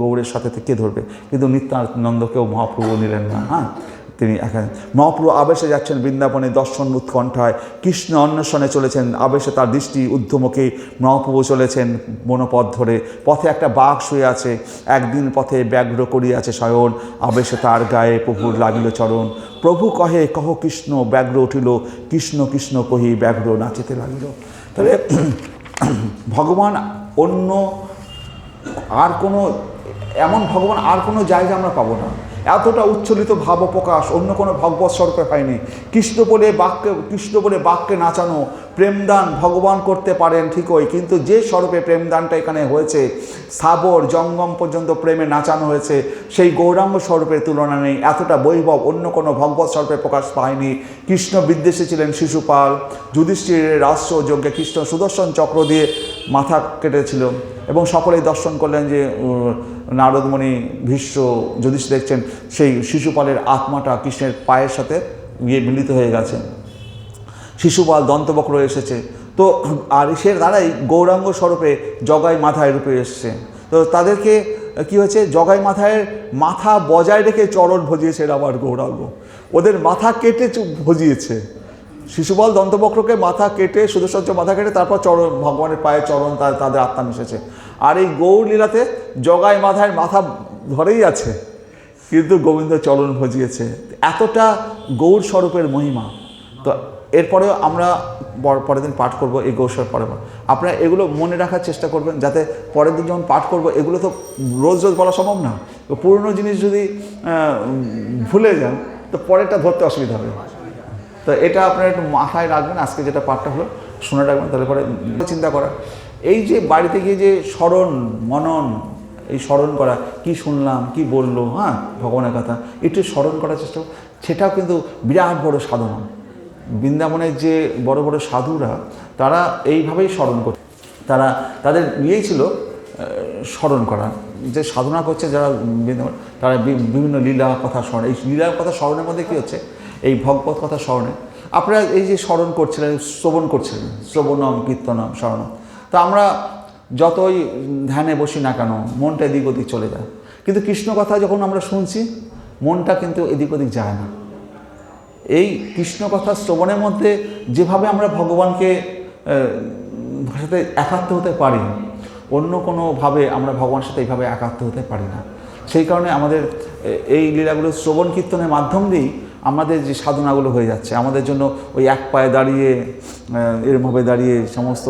গৌরের সাথে কে ধরবে? কিন্তু নিত্যানন্দকেও মহাপ্রভু নিলেন না। হ্যাঁ, তিনি মহাপ্রভু আবেশে যাচ্ছেন বৃন্দাবনে দর্শন উৎকণ্ঠায়, কৃষ্ণ অন্বেষণে চলেছেন আবেশে, তার দৃষ্টি ঊর্ধ্বমুখী মহাপ্রভু চলেছেন বনপথ ধরে। পথে একটা বাঘ শুয়ে আছে, একদিন পথে ব্যাঘ্র করিয়াছে শয়ন, আবেশে তার গায়ে প্রভুর লাগিল চরণ। প্রভু কহে কহ কৃষ্ণ, ব্যাঘ্র উঠিল, কৃষ্ণ কৃষ্ণ কহি ব্যাঘ্র নাচিতে লাগিল। তাহলে ভগবান অন্য আর কোনো এমন ভগবান আর কোনো জায়গা আমরা পাবো না। এতটা উচ্ছ্বলিত ভাব প্রকাশ অন্য কোনো ভগবৎ স্বরূপে পায়নি। কৃষ্ণ বলে বাক্যে নাচানো, প্রেমদান ভগবান করতে পারেন ঠিকই, কিন্তু যে স্বরূপে প্রেমদানটা এখানে হয়েছে, স্থাবর জঙ্গম পর্যন্ত প্রেমে নাচানো হয়েছে, সেই গৌরাঙ্গ স্বরূপের তুলনা নেই। এতটা বৈভব অন্য কোনো ভগবৎ স্বরূপে প্রকাশ পায়নি। কৃষ্ণ বিদ্বেষী ছিলেন শিশুপাল, যুধিষ্ঠিরের রাষ্ট্র যজ্ঞে কৃষ্ণ সুদর্শন চক্র দিয়ে মাথা কেটেছিল এবং সকলেই দর্শন করলেন যে নারদমণি ভীষ্ম যুধিষ্ঠির দেখছেন সেই শিশুপালের আত্মাটা কৃষ্ণের পায়ের সাথে গিয়ে মিলিত হয়ে গেছে। শিশুপাল দন্তবক্র এসেছে, তো আর সে দ্বারাই গৌরাঙ্গ স্বরূপে জগাই মাথায় রূপে এসছে। তো তাদেরকে কি হয়েছে, জগাই মাথায় মাথা বজায় রেখে চরণ ভজিয়েছে আবার গৌরাঙ্গ, ওদের মাথা কেটে ভজিয়েছে। শিশুপাল দন্তবক্রকে মাথা কেটে সুদর্শন মাথা কেটে তারপর চরণ ভগবানের পায়ে চরণ তাদের আত্মা মিশেছে। আর এই গৌর লীলাতে জগাই মাথায় মাথা ধরেই আছে, কিন্তু গোবিন্দ চরণ ভজিয়েছে। এতটা গৌর স্বরূপের মহিমা। তো এরপরেও আমরা পরের দিন পাঠ করব এই গৌর স্বরূপ পরে। আপনারা এগুলো মনে রাখার চেষ্টা করবেন, যাতে পরের দিন যখন পাঠ করব, এগুলো তো রোজ রোজ বলা সম্ভব না। তো পুরনো জিনিস যদি ভুলে যান তো পরেরটা ধরতে অসুবিধা হবে। তো এটা আপনারা একটু মাথায় রাখবেন, আজকে যেটা পাঠটা হলো শুনে রাখবেন, তাহলে পরে চিন্তা করা। এই যে বাড়িতে গিয়ে যে স্মরণ মনন, এই স্মরণ করা, কি শুনলাম কি বললো, হ্যাঁ ভগবানের কথা একটু স্মরণ করার চেষ্টা, সেটাও কিন্তু বিরাট বড় সাধনা। বৃন্দাবনের যে বড় বড় সাধুরা তারা এইভাবেই স্মরণ করত, তারা তাদের ইয়েই ছিল স্মরণ করা, যে সাধনা করছে যারা বৃন্দাবন, তারা বিভিন্ন লীলা কথা স্মরণ। এই লীলার কথা স্মরণের মধ্যে কী হচ্ছে, এই ভগবত কথা স্মরণে আপনারা এই যে স্মরণ করছিলেন, শ্রবণ করছিলেন, শ্রবণম কীর্তনম স্মরণম। তো আমরা যতই ধ্যানে বসি না কেন মনটা এদিক ওদিক চলে যায়, কিন্তু কৃষ্ণ কথা যখন আমরা শুনছি মনটা কিন্তু এদিক ওদিক যায় না। এই কৃষ্ণ কথা শ্রবণের মধ্যে যেভাবে আমরা ভগবানকে সাথে একাত্ম হতে পারি, অন্য কোনোভাবে আমরা ভগবানের সাথে এইভাবে একাত্ম হতে পারি না। সেই কারণে আমাদের এই লীলাগুলো শ্রবণ কীর্তনের মাধ্যম দিয়েই আমাদের যে সাধনাগুলো হয়ে যাচ্ছে। আমাদের জন্য ওই এক পায়ে দাঁড়িয়ে এরমভাবে দাঁড়িয়ে সমস্ত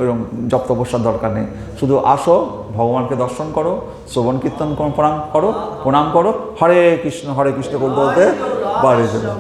এরকম জপ তপস্যার দরকার নেই। শুধু আসো, ভগবানকে দর্শন করো, শ্রবণ কীর্তন প্রণাম করো, হরে কৃষ্ণ বলতে বলতে বাড়ি চলো।